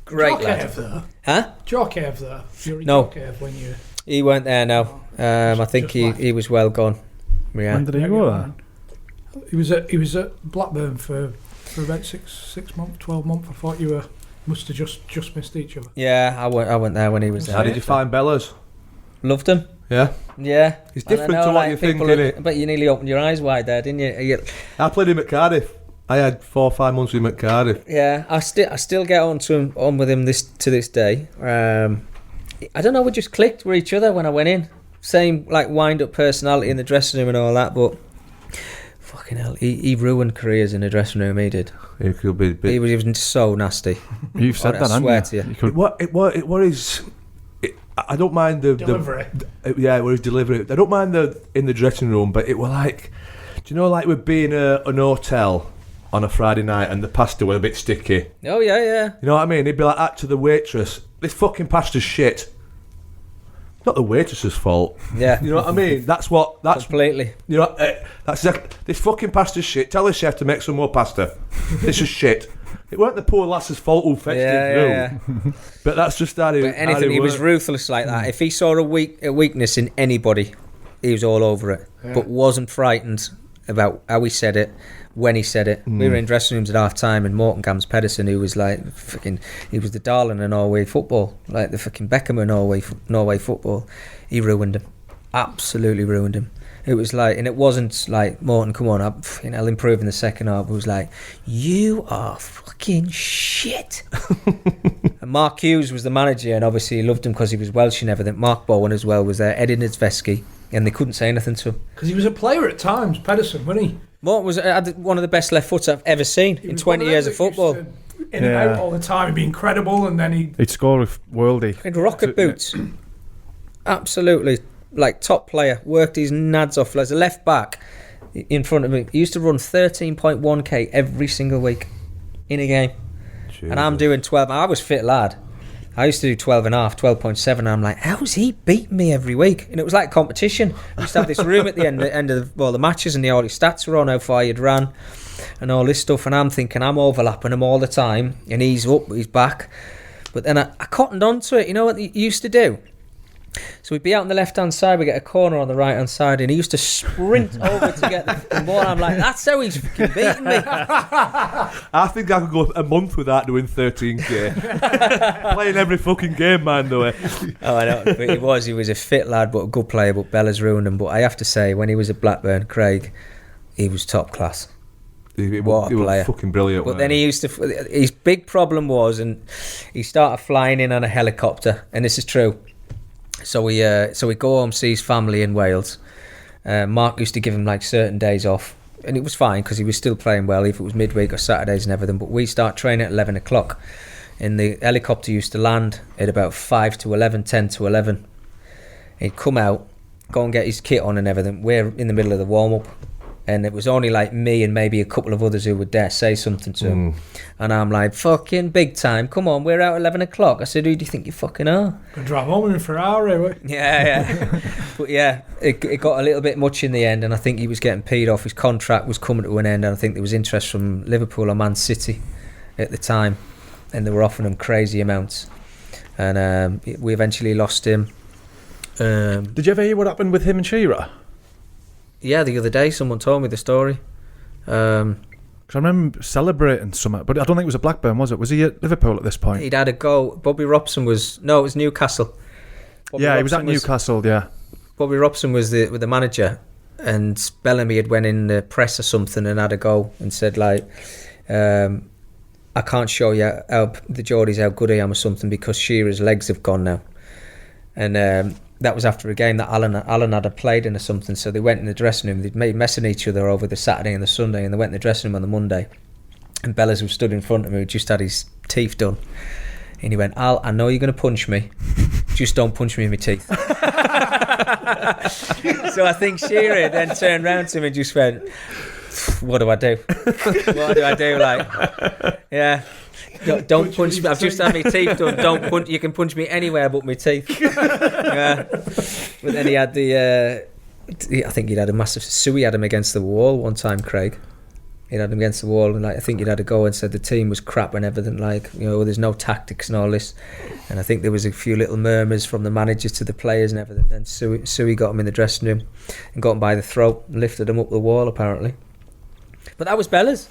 A: Great lad.
B: There.
A: Huh?
B: Jorkev there. You were in
A: No.
B: Jorkev when you...
A: He weren't there now. I think he was well gone. Yeah.
C: When did he go there?
B: He was at Blackburn for about 6 months, 12 months. I thought you must have just missed each other.
A: Yeah, I went there when he was there.
D: How did you find Bellas?
A: Loved him.
D: Yeah.
A: Yeah.
D: He's
A: And I
D: different
A: know,
D: to what
A: like,
D: you think,
A: people
D: innit?
A: But you nearly opened your eyes wide there, didn't you?
D: I played him at Cardiff. I had 4 or 5 months with him at Cardiff.
A: Yeah, I still get on with him to this day. I don't know, we just clicked with each other when I went in. Same like wind up personality in the dressing room and all that, but fucking hell, he ruined careers in the dressing room. He did.
D: He could be.
A: He was so nasty.
C: You've said
A: I
C: that,
A: swear
C: haven't
A: to you.
C: you? Could,
D: What is? I don't mind the
B: Delivery.
D: What his delivery. I don't mind in the dressing room, but it were like, do you know, like with being an hotel, on a Friday night and the pasta were a bit sticky.
A: Oh yeah.
D: You know what I mean? He'd be like that to the waitress. This fucking pasta's shit. Not the waitress's fault.
A: Yeah.
D: You know what I mean? That's
A: Completely.
D: you know. That's exactly, this fucking pasta's shit. Tell the chef to make some more pasta. This is shit. It weren't the poor lass's fault who fetched it.
A: Yeah.
D: But that's just how he.
A: But anything, he was ruthless like that. If he saw a weakness in anybody, he was all over it. But wasn't frightened about how he said it, when he said it. We were in dressing rooms at half time, and Morton Gams Pedersen, who was like he was the darling of Norway football, like the fucking Beckham of Norway football. He ruined him, absolutely ruined him. It was like, and it wasn't like, Morton, come on, I'll improve in the second half. It was like, you are fucking shit. And Mark Hughes was the manager, and obviously he loved him because he was Welsh and everything. Mark Bowen as well was there, Eddie Niedzweski, and they couldn't say anything to him.
B: Because he was a player at times, Pedersen, wasn't he?
A: Morton had one of the best left foots I've ever seen in 20 years of football.
B: In and out all the time, he'd be incredible, and then
C: he'd score with worldie.
A: He had rocket boots. Absolutely. Like top player, worked his nads off as a left back in front of me. He used to run 13.1k every single week in a game. Jesus. And I'm doing 12. I was fit lad. I used to do 12 and a half, 12.7, and I'm like, how's he beating me every week? And it was like competition. We used to have this room at the end of all the matches, and all his stats were on, how far you'd ran, and all this stuff. And I'm thinking I'm overlapping him all the time, and he's up, he's back. But then I cottoned onto it. You know what he used to do? So we'd be out on the left-hand side, we get a corner on the right-hand side, and he used to sprint over to get the ball. I'm like, that's how he's fucking beating me.
D: I think I could go a month without doing 13k. Playing every fucking game, mind the way.
A: Oh, I know. But he was a fit lad, but a good player, but Bella's ruined him. But I have to say, when he was at Blackburn, Craig, he was top class.
D: He
A: What a player.
D: was fucking brilliant.
A: But then he used to, his big problem was, and he started flying in on a helicopter, and this is true. So we go home, see his family in Wales. Mark used to give him like certain days off, and it was fine because he was still playing well, if it was midweek or Saturdays and everything. But we start training at 11 o'clock, and the helicopter used to land at about 5 to 11, 10 to 11. He'd come out, go and get his kit on and everything. We're in the middle of the warm-up, and it was only like me and maybe a couple of others who would dare say something to him. And I'm like, fucking big time, come on, we're out at 11 o'clock. I said, who do you think you fucking are?
B: Could drive home in a Ferrari, right?
A: Yeah. But yeah, it got a little bit much in the end, and I think he was getting peed off. His contract was coming to an end, and I think there was interest from Liverpool or Man City at the time, and they were offering him crazy amounts. And we eventually lost him.
C: Did you ever hear what happened with him and Shearer?
A: Yeah, the other day someone told me the story.
C: Because I remember celebrating something, but I don't think it was at Blackburn, was it? Was he at Liverpool at this point?
A: He'd had a go. Bobby Robson was... No, it was Newcastle.
C: He was at Newcastle, yeah.
A: Bobby Robson was the manager, and Bellamy had went in the press or something and had a go and said, like, I can't show you how the Geordies how good I am or something because Shearer's legs have gone now. And that was after a game that Alan had played in or something. So they went in the dressing room. They'd made messing each other over the Saturday and the Sunday, and they went in the dressing room on the Monday. And Bellas was stood in front of me, who just had his teeth done. And he went, Al, I know you're going to punch me. Just don't punch me in my teeth. So I think Shearer then turned round to him and just went, what do I do? What do I do? Like, yeah. Don't punch me. I've just had my teeth done. Don't punch. You can punch me anywhere but my teeth. Yeah. But then he had I think he'd had a massive... Suey had him against the wall one time, Craig. He'd had him against the wall, and like I think he'd had a go and said the team was crap and everything. Like, you know, there's no tactics and all this. And I think there was a few little murmurs from the managers to the players and everything. Then Suey got him in the dressing room and got him by the throat and lifted him up the wall, apparently. But that was Bellas.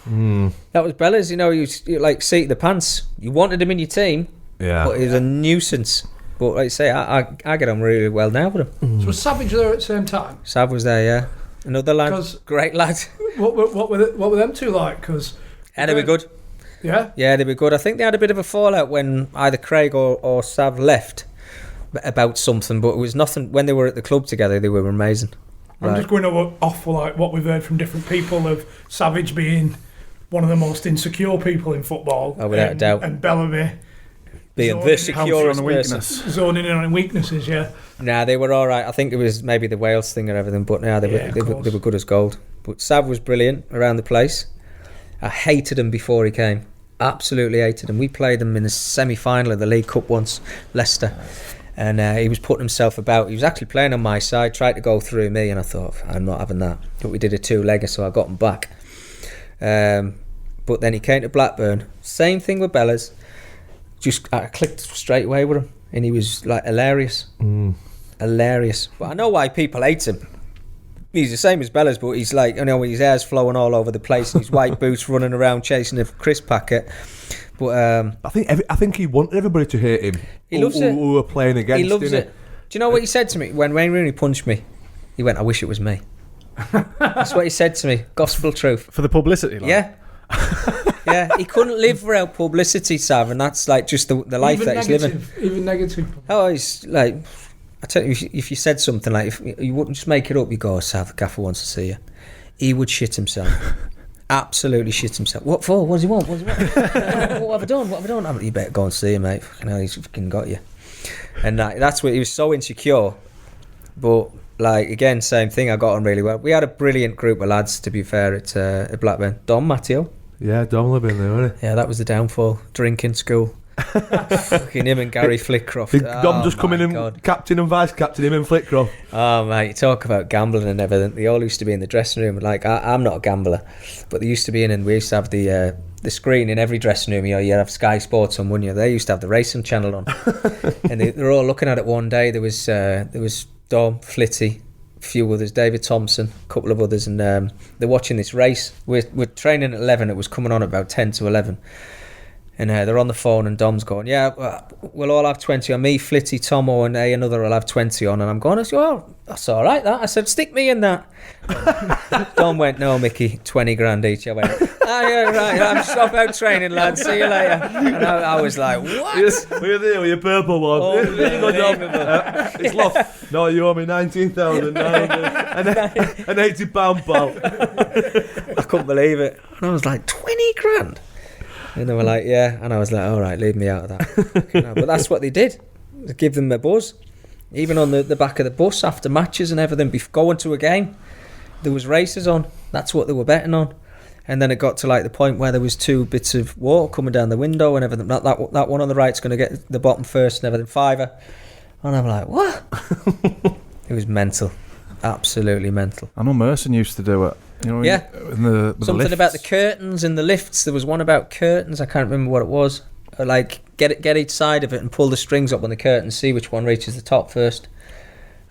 A: That was Bellas. You know, you like seat the pants. You wanted him in your team, but he was a nuisance. But like I say, I get on really well now with him.
B: So was Savage there at the same time?
A: Sav was there, yeah. Another lad, great lad.
B: What were them two like? Because
A: they were good.
B: Yeah,
A: they were good. I think they had a bit of a fallout when either Craig or Sav left about something, but it was nothing. When they were at the club together, they were amazing.
B: I'm just going off for like what we've heard from different people of Savage being one of the most insecure people in football.
A: Oh, without a doubt.
B: And Bellamy
A: being the securest person.
B: Zoning in on weaknesses, yeah.
A: Nah, they were all right. I think it was maybe the Wales thing or everything, but they were good as gold. But Sav was brilliant around the place. I hated him before he came. Absolutely hated him. We played him in the semi-final of the League Cup once, Leicester. And he was putting himself about. He was actually playing on my side, tried to go through me, and I thought, I'm not having that. But we did a two-legger, so I got him back. But then he came to Blackburn. Same thing with Bellas. I clicked straight away with him, and he was like hilarious. Hilarious. But I know why people hate him. He's the same as Bellas, but he's like, you know, his hair's flowing all over the place, and his white boots running around chasing a crisp packet. But
D: I think he wanted everybody to hate him.
A: He loves it.
D: Who were playing against him.
A: He loves it. Do you know what he said to me when Wayne Rooney punched me? He went, "I wish it was me." That's what he said to me. Gospel truth.
C: For the publicity, like.
A: Yeah. Yeah, he couldn't live without publicity, Sav, and that's like just the life
B: Even
A: that
B: negative,
A: he's living.
B: Even negative.
A: Oh, he's like, I tell you, if you said something like, if you wouldn't just make it up, you go, Sav, the gaffer wants to see you. He would shit himself. Absolutely shit himself. What for? What does he want? What does he want? What have I done? What have I done? You better go and see him, mate. Fucking hell, he's fucking got you. And that's what he was so insecure. But like again, same thing. I got on really well. We had a brilliant group of lads, to be fair, at Blackburn. Dom Matteo.
D: Yeah, Dom would have been there, wasn't he?
A: Yeah, that was the downfall. Drinking school. Fucking him and Gary Flitcroft.
D: Did Dom just come in and captain and vice captain him and Flitcroft?
A: Oh mate, talk about gambling and everything. They all used to be in the dressing room. Like I'm not a gambler, but they used to be in, and we used to have the screen in every dressing room. You know, you have Sky Sports on, wouldn't you? They used to have the racing channel on, and they were all looking at it one day. There was Dom, Flitty, a few others, David Thompson, a couple of others, and they're watching this race. We're training at 11. It was coming on at about 10 to 11. And they're on the phone, and Dom's going, yeah, we'll all have 20 on. Me, Flitty, Tomo, and another will have 20 on. And I'm going, oh, that's all right, that. I said, stick me in that. Dom went, no, Mickey, 20 grand each. I went, yeah, right, I'm stop out training, lads. See you later. And I was like, what?
D: Were you there with your purple one? There you go, Dom. It's lost. No, you owe me 19,900 and £80, pal.
A: I couldn't believe it. And I was like, 20 grand? And they were like, yeah. And I was like, all right, leave me out of that. But that's what they did. They give them a buzz. Even on the back of the bus after matches and everything, going to a game, there was races on. That's what they were betting on. And then it got to like the point where there was 2 bits of water coming down the window and everything. That one on the right's going to get the bottom first and everything, £5. And I'm like, what? It was mental. Absolutely mental.
C: I know Merson used to do it. You know,
A: yeah.
C: With
A: something
C: the
A: about the curtains in the lifts. There was one about curtains. I can't remember what it was. Like get each side of it and pull the strings up on the curtain, see which one reaches the top first.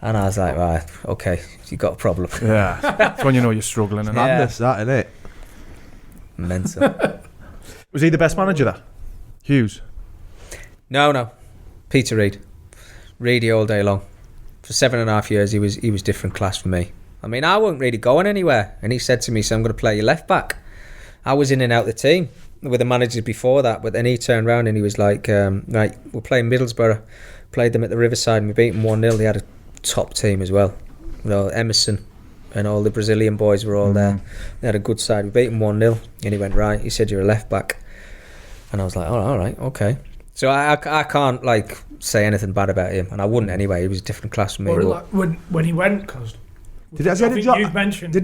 A: And I was like, right, okay, you got a problem.
C: Yeah, that's when you know you're struggling. And
D: Madness, that, isn't it?
A: Mental.
C: Was he the best manager there? Hughes?
A: No. Peter Reid. Reedy all day long. For 7.5 years, he was different class for me. I mean, I wasn't really going anywhere. And he said to me, so I'm going to play you left back. I was in and out the team with the managers before that. But then he turned around and he was like, right, we're playing Middlesbrough. Played them at the Riverside and we beat them 1-0. They had a top team as well. You know, Emerson and all the Brazilian boys were all there. They had a good side. We beat them 1-0. And he went, right, he said, you're a left back. And I was like, oh, all right, okay. So I can't like say anything bad about him. And I wouldn't anyway. He was a different class from me.
B: Or like when he went, because...
D: Did he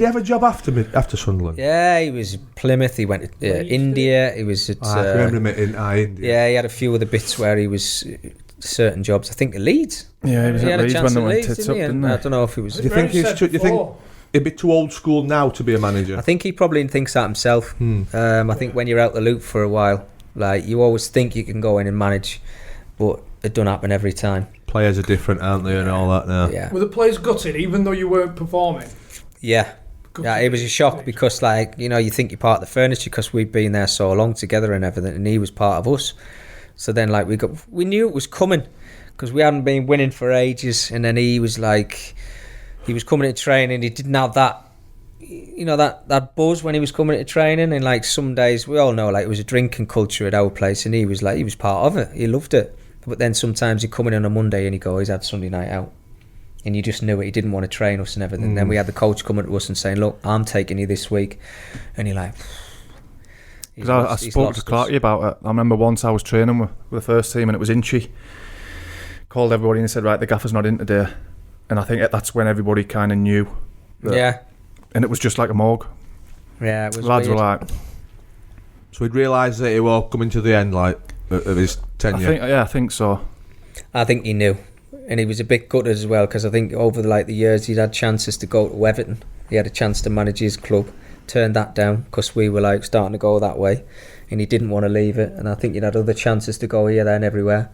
D: have a job after Sunderland?
A: Yeah, he was Plymouth. He went to India. He was at.
D: I remember him in India.
A: Yeah, he had a few other bits where he was certain jobs. I think at Leeds.
C: Yeah, he was at Leeds when they went tits up, didn't they?
A: I don't know if he was.
D: Do you think he'd be too old school now to be a manager?
A: I think he probably thinks that himself. I think when you're out the loop for a while, like you always think you can go in and manage, but it don't happen every time.
D: Players are different, aren't they, and all that now?
A: Yeah.
B: Were the players gutted, even though you weren't performing?
A: Yeah. Yeah, it was a shock because, like, you know, you think you're part of the furniture because we've been there so long together and everything, and he was part of us. So then, like, we knew it was coming because we hadn't been winning for ages, and then he was coming to training. He didn't have that, you know, that buzz when he was coming to training, and like some days we all know, like, it was a drinking culture at our place, and he was part of it. He loved it. But then sometimes he'd come in on a Monday and he'd go, he's had Sunday night out. And you just knew it. He didn't want to train us and everything. Then we had the coach coming to us and saying, look, I'm taking you this week. And you're like...
C: Because I spoke to Clarkie about it. I remember once I was training with the first team and it was Inchy. Called everybody and said, right, the gaffer's not in today. And I think that's when everybody kind of knew.
A: Yeah.
C: And it was just like a morgue.
A: Yeah, it was
C: lads
A: weird.
C: were like...
D: So he'd realised that he was coming to the end, like, of his tenure.
C: I think so.
A: I think he knew. And he was a bit gutted as well, because I think over the years he'd had chances to go to Everton. He had a chance to manage his club, turned that down because we were starting to go that way, and he didn't want to leave it. And I think he'd had other chances to go here, there and everywhere.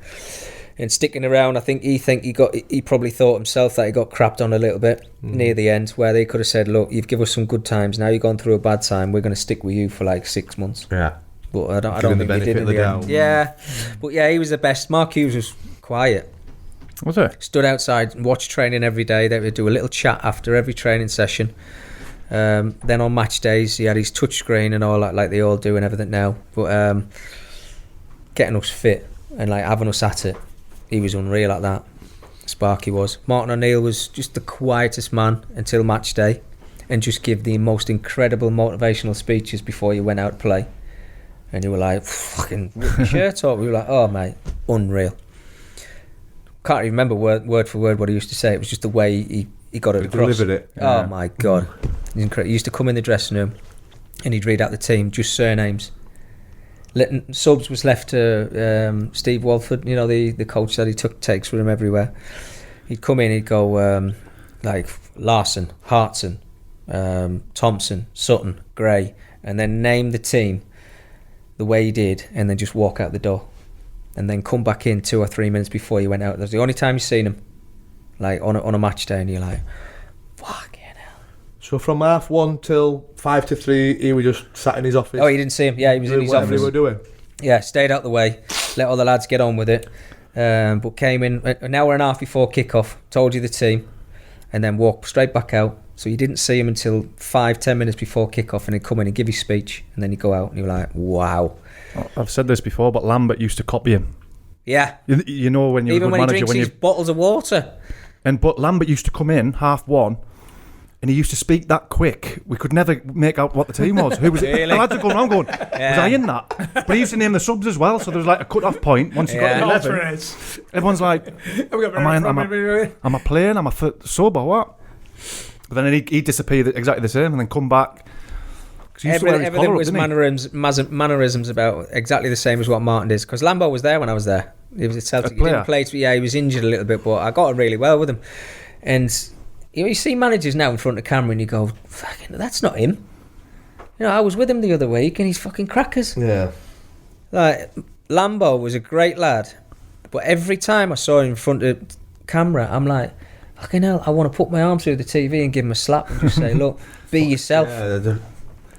A: And sticking around, I think he probably thought himself that he got crapped on a little bit near the end, where they could have said, look, you've given us some good times, now you've gone through a bad time, we're going to stick with you for 6 months.
D: Yeah.
A: But I don't think he did in the end. Yeah. But yeah, he was the best. Mark Hughes was quiet.
C: Was it?
A: Stood outside and watched training every day. They would do a little chat after every training session. Then on match days, he had his touch screen and all that, like they all do and everything now. But getting us fit and having us at it, he was unreal at that. Sparky was. Martin O'Neill was just the quietest man until match day, and just give the most incredible motivational speeches before you went out to play. And you were like, fucking rip your shirt off. We were like, oh mate, unreal. Can't even remember word for word what he used to say. It was just the way he got it across.
D: Delivered it.
A: Oh my God. He's incredible. He used to come in the dressing room and he'd read out the team, just surnames. Subs was left to Steve Walford, the coach that he takes with him everywhere. He'd come in, he'd go Larson, Hartson, Thompson, Sutton, Gray, and then name the team the way he did, and then just walk out the door. And then come back in 2 or 3 minutes before you went out. That's the only time you've seen him, on a match day, and you're like, fucking hell.
D: So from 1:30 till 2 to 3, he was just sat in his office.
A: Oh, you didn't see him? Yeah, he was in his office.
D: Whatever he were doing.
A: Yeah, stayed out the way, let all the lads get on with it. But came in an hour and a half before kick-off, told you the team, and then walked straight back out. So you didn't see him until 5-10 minutes before kick-off, and he'd come in and give his speech, and then he'd go out, and you were like, wow.
C: I've said this before, but Lambert used to copy him.
A: Yeah.
C: You know, when you're
A: even
C: a good
A: when
C: manager,
A: he drinks his bottles of water.
C: But Lambert used to come in 1:30, and he used to speak that quick. We could never make out what the team was. Who was it?
A: Really?
C: The lads are going around going, was I in that? But he used to name the subs as well, so there was a cut-off point once you got to 11. Everyone's like, am I playing? Am I sub or what? But then he'd disappear exactly the same and then come back.
A: Everything was mannerisms about exactly the same as what Martin did. Because Lambo was there when I was there. He was at Celtic. He didn't play. He was injured a little bit, but I got on really well with him. And you see managers now in front of the camera, and you go, "Fucking, that's not him." I was with him the other week, and he's fucking crackers.
D: Yeah.
A: Lambo was a great lad, but every time I saw him in front of the camera, I'm like, fucking hell, I want to put my arm through the TV and give him a slap and just say, look, be yourself.
D: Yeah,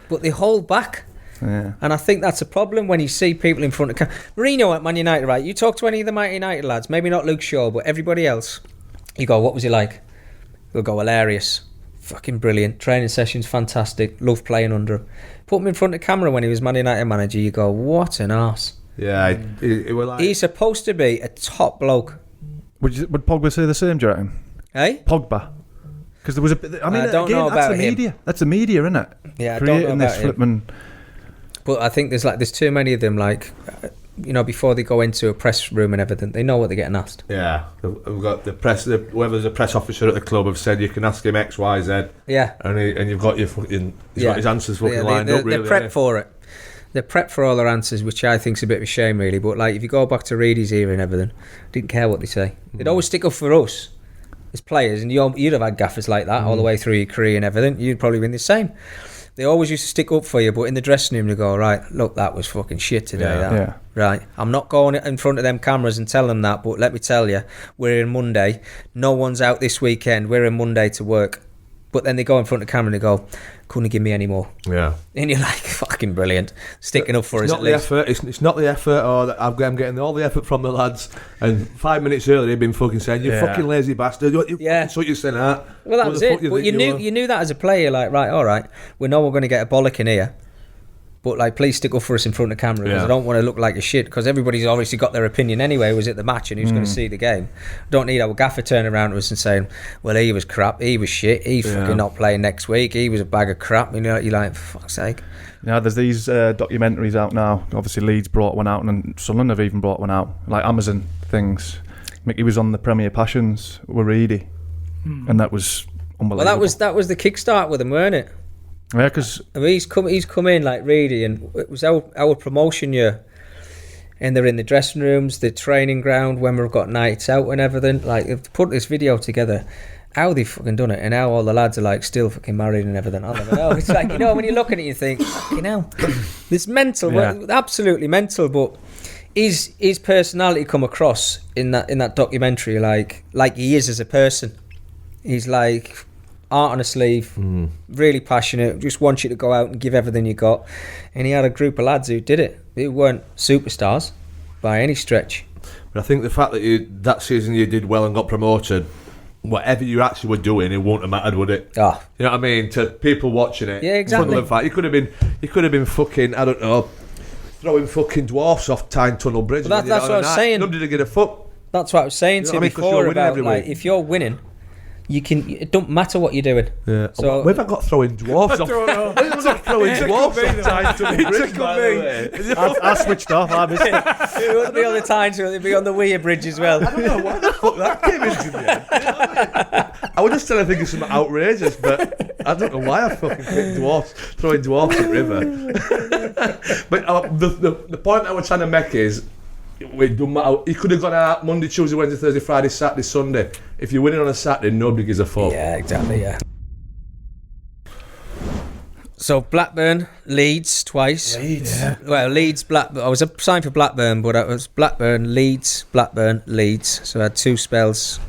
A: but they hold back.
C: Yeah.
A: And I think that's a problem when you see people in front of camera. Mourinho at Man United, right? You talk to any of the Man United lads, maybe not Luke Shaw, but everybody else, you go, what was he like? They'll go, hilarious. Fucking brilliant. Training sessions, fantastic. Love playing under him. Put him in front of camera when he was Man United manager, you go, what an arse.
D: Yeah, it was like...
A: He's supposed to be a top bloke.
C: Would Pogba say the same, do you reckon?
A: Eh?
C: Pogba. Because there was a bit... I
A: don't know
C: that's
A: about
C: the media.
A: him.
C: That's the media, isn't it?
A: Yeah,
C: Creating
A: I don't know
C: this
A: about him. But I think there's too many of them, before they go into a press room and everything, they know what they're getting asked.
D: Yeah, we've got the press. Whoever's a press officer at the club have said you can ask him X, Y, Z.
A: Yeah,
D: and you've got your fucking. He's got his answers fucking lined up. Really,
A: they're prepped for it. They're prepped for all their answers, which I think's a bit of a shame, really. But if you go back to Reedy's era and everything, didn't care what they say. They'd always stick up for us as players, and you'd have had gaffers like that all the way through your career and everything. You'd probably been the same. They always used to stick up for you, but in the dressing room they go, right, look, that was fucking shit today.
C: Yeah.
A: Right, I'm not going in front of them cameras and telling them that, but let me tell you, we're in Monday. No one's out this weekend. We're in Monday to work. But then they go in front of the camera and they go, couldn't give me any more.
D: Yeah.
A: And you're like, fucking brilliant. Sticking up for us at least.
D: It's not the effort, or I'm getting all the effort from the lads. And 5 minutes earlier, they'd been fucking saying, you fucking lazy bastard. You fucking you're saying that.
A: Well, that was it. But you knew that as a player, right, all right, we know we're going to get a bollock in here. But please stick up for us in front of the camera, because I don't want to look like a shit, because everybody's obviously got their opinion anyway. Was at the match and who's going to see the game? Don't need our gaffer turning around to us and saying, well, he was crap, he was shit, he's fucking not playing next week, he was a bag of crap. You're like, for fuck's sake.
C: Yeah, there's these documentaries out now. Obviously Leeds brought one out, and Sunderland have even brought one out, like Amazon things. Mickey was on the Premier Passions with Reedy, and that was unbelievable.
A: Well, that was the kickstart with him, weren't it?
C: Yeah, because
A: I mean, he's come in like really, and it was our promotion year, and they're in the dressing rooms, the training ground when we've got nights out and everything. Like, they've put this video together, how they fucking done it, and how all the lads are like still fucking married and everything. I'll never know. It's like, you know, when you look at it, you think, fucking hell, this mental, well, absolutely mental. But his personality come across in that documentary, like he is as a person. He's like heart on a sleeve, really passionate, just wants you to go out and give everything you got. And he had a group of lads who did it. They weren't superstars by any stretch.
D: But I think the fact that that season you did well and got promoted, whatever you actually were doing, it wouldn't have mattered, would it?
A: Oh.
D: You know what I mean? To people watching it.
A: Yeah, exactly.
D: You could have been fucking, I don't know, throwing fucking dwarfs off Tyne Tunnel Bridge.
A: Well, that's what I was saying.
D: Nobody to get a fuck.
A: That's what I was saying to you before about, like, if you're winning, you can. It don't matter what you're doing.
D: Yeah.
A: So
D: we've got throwing dwarfs off. We've got throwing dwarfs off Tyne Tunnel Bridge. By the way.
C: I switched off. I missed it.
A: it wouldn't be on the Tyne, so it'd be on the Weir Bridge as well.
D: I don't know why the fuck that came into the end. I was just trying to think of something outrageous, but I don't know why I fucking picked dwarfs, throwing dwarfs at river. But the point I was trying to make is, it don't matter. He could have gone out Monday, Tuesday, Wednesday, Thursday, Friday, Saturday, Sunday. If you're winning on a Saturday, nobody gives a fuck.
A: Yeah, exactly. Yeah. So Blackburn, Leeds twice.
B: Yeah.
A: Well, Leeds, Blackburn. I was signed for Blackburn, but it was Blackburn, Leeds, So I had two spells.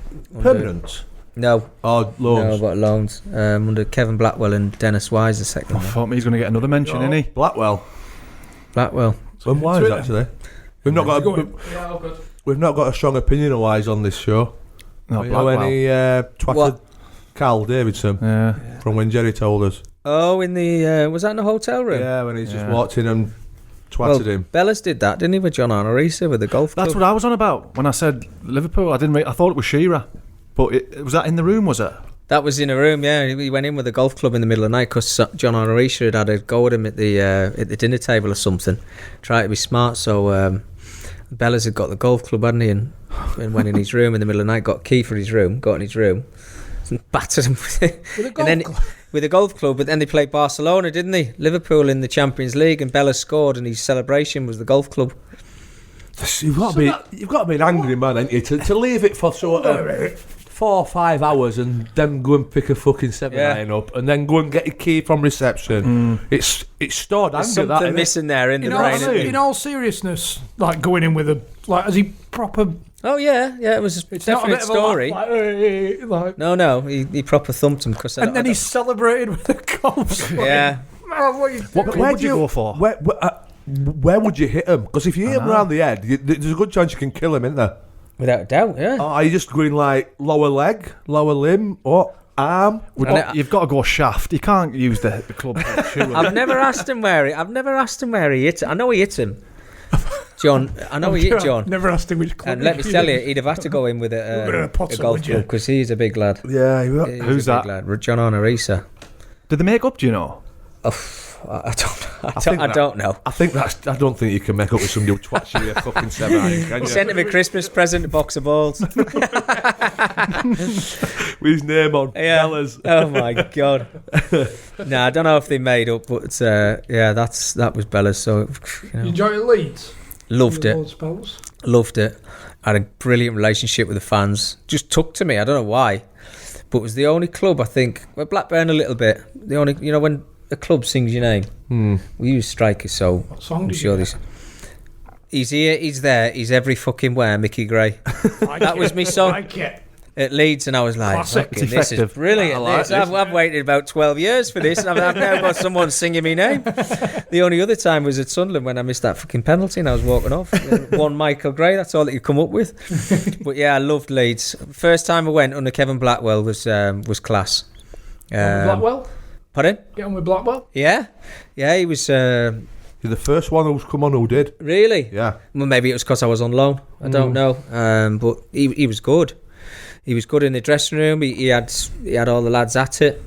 D: Permanent?
A: No.
D: Oh, loans?
A: No, but loans. Under Kevin Blackwell and Dennis Wise, the second
C: I
A: one.
C: thought he's going to get another mention, isn't he?
D: Blackwell.
A: Blackwell.
D: And Wise, actually. We've not got a strong opinion of Wise on this show.
C: No,
D: You know any twatted
A: What?
D: Carl Davidson
C: Yeah.
D: from when Jerry told us?
A: Oh, in the was that in the hotel room?
D: Yeah, when he's just walked in and twatted him.
A: Bellas did that, didn't he, with John Arnorisa with the golf club?
C: That's what I was on about when I said Liverpool. I thought it was Shearer, but was that in the room? Was it?
A: That was in a room, yeah. He went in with the golf club in the middle of the night because John Arnorisa had a go at him at the dinner table or something. Try to be smart, so Bellas had got the golf club, hadn't he? And went in his room in the middle of the night, got a key for his room, got in his room, and battered him with it. With a golf club, but then they played Barcelona, didn't they? Liverpool in the Champions League, and Bellas scored, and his celebration was the golf club.
D: You've got to be an angry man, ain't you? To leave it for sort of 4 or 5 hours and then go and pick a fucking 7-iron up and then go and get your key from reception. It's stored anger.
A: There's something missing there in the brain.
B: In all seriousness, like going in with has he proper?
A: Oh yeah, it was a definite story. No, he proper thumped him because.
B: And then he celebrated with a golf.
A: Yeah.
C: What would you go for?
D: Where would you hit him? Because if you hit him around the head, there's a good chance you can kill him, isn't there?
A: Without a doubt, yeah.
D: Are you just going like lower leg, lower limb, or arm?
C: You've got to go shaft. You can't use the club.
A: I've never asked him where he hit it. I know he hit him. John, I know he hit John.
B: Never asked him which club.
A: And let me tell you, he'd have had to go in with a golf club because he's a big lad.
D: Yeah,
C: who's that?
A: Lad. John Arnorisa.
C: Did they make up? Do you know?
A: I don't know.
D: I don't think you can make up with somebody who twats you with a fucking 7-iron, can you?
A: Sent him a Christmas present, a box of balls.
D: With his name on.
A: Yeah.
D: Bellas.
A: Oh my god. I don't know if they made up, but that was Bellas. So
B: You enjoyed Leeds?
A: Loved it. Had a brilliant relationship with the fans. Just took to me. I don't know why, but it was the only club I think. Well, Blackburn a little bit. The only, when a club sings your name, we use strikers, so
B: what song
A: I'm
B: did
A: sure
B: you
A: this. He's here, he's there, he's every fucking where, Mickey Gray. That was me song at Leeds, and I was like, fucking, this is brilliant. I've waited about 12 years for this, and I've now got someone singing me name. The only other time was at Sunderland when I missed that fucking penalty and I was walking off. One Michael Gray, that's all that you come up with. But yeah, I loved Leeds. First time I went under Kevin Blackwell was class.
B: Blackwell?
A: Pardon?
B: Get on with Blackwell?
A: Yeah, he was.
D: You're the first one who's come on who did.
A: Really?
D: Yeah.
A: Well, maybe it was because I was on loan. I don't know. But he was good. He was good in the dressing room. He had all the lads at it.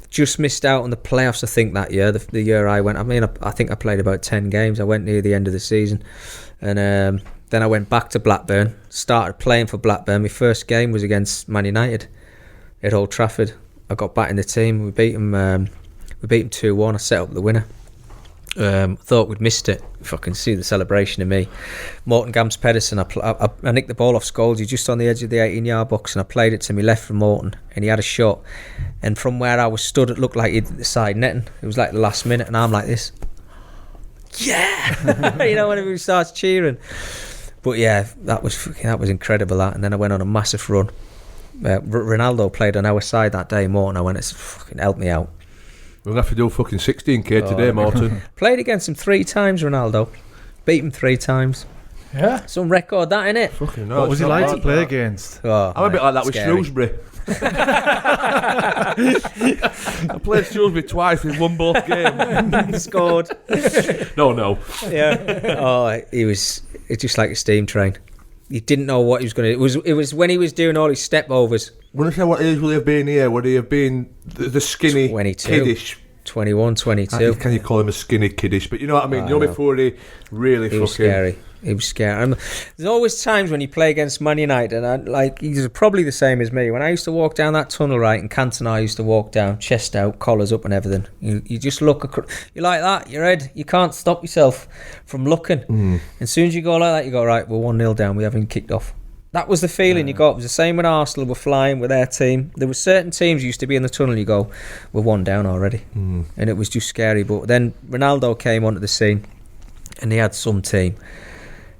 A: Just missed out on the playoffs, I think, that year. The year I went. I mean, I think I played about 10 games. I went near the end of the season, and then I went back to Blackburn. Started playing for Blackburn. My first game was against Man United at Old Trafford. I got back in the team. We beat them We beat them 2-1. I set up the winner. Thought we'd missed it. If I can see the celebration of me. Morton Gams Pedersen, I nicked the ball off Scholes just on the edge of the 18-yard box, and I played it to me left from Morton, and he had a shot. And from where I was stood, it looked like he'd hit the side netting. It was like the last minute, and I'm like this. Yeah! You know, when everybody starts cheering. But yeah, that was incredible, that. And then I went on a massive run. Ronaldo played on our side that day, Morton. I went, it's fucking helped me out.
D: We're going to have to do fucking 16k today, Morton.
A: Played against him 3 times, Ronaldo. Beat him 3 times.
B: Yeah.
A: Some record, that, innit?
D: Fucking no.
C: What was he like to play against?
A: Oh,
D: I'm a bit like that with
A: scary.
D: Shrewsbury. I played Shrewsbury twice. We've won both games.
A: Scored.
D: No.
A: Yeah. Oh, it's just like a steam train. You didn't know what he was going to do. It was when he was doing all his step overs.
D: When I say what age will he have been here? Would he have been the skinny,
A: 22.
D: kiddish?
A: 21, 22.
D: Can you call him a skinny kiddish? But you know what I mean?
A: I
D: You know,
A: know.
D: before he really
A: He was scary. He was scary. There's always times when you play against Man United, and he's probably the same as me. When I used to walk down that tunnel, right, and Cantona used to walk down, chest out, collars up and everything. You just look, you like that, your head, you can't stop yourself from looking. As soon as you go like that, you go, right, we're 1-0 down, we haven't kicked off. That was the feeling you got. It was the same when Arsenal were flying with their team. There were certain teams used to be in the tunnel, you go, we're 1 down already. And it was just scary. But then Ronaldo came onto the scene, and he had some team.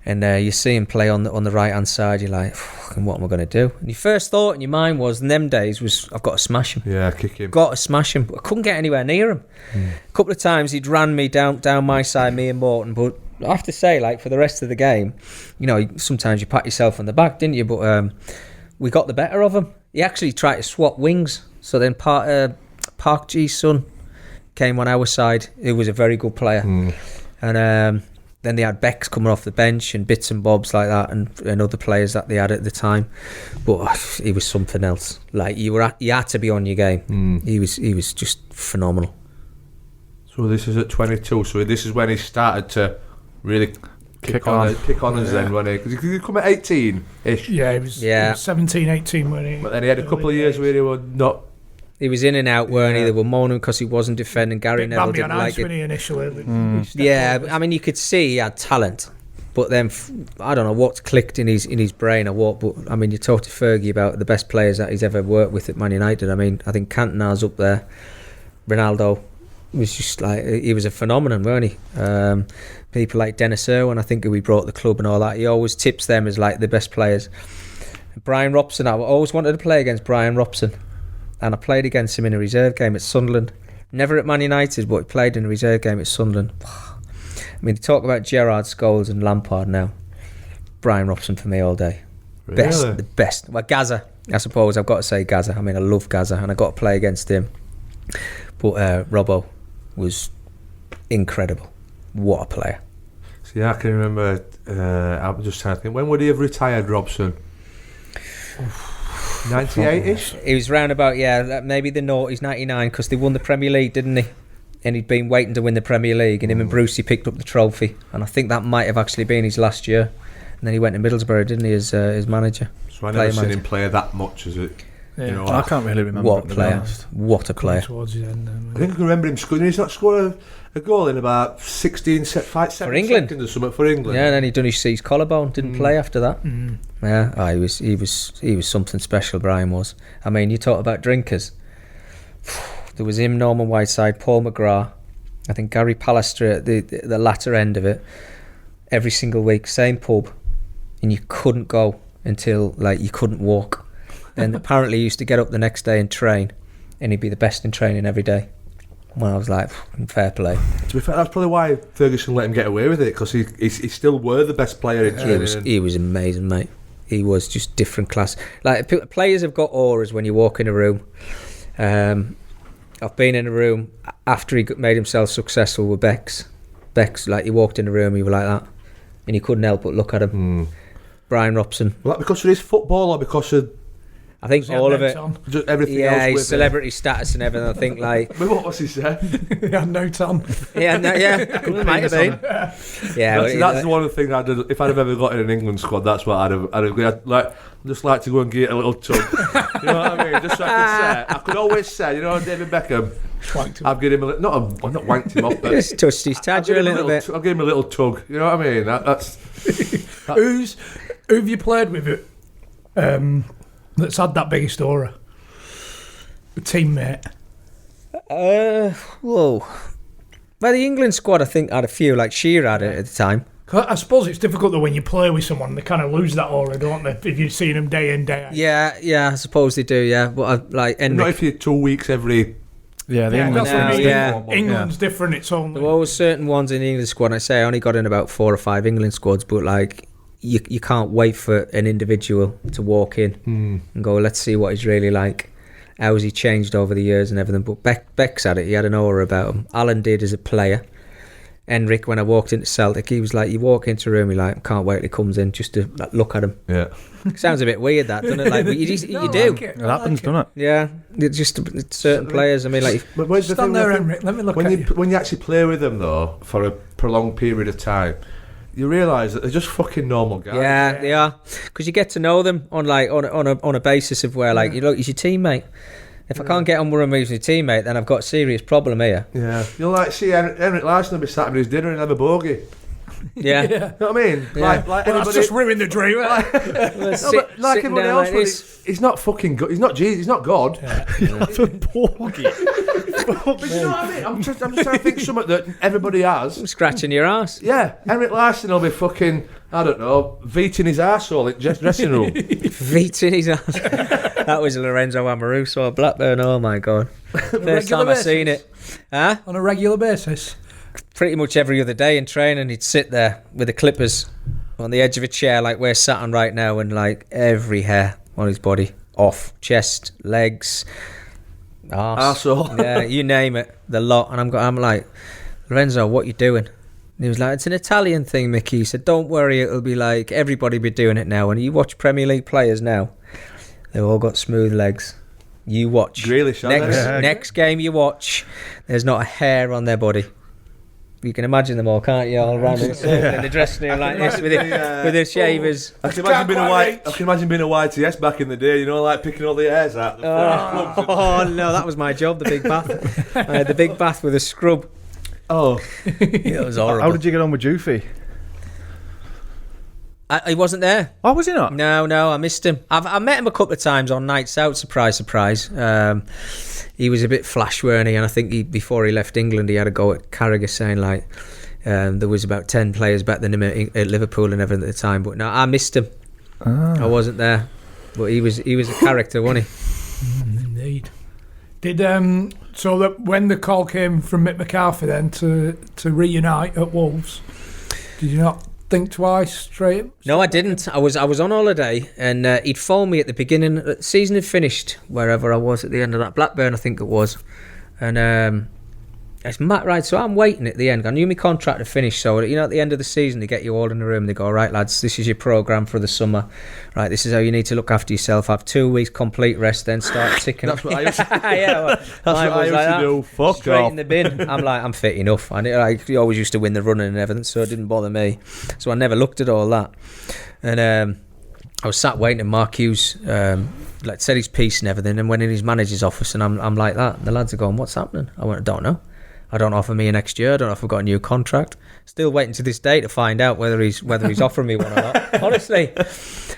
A: And you see him play on the right hand side. You're like, fucking, what am I going to do? And your first thought in your mind was, in them days, was I've got to smash him.
D: Yeah, kick him.
A: Got to smash him. But I couldn't get anywhere near him. A couple of times he'd ran me down my side, me and Morton. But I have to say, like, for the rest of the game, you know, sometimes you pat yourself on the back, didn't you? But we got the better of him. He actually tried to swap wings. So then Park Ji's son came on our side. He was a very good player. And then they had Becks coming off the bench and bits and bobs like that, and other players that they had at the time. But he was something else. Like, you had to be on your game. He was just phenomenal.
D: So this is at 22. So this is when he started to really kick on us then, wasn't he? Because he come at 18-ish.
B: Yeah, he was 17, 18 when he...
D: But then he had a couple of years where he was not...
A: He was in and out, weren't he? They were moaning because he wasn't defending. Gary Neville didn't like it.
B: Initially.
A: Yeah, I mean, you could see he had talent, but then I don't know what's clicked in his brain or what. But I mean, you talk to Fergie about the best players that he's ever worked with at Man United. I mean, I think Cantona's up there. Ronaldo was just like, he was a phenomenon, weren't he? People like Dennis Irwin, I think, who he brought the club and all that. He always tips them as like the best players. Brian Robson, I always wanted to play against Brian Robson. And I played against him in a reserve game at Sunderland. Never at Man United, but he played in a reserve game at Sunderland. I mean, they talk about Gerrard, Scholes and Lampard now. Brian Robson for me all day.
D: Really?
A: The best. Well, Gaza, I suppose. I've got to say Gaza. I mean, I love Gaza, and I got to play against him. But Robbo was incredible. What a player.
D: See, I can remember, I'm just trying to think, when would he have retired, Robson? 98-ish?
A: He was round about, maybe the noughties, 99, because they won the Premier League, didn't he? And he'd been waiting to win the Premier League, and him and Brucey picked up the trophy. And I think that might have actually been his last year. And then he went to Middlesbrough, didn't he, as manager?
D: So I never seen him play that much, as it.
B: Yeah.
D: You know,
C: I can't really remember.
A: What a player. What a player.
B: Towards the end,
D: I think I can remember him scoring. He's not scored a goal in about 16 seconds or something for England.
A: Yeah, and then he done his collarbone. Didn't play after that.
B: Mm.
A: Yeah, he was something special. Brian was. I mean, you talk about drinkers. There was him, Norman Whiteside, Paul McGrath. I think Gary Pallister at the latter end of it. Every single week, same pub, and you couldn't go until you couldn't walk. And apparently he used to get up the next day and train, and he'd be the best in training every day. Well, I was like, fair play.
D: To be fair, that's probably why Ferguson let him get away with it, because he still were the best player in training.
A: He was amazing, mate. He was just different class. Like, players have got auras when you walk in a room. I've been in a room after he made himself successful with Becks. Becks, like, he walked in a room, he was like that, and you couldn't help but look at him. Brian Robson.
D: Well, because of his football or because of...
A: I think all of it.
D: Just everything
A: Yeah,
D: else
A: his
D: with
A: celebrity status and everything. I think like
D: What was he saying?
B: He had no tan.
A: yeah, no, yeah, it might have been. Yeah,
D: That's one of the things I'd do. If I'd have ever got in an England squad, that's what I'd like. Just like to go and get a little tug. You know what I mean? Just so I could always say, you know, David Beckham.
B: I've
D: given him a little. I've not wanked him off, but
A: just touched his tadger a little bit.
D: I'll give him a little tug. You know what I mean? That's.
B: Who have you played with that's had that biggest aura? A teammate.
A: Whoa. Well, the England squad, I think, had a few. Like Shearer had it at the time.
B: I suppose it's difficult though when you play with someone, they kind of lose that aura, don't they? If you've seen them day in, day out.
A: Yeah, I suppose they do. Yeah, but like
D: Not
A: Enric,
D: if you're 2 weeks every.
C: Yeah, the England
B: that's what I
A: No,
B: mean.
A: yeah.
B: England's different. It's only.
A: there were always certain ones in the England squad. And I say I only got in about 4 or 5 England squads, but like you can't wait for an individual to walk in and go, let's see what he's really like. How has he changed over the years and everything? But Beck's had it. He had an aura about him. Alan did as a player. Enric, when I walked into Celtic, he was like, you walk into a room, you're like, can't wait till he comes in just to like, look at him.
D: Yeah.
A: Sounds a bit weird, that, doesn't it? Like, but you do.
C: It happens, doesn't it?
A: Yeah, it's just certain players. I mean, like,
D: But where's the
B: Stand
D: thing
B: there,
D: with
B: Enric. Let me look
D: when
B: at
D: you
B: you.
D: when you actually play with them though for a prolonged period of time, you realise that they're just fucking normal guys.
A: yeah, they are, because you get to know them on like on a basis of where like you look, he's your teammate. If I can't get on with him, he's your teammate, then I've got a serious problem here.
D: Yeah. You'll like see Henrik Larsson will be sat with his dinner and have a bogey.
A: Yeah,
D: You know what I mean?
A: Yeah.
D: Like
B: Well, that's
D: anybody.
B: just ruined the dream.
A: Well,
D: No,
A: sit-
D: but like
A: sitting
D: everyone
A: down
D: else,
A: like
D: when
A: this.
D: he's not fucking God. He's not Jesus. He's not God.
C: Porgy.
D: But you know what I mean? I'm just trying to think something that everybody has.
A: scratching your ass.
D: Yeah, Henrik Larsson will be fucking, I don't know, beating his arsehole in dressing room.
A: Feet in his ass. That was Lorenzo Amoruso at Blackburn. Oh my god! First time I seen it. Huh?
B: On a regular basis.
A: Pretty much every other day in training, he'd sit there with the clippers on the edge of a chair like we're sat on right now, and like every hair on his body off, chest, legs, arse.
D: Arsehole.
A: Yeah, you name it, the lot. And I'm like, Lorenzo, what you doing? And he was like, it's an Italian thing, Mickey. He said, don't worry, it'll be like everybody be doing it now. And you watch Premier League players now, they've all got smooth legs. You watch
D: Grealish, aren't they?
A: next game you watch, there's not a hair on their body. You can imagine them all, can't you? All around in a circle in the dressing room like this with their shavers.
D: I can imagine being a YTS back in the day, you know, like picking all the hairs out.
A: Oh no, that was my job, the big bath. I had the big bath with a scrub.
D: Oh.
A: It was horrible.
C: How did you get on with Joofy?
A: He wasn't there.
C: Oh, was he not?
A: No, I missed him. I met him a couple of times on nights out. Surprise. He was a bit flash, weren't he? And I think before he left England, he had a go at Carragher, saying like there was about 10 players better than him at Liverpool and everything at the time. But no, I missed him. I wasn't there, but he was a character, wasn't he?
B: Indeed. Did so that when the call came from Mick McCarthy then to reunite at Wolves, did you not think twice straight?
A: No, I didn't. I was on holiday, and he'd phoned me at the beginning. The season had finished wherever I was at the end of that, Blackburn I think it was, and it's Matt, right? So I'm waiting at the end. I knew my contract had finished, so you know at the end of the season they get you all in the room. They go, right lads, this is your programme for the summer. Right, this is how you need to look after yourself. Have 2 weeks complete rest, then start ticking.
D: That's what I used to
A: yeah, well,
D: That's what I used to do. Fuck
A: Straight
D: off.
A: in the bin. I'm like, I'm fit enough. I he always used to win the running and everything, so it didn't bother me. So I never looked at all that. And I was sat waiting, and Mark Hughes like said his piece and everything, and went in his manager's office, and I'm like that. And the lads are going, what's happening? I went, I don't know. I don't know if I'm here next year. I don't know if I've got a new contract. Still waiting to this day to find out whether he's offering me one or not. Honestly.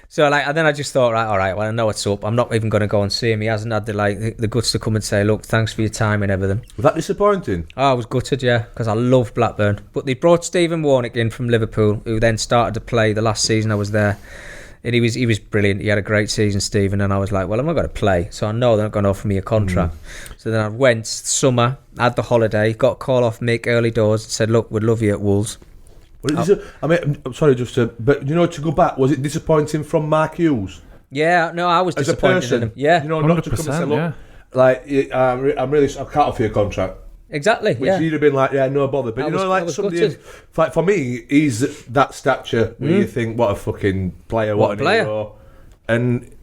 A: So and then I just thought, right, all right, well I know what's up. I'm not even going to go and see him. He hasn't had the guts to come and say, look, thanks for your time and everything.
D: Was that disappointing?
A: Oh, I was gutted, yeah, because I love Blackburn. But they brought Stephen Warnock in from Liverpool, who then started to play the last season I was there. And he was brilliant. He had a great season, Stephen, and I was like, well, I'm not going to play, so I know they're not going to offer me a contract. So then I went summer, had the holiday, got a call off Mick early doors, and said, look, we'd love you at Wolves.
D: I mean, I'm sorry, but you know, to go back, was it disappointing from Mark Hughes?
A: Yeah, no, I was
D: As a
A: disappointed
D: person,
A: in him. Yeah,
D: you know, not to come and say,
C: 100%,
D: look,
C: yeah.
D: like, I can't offer you a contract.
A: exactly.
D: Which
A: Yeah,
D: he'd have been like, yeah, no bother. But
A: I
D: you know,
A: was
D: like somebody,
A: gutted.
D: like for me, he's that stature where you think, what a fucking player, what a
A: player.
D: hero. And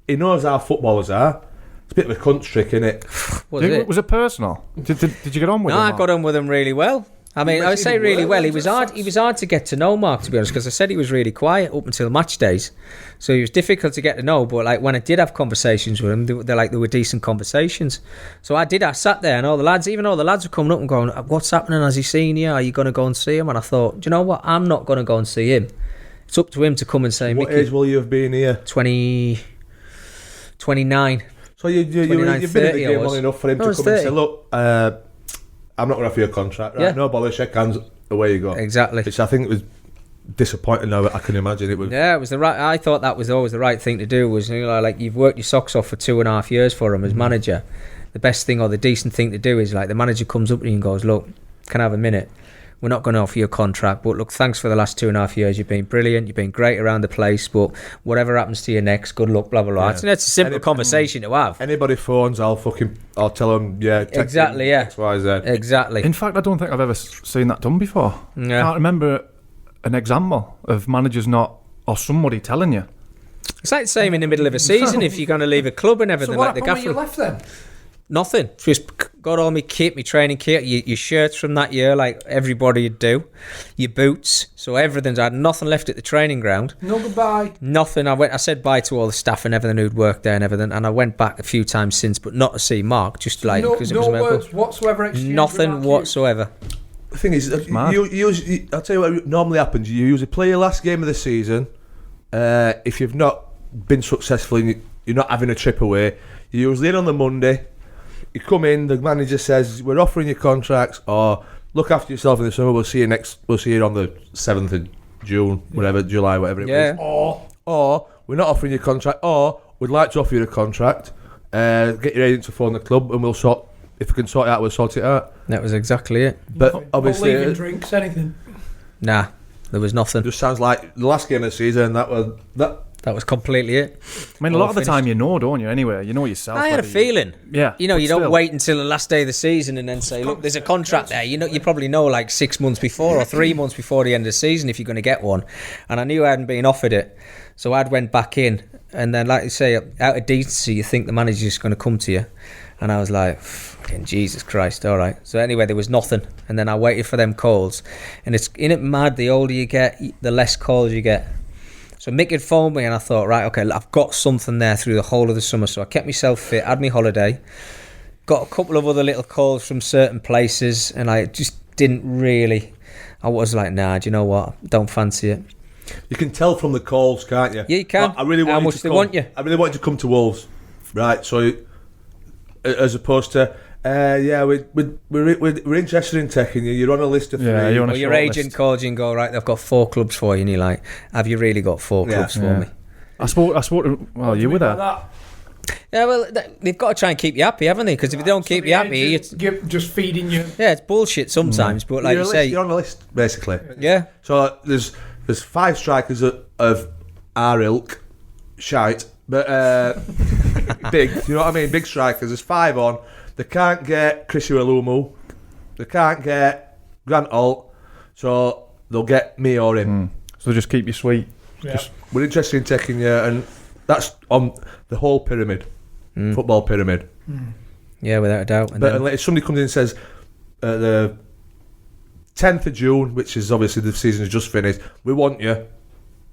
D: he knows how footballers are. It's a bit of a cunt trick, isn't it?
C: Was it personal? Did you get on with
A: No,
C: him?
A: I got on with him really well. I mean, I would say really well. He was hard to get to know, Mark, to be honest, because I said he was really quiet up until match days. So he was difficult to get to know. But like when I did have conversations with him, they were decent conversations. So I sat there, and all the lads were coming up and going, "What's happening? Has he seen you? Are you going to go and see him?" And I thought, do you know what? I'm not going to go and see him. It's up to him to come and say,
D: What
A: Mickey,
D: age will you have been here?
A: 29.
D: So you've been in the
A: 30
D: game long enough for him to
A: I was
D: come and
A: 30.
D: say, look, I'm not going to offer you a contract. Right?
A: Yeah.
D: No bother, shake hands, away you go.
A: Exactly.
D: Which I think was disappointing now. I can imagine it was.
A: Yeah, it was the right. I thought that was always the right thing to do. Was, you know, like, you've worked your socks off for 2.5 years for him as manager. The best thing or the decent thing to do is, like, the manager comes up to you and goes, "Look, can I have a minute? We're not going to offer you a contract, but look, thanks for the last 2.5 years. You've been brilliant. You've been great around the place. But whatever happens to you next, good luck. Blah blah blah."
D: Yeah.
A: It's a simple conversation to have.
D: Anybody phones, I'll tell them, text
A: Exactly,
D: them,
A: yeah.
D: X, Y, Z.
A: Exactly.
C: In fact, I don't think I've ever seen that done before.
A: Yeah.
C: I can't remember an example of managers not, or somebody telling you.
A: It's like the same in the middle of a season if you're going to leave a club and
B: So
A: everything,
B: what
A: like the
B: happened when you
A: gaffer.
B: left then?
A: Nothing. Just got all my kit, my training kit, your shirts from that year, like everybody would do, your boots. So everything's. I had nothing left at the training ground.
B: No goodbye.
A: Nothing. I said bye to all the staff and everything who'd worked there and everything. And I went back a few times since, but not to see Mark. Just like
B: No,
A: because it was
B: no
A: medical.
B: words whatsoever exchanged. with
A: Nothing
B: Mark
A: whatsoever.
D: The thing is,
C: mad.
D: I'll tell you what normally happens. You usually play your last game of the season. If you've not been successful and you're not having a trip away, you're usually in on the Monday. You come in, the manager says, "We're offering you contracts, or look after yourself in the summer. We'll see you on the 7th of June, whatever, July, whatever it
A: Yeah.
D: was. Or we're not offering you a contract, or we'd like to offer you a contract. Get your agent to phone the club, and if we can sort it out, we'll sort it out."
A: That was exactly it.
D: But
B: Not
D: obviously,
B: leaving
D: it
B: drinks, anything.
A: Nah, there was nothing.
D: just sounds like the last game of the season. That
A: That was completely it.
C: I mean, a
A: All
C: lot of the
A: finished.
C: time you know, don't you? Anyway, you know yourself.
A: I had a
C: whether
A: feeling.
C: Yeah.
A: You know,
C: but
A: you don't
C: still.
A: wait until the last day of the season and then say, "Look, there's a contract there." You know, you probably know like 6 months before or 3 months before the end of the season if you're going to get one. And I knew I hadn't been offered it, so I'd went back in. And then, like you say, out of decency, you think the manager's just going to come to you. And I was like, "Fucking Jesus Christ, all right." So anyway, there was nothing. And then I waited for them calls. And it's mad, the older you get, the less calls you get. So Mick had phoned me and I thought, right, okay, I've got something there through the whole of the summer. So I kept myself fit, had my holiday, got a couple of other little calls from certain places, and I just didn't really. I was like, nah, do you know what? Don't fancy it.
D: you can tell from the calls, can't you?
A: Yeah, you can.
D: I really want
A: How
D: you
A: much
D: to
A: they
D: come.
A: want you.
D: I really want you to come to Wolves, right? So, as opposed to, we're interested in taking you. You're on a list of 3.
C: Yeah, you're on a
A: Or your
C: short
A: agent
C: list.
A: calls you and go, right, they've got 4 clubs for you. And you're like, have you really got 4
D: Yeah.
A: clubs for
C: Yeah.
A: me?
C: I spoke to, well, you were
B: Like
C: there.
B: that.
A: Yeah, well, they've got to try and keep you happy, haven't they? Because if they don't keep
B: So
A: you
B: the
A: happy,
B: agent
A: it's,
B: just feeding you.
A: yeah, it's bullshit sometimes. But like
D: you're,
A: you
D: a
A: say,
D: list, you're on a list, basically.
A: yeah,
D: So there's 5 strikers of our ilk, shite, but big. You know what I mean? Big strikers. There's 5 on. They can't get Chris Iwelumo. They can't get Grant Holt. So they'll get me or him.
C: So just keep you sweet.
B: Yeah.
D: We're interested in taking you, and that's on the whole pyramid, football pyramid.
A: yeah, without a doubt. And
D: But
A: then,
D: if somebody comes in and says the 10th of June, which is obviously the season has just finished, we want you.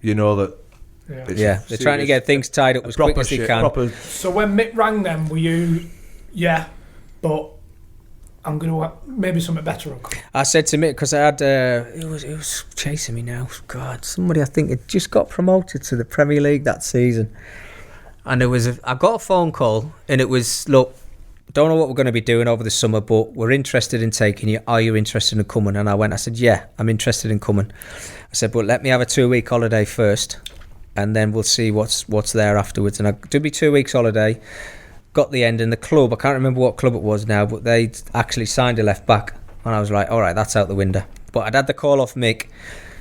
D: You know that.
B: Yeah.
D: It's
A: yeah, they're trying to
D: serious.
A: get things tied up as quick as they
D: shit,
A: can.
D: Proper.
B: So when Mick rang them, were you, yeah, but I'm going to maybe something better will come.
A: I said to Mick, because I had it was chasing me now. God, somebody I think had just got promoted to the Premier League that season, and I got a phone call, and it was, look, don't know what we're going to be doing over the summer, but we're interested in taking you. Are you interested in coming? And I said, yeah, I'm interested in coming. I said, but let me have a 2-week holiday first, and then we'll see what's there afterwards. And I did me 2 weeks holiday. Got the end in the club. I can't remember what club it was now, but they actually signed a left back, and I was like, all right, that's out the window. But I'd had the call off Mick.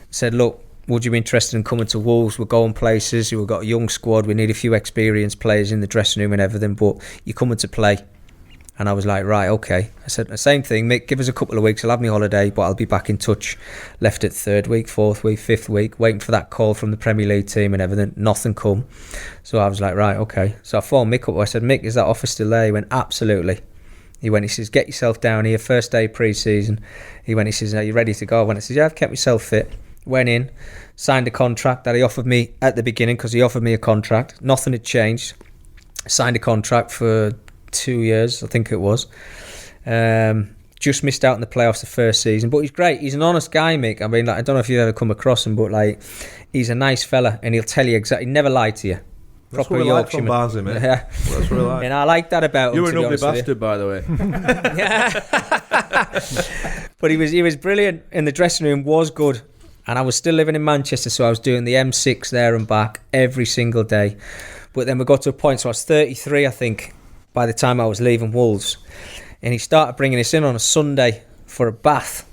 A: Said, look, would you be interested in coming to Wolves? We're going places. We've got a young squad. We need a few experienced players in the dressing room and everything, but you're coming to play. And I was like, right, okay. I said, the same thing, Mick, give us a couple of weeks. I'll have my holiday, but I'll be back in touch. Left it 3rd week, 4th week, 5th week, waiting for that call from the Premier League team and everything. Nothing come. So I was like, right, okay. So I phoned Mick up. I said, Mick, is that offer still there? He went, absolutely. He says, get yourself down here, first day pre-season. He says, are you ready to go? I said, yeah, I've kept myself fit. Went in, signed a contract that he offered me at the beginning, because he offered me a contract. Nothing had changed. Signed a contract for 2 years, I think it was. Just missed out in the playoffs the first season, but he's great. He's an honest guy, Mick. I mean, like, I don't know if you've ever come across him, but like, he's a nice fella, and he'll tell you exactly. He never lied to you.
D: That's
A: Proper
D: what we like from
A: Yorkshireman.
D: Barnsley, mate.
A: Yeah.
D: That's what we like.
A: And I like that about him.
D: You were
A: to
D: an
A: be
D: ugly
A: honest with you.
D: bastard, by the way.
A: Yeah. But he was brilliant, and the dressing room was good. And I was still living in Manchester, so I was doing the M6 there and back every single day. But then we got to a point, so I was 33, I think, by the time I was leaving Wolves. And he started bringing us in on a Sunday for a bath.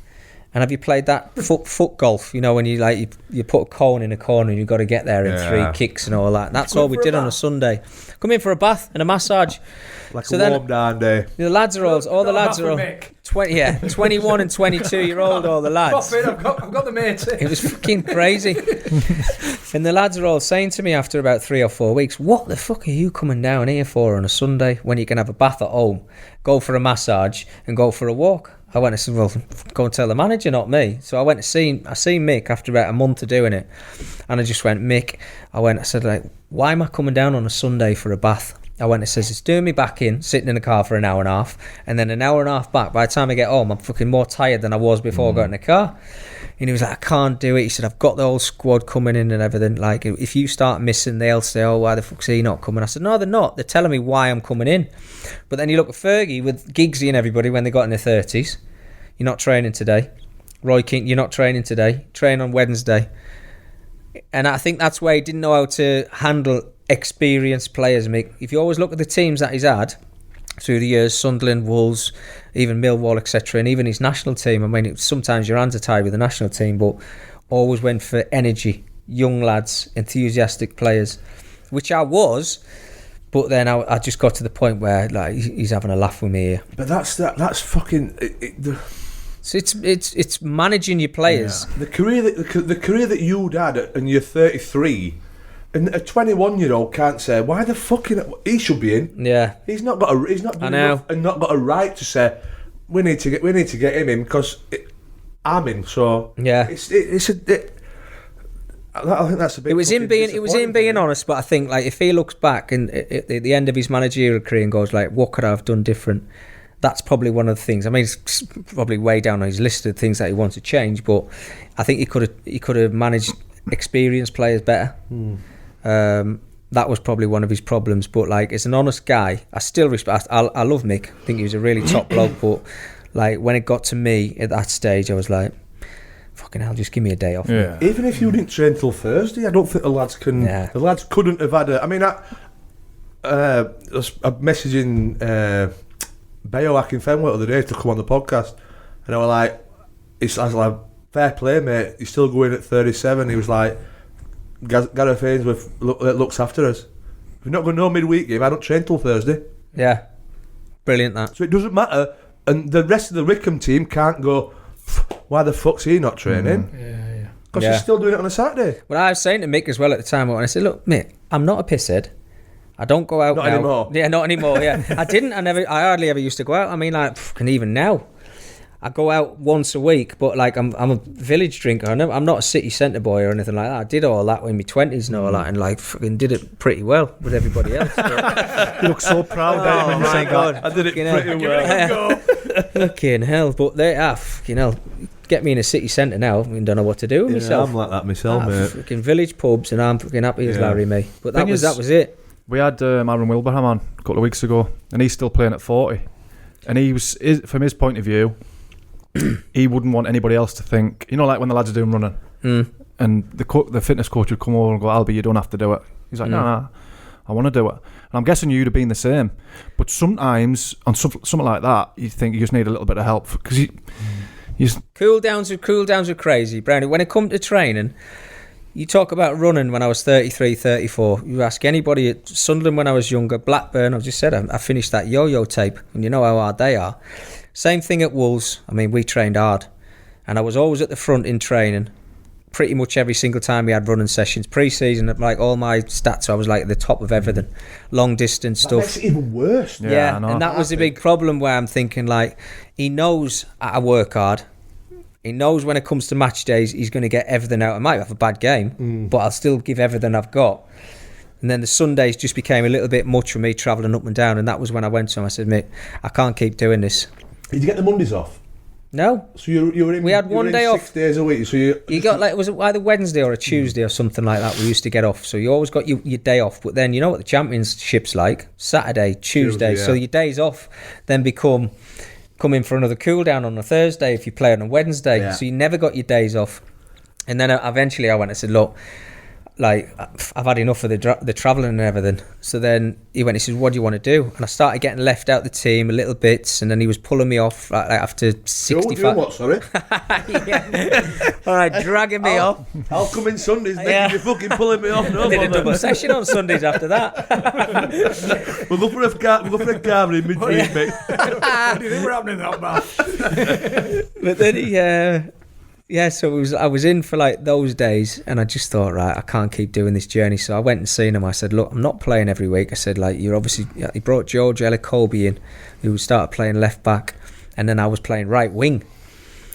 A: And have you played that foot golf? You know, when you like you put a cone in a corner and you've got to get there in 3 kicks and all that. That's all we did on a Sunday. Come in for a bath and a massage.
D: Like
A: So
D: a
A: then-
D: warm down day.
A: The lads are all the lads are all 21 and 22-year-old, all the lads.
B: I've got the mates.
A: It was fucking crazy. And the lads are all saying to me after about 3 or 4 weeks, what the fuck are you coming down here for on a Sunday when you can have a bath at home, go for a massage and go for a walk? I went and said, well, go and tell the manager, not me. So I seen Mick after about a month of doing it. And I just went, Mick, I said, like, why am I coming down on a Sunday for a bath? I went and says, it's doing me back in, sitting in the car for an hour and a half, and then an hour and a half back. By the time I get home, I'm fucking more tired than I was before I got in the car. And he was like, I can't do it. He said, I've got the whole squad coming in and everything. Like, if you start missing, they'll say, oh, why the fuck's he not coming? I said, no, they're not. They're telling me why I'm coming in. But then you look at Fergie with Giggsy and everybody when they got in their 30s. You're not training today. Roy Keane, you're not training today. Train on Wednesday. And I think that's where he didn't know how to handle experienced players, Mick. If you always look at the teams that he's had through the years, Sunderland, Wolves, even Millwall, etc., and even his national team, I mean, sometimes your hands are tied with the national team, but always went for energy, young lads, enthusiastic players, which I was. But then I just got to the point where like he's having a laugh with me here.
D: But that's fucking...
A: So it's managing your players.
D: The career that you'd had and you're 33, and a 21-year-old can't say why the fucking he should be in.
A: Yeah,
D: He's not good enough and not got a right to say we need to get him in because I'm in. So
A: yeah,
D: I think that's a bit.
A: It was him being honest, but I think like if he looks back and at the end of his managerial career and goes like, what could I have done different? That's probably one of the things. I mean, it's probably way down on his list of things that he wants to change, but I think he could have managed experienced players better. That was probably one of his problems. But like, as an honest guy, I still respect. I love Mick. I think he was a really top bloke. But like, when it got to me at that stage, I was like, fucking hell, just give me a day off.
C: Yeah.
D: Even if you didn't train till Thursday, I don't think the lads can.
A: Yeah.
D: The lads couldn't have had a. I mean, I'm messaging Bayo Akinfenwa the other day to come on the podcast, and I was like, fair play, mate. You're still going at 37. He was like, Gareth Ainsworth looks after us. If you're not going to know midweek game, I don't train till Thursday.
A: Yeah, brilliant that.
D: So it doesn't matter, and the rest of the Wickham team can't go, why the fuck's he not training?
B: Yeah.
D: Because
A: Yeah.
D: he's still doing it on a Saturday.
A: Well, I was saying to Mick as well at the time, and I said, look, Mick, I'm not a pisshead. I don't go out
D: Not
A: now.
D: anymore.
A: Yeah, not anymore. Yeah, I hardly ever used to go out. I mean, like, and even now, I go out once a week. But like, I'm a village drinker. I'm not a city centre boy or anything like that. I did all that in my 20s and all that, and like, fucking did it pretty well with everybody else.
C: You look so proud
A: Oh
C: when you
A: my
C: say
A: God.
C: that.
D: I did it
A: Fucking
D: pretty
A: hell.
D: well.
A: Fucking hell. But they fucking hell. Get me in a city centre now and don't know what to do with myself.
D: I'm like that myself, mate.
A: Fucking village pubs, and I'm fucking happy as
D: Yeah.
A: Larry, me. But that
C: Thing
A: was
C: is-
A: it.
C: We had Aaron Wilbraham on a couple of weeks ago, and he's still playing at 40. And from his point of view, he wouldn't want anybody else to think, you know, like when the lads are doing running, and the fitness coach would come over and go, Albie, you don't have to do it. He's like, no, I want to do it. And I'm guessing you'd have been the same. But sometimes, on something like that, you think you just need a little bit of help. Because
A: Cool downs are crazy, Brownie. When it comes to training, You talk about running when I was 33, 34. You ask anybody at Sunderland when I was younger, Blackburn, I've just said I finished that yo-yo tape, and you know how hard they are. Same thing at Wolves. I mean, we trained hard, and I was always at the front in training. Pretty much every single time we had running sessions, pre-season, like all my stats, I was like at the top of everything. Long distance
D: That
A: stuff.
D: makes it even worse.
A: Yeah,
C: I know.
A: and that was the big problem where I'm thinking, like, he knows I work hard. He knows when it comes to match days, he's going to get everything out. I might have a bad game, but I'll still give everything I've got. And then the Sundays just became a little bit much for me, travelling up and down. And that was when I went to him. I said, mate, I can't keep doing this.
D: Did you get the Mondays off?
A: No.
D: So you were in.
A: We had
D: you were
A: one
D: in
A: day
D: 6
A: off.
D: days a week. So
A: You got like, was it either Wednesday or a Tuesday or something like that we used to get off. So you always got your day off. But then you know what the Championship's like? Saturday, Tuesday.
D: yeah.
A: So your days off then come in for another cool down on a Thursday if you play on a Wednesday.
D: Yeah.
A: So you never got your days off. And then eventually I went and said, look, like, I've had enough of the travelling and everything. So then he said, what do you want to do? And I started getting left out the team a little bit, and then he was pulling me off like after 65.
D: Doing what, sorry?
A: Yeah. All right, dragging me off.
D: I'll come in Sundays, mate.
A: Yeah.
D: You're fucking pulling me off. No,
A: I did a
D: bother.
A: double session on Sundays after that.
D: We'll go for a car in midweek, mate.
B: What do you think we're happening that bad?
A: But then so I was in for like those days, and I just thought, right, I can't keep doing this journey. So I went and seen him. I said, look, I'm not playing every week. I said, like, he brought George Elokobi in, who started playing left back, and then I was playing right wing.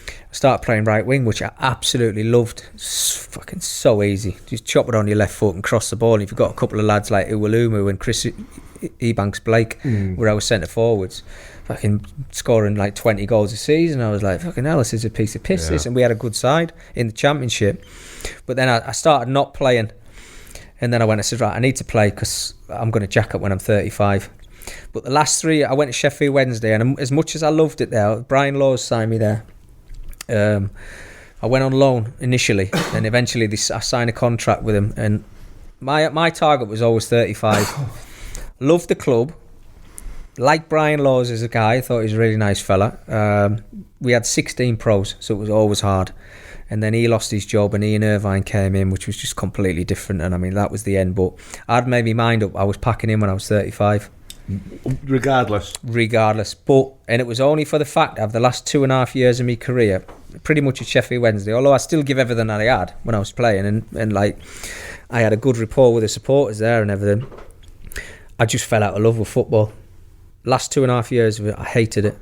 A: I started playing right wing, which I absolutely loved. It's fucking so easy. Just chop it on your left foot and cross the ball. And if you've got a couple of lads like Iwalumu and Chris Ebanks-Blake, where I was centre forwards, fucking scoring like 20 goals a season, I was like, fucking hell, this is a piece of piss, this. And we had a good side in the Championship. But then I started not playing, and then I said, right, I need to play because I'm going to jack up when I'm 35. But the last 3, I went to Sheffield Wednesday, and as much as I loved it there, Brian Laws signed me there. I went on loan initially, and eventually I signed a contract with him, and my target was always 35. Loved the club. Like Brian Laws as a guy, I thought he was a really nice fella. We had 16 pros, so it was always hard. And then he lost his job, and Ian Irvine came in, which was just completely different. And I mean, that was the end. But I'd made my mind up. I was packing in when I was 35.
D: Regardless.
A: And it was only for the fact of the last 2.5 years of my career, pretty much at Sheffield Wednesday, although I still give everything that I had when I was playing, and like, I had a good rapport with the supporters there and everything. I just fell out of love with football. Last 2.5 years of it, I hated it.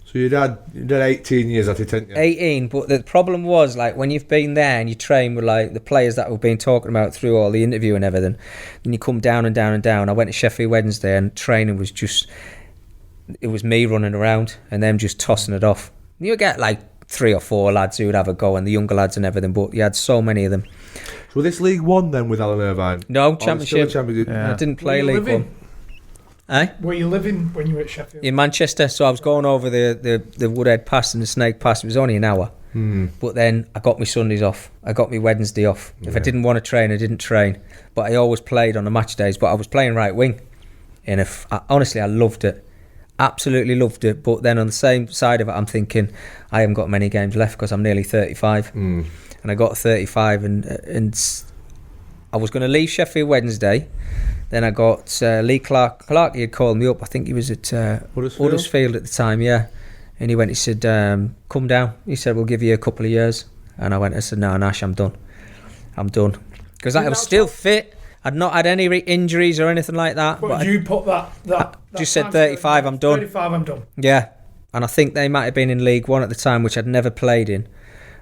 D: So you did 18 years at it, didn't you?
A: 18, but the problem was, like, when you've been there and you train with like the players that we've been talking about through all the interview and everything, and you come down and down and down. I went to Sheffield Wednesday, and training was just, it was me running around and them just tossing it off. You get like 3 or 4 lads who would have a go, and the younger lads and everything, but you had so many of them.
D: So this League One then with Alan Irvine?
A: No,
D: Or it's still a
A: Championship.
D: Championship?
C: Yeah.
A: I didn't play
B: Were you
A: League
B: living?
A: One. Eh?
B: Were you living when you were at Sheffield?
A: In Manchester, so I was going over the Woodhead Pass and the Snake Pass. It was only an hour. But then I got my Sundays off. I got my Wednesday off. If I didn't want to train, I didn't train. But I always played on the match days. But I was playing right wing. And honestly, I loved it. Absolutely loved it. But then on the same side of it, I'm thinking, I haven't got many games left because I'm nearly 35. And I got 35, and I was going to leave Sheffield Wednesday. Then I got Lee Clark. He had called me up. I think he was at Huddersfield at the time, yeah. And he said, come down. He said, we'll give you a couple of years. And I said, no, Nash, I'm done. Because I was still fit. I'd not had any injuries or anything like that.
B: But you put that
A: just said
B: time
A: 35, I'm done.
B: 35, I'm done.
A: Yeah. And I think they might have been in League One at the time, which I'd never played in.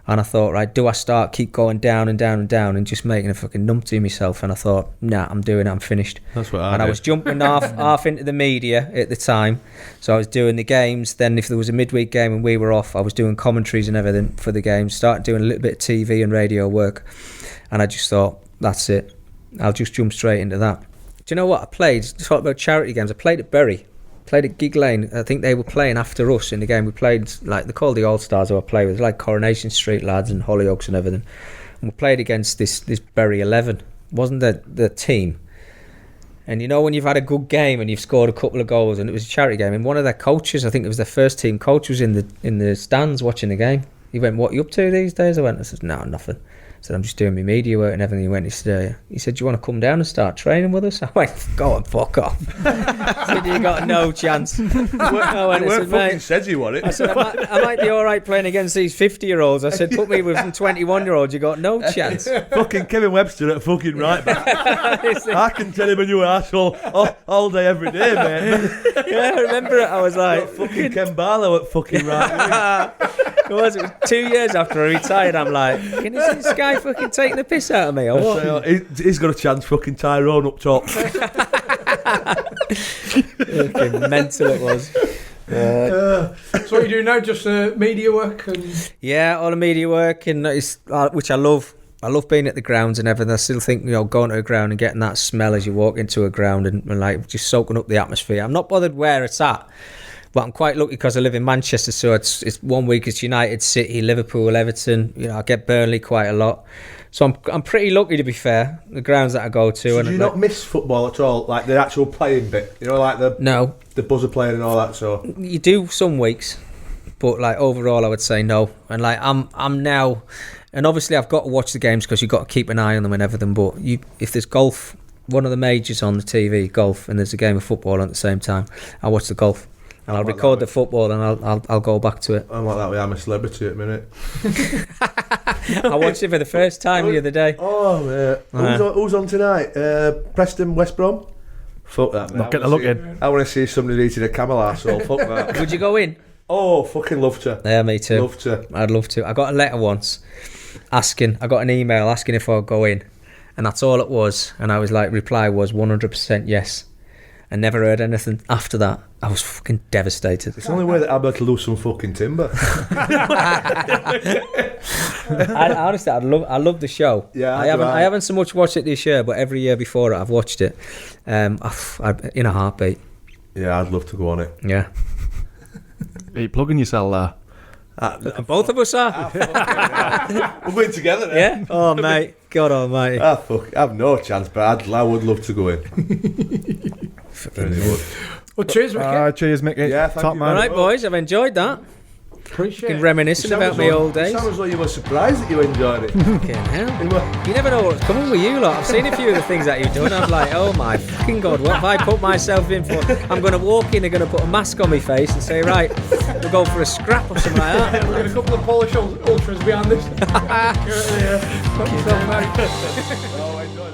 A: And I thought, right, do I keep going down and down and down and just making a fucking numpty of myself? And I thought, nah, I'm doing it, I'm finished.
D: That's what
A: I was jumping half into the media at the time. So I was doing the games. Then if there was a midweek game and we were off, I was doing commentaries and everything for the games. Started doing a little bit of TV and radio work. And I just thought, that's it. I'll just jump straight into that. Do you know what? I played, talk about charity games. I played at Bury. Played at Gig Lane. I think they were playing after us in the game. We played, like, they called the All-Stars who I played with, like Coronation Street lads and Hollyoaks and everything. And we played against this Bury 11. Wasn't the team. And you know when you've had a good game and you've scored a couple of goals, and it was a charity game, and one of their coaches, I think it was their first team coach, was in the stands watching the game. He went, what are you up to these days? I said, no, nothing. said, I'm just doing my media work and everything. He said, do you want to come down and start training with us? I went, go on, fuck off. I said, you got no chance.
D: You weren't fucking said you want it.
A: I said, I might be all right playing against these 50-year-olds. I said, put me with some 21-year-olds. You got no chance.
D: Fucking Kevin Webster at fucking right back. I can tell him a new arsehole all day, every day, mate.
A: Yeah, I remember it. I was like,
D: fucking Ken Barlow at fucking right.
A: It was 2 years after I retired. I'm like, can you see this guy fucking taking the piss out of me or what?
D: So, he's got a chance, fucking Tyrone up top.
A: Fucking mental it was.
B: So what you do now? Just media work and
A: Yeah, all the media work, and which I love. I love being at the grounds and everything. I still think, going to a ground and getting that smell as you walk into a ground and like just soaking up the atmosphere. I'm not bothered where it's at, but I'm quite lucky because I live in Manchester, so it's 1 week it's United, City, Liverpool, Everton. I get Burnley quite a lot, so I'm pretty lucky, to be fair. The grounds that I go to.
D: So do you not miss football at all, like the actual playing bit? Like
A: no,
D: the buzzer playing and all that. So
A: you do some weeks, but like overall, I would say no. And like I'm now. And obviously I've got to watch the games because you've got to keep an eye on them and everything, but if there's golf, one of the majors on the TV, golf, and there's a game of football at the same time, I'll watch the golf and I'll record the football and I'll go back to it.
D: I'm like that. I'm a celebrity at the minute.
A: I watched it for the first time the other day.
D: Oh, mate. Who's on tonight? Preston, West Brom? Fuck that, mate.
C: Not getting a look in.
D: I want to see somebody eating a camel arsehole. Fuck that.
A: Would you go in?
D: Oh, fucking love to.
A: Yeah, me too.
D: Love to.
A: I'd love to. I got a letter once I got an email asking if I would go in, and that's all it was. And I was like, reply was 100% yes. I never heard anything after that. I was fucking devastated.
D: It's the only way that I'll be able to lose some fucking timber.
A: Honestly, I love the show.
D: Yeah,
A: I haven't so much watched it this year, but every year before it, I've watched it. In a heartbeat.
D: Yeah, I'd love to go on it.
A: Yeah.
C: Are you plugging yourself there?
A: Both of us are.
D: We're going together then.
A: Yeah. Oh, mate. God almighty.
D: I've no chance, but I would love to go in. Really would.
B: well, cheers, Mickey.
C: Cheers, Mickey.
D: Yeah, thank
C: Top
D: you.
C: man.
A: All right, boys. I've enjoyed that.
B: Appreciate it.
A: Reminiscing about my old days.
D: Sounds like you were surprised that you enjoyed it.
A: Fucking hell. You never know what's coming with you lot. I've seen a few of the things that you've done. I'm like, oh my fucking God, what have I put myself in for? I'm going to walk in, they're going to put a mask on my face and say, right, we'll go for a scrap or something like that.
B: We've got a couple of Polish ultras behind this.
D: Oh, enjoy.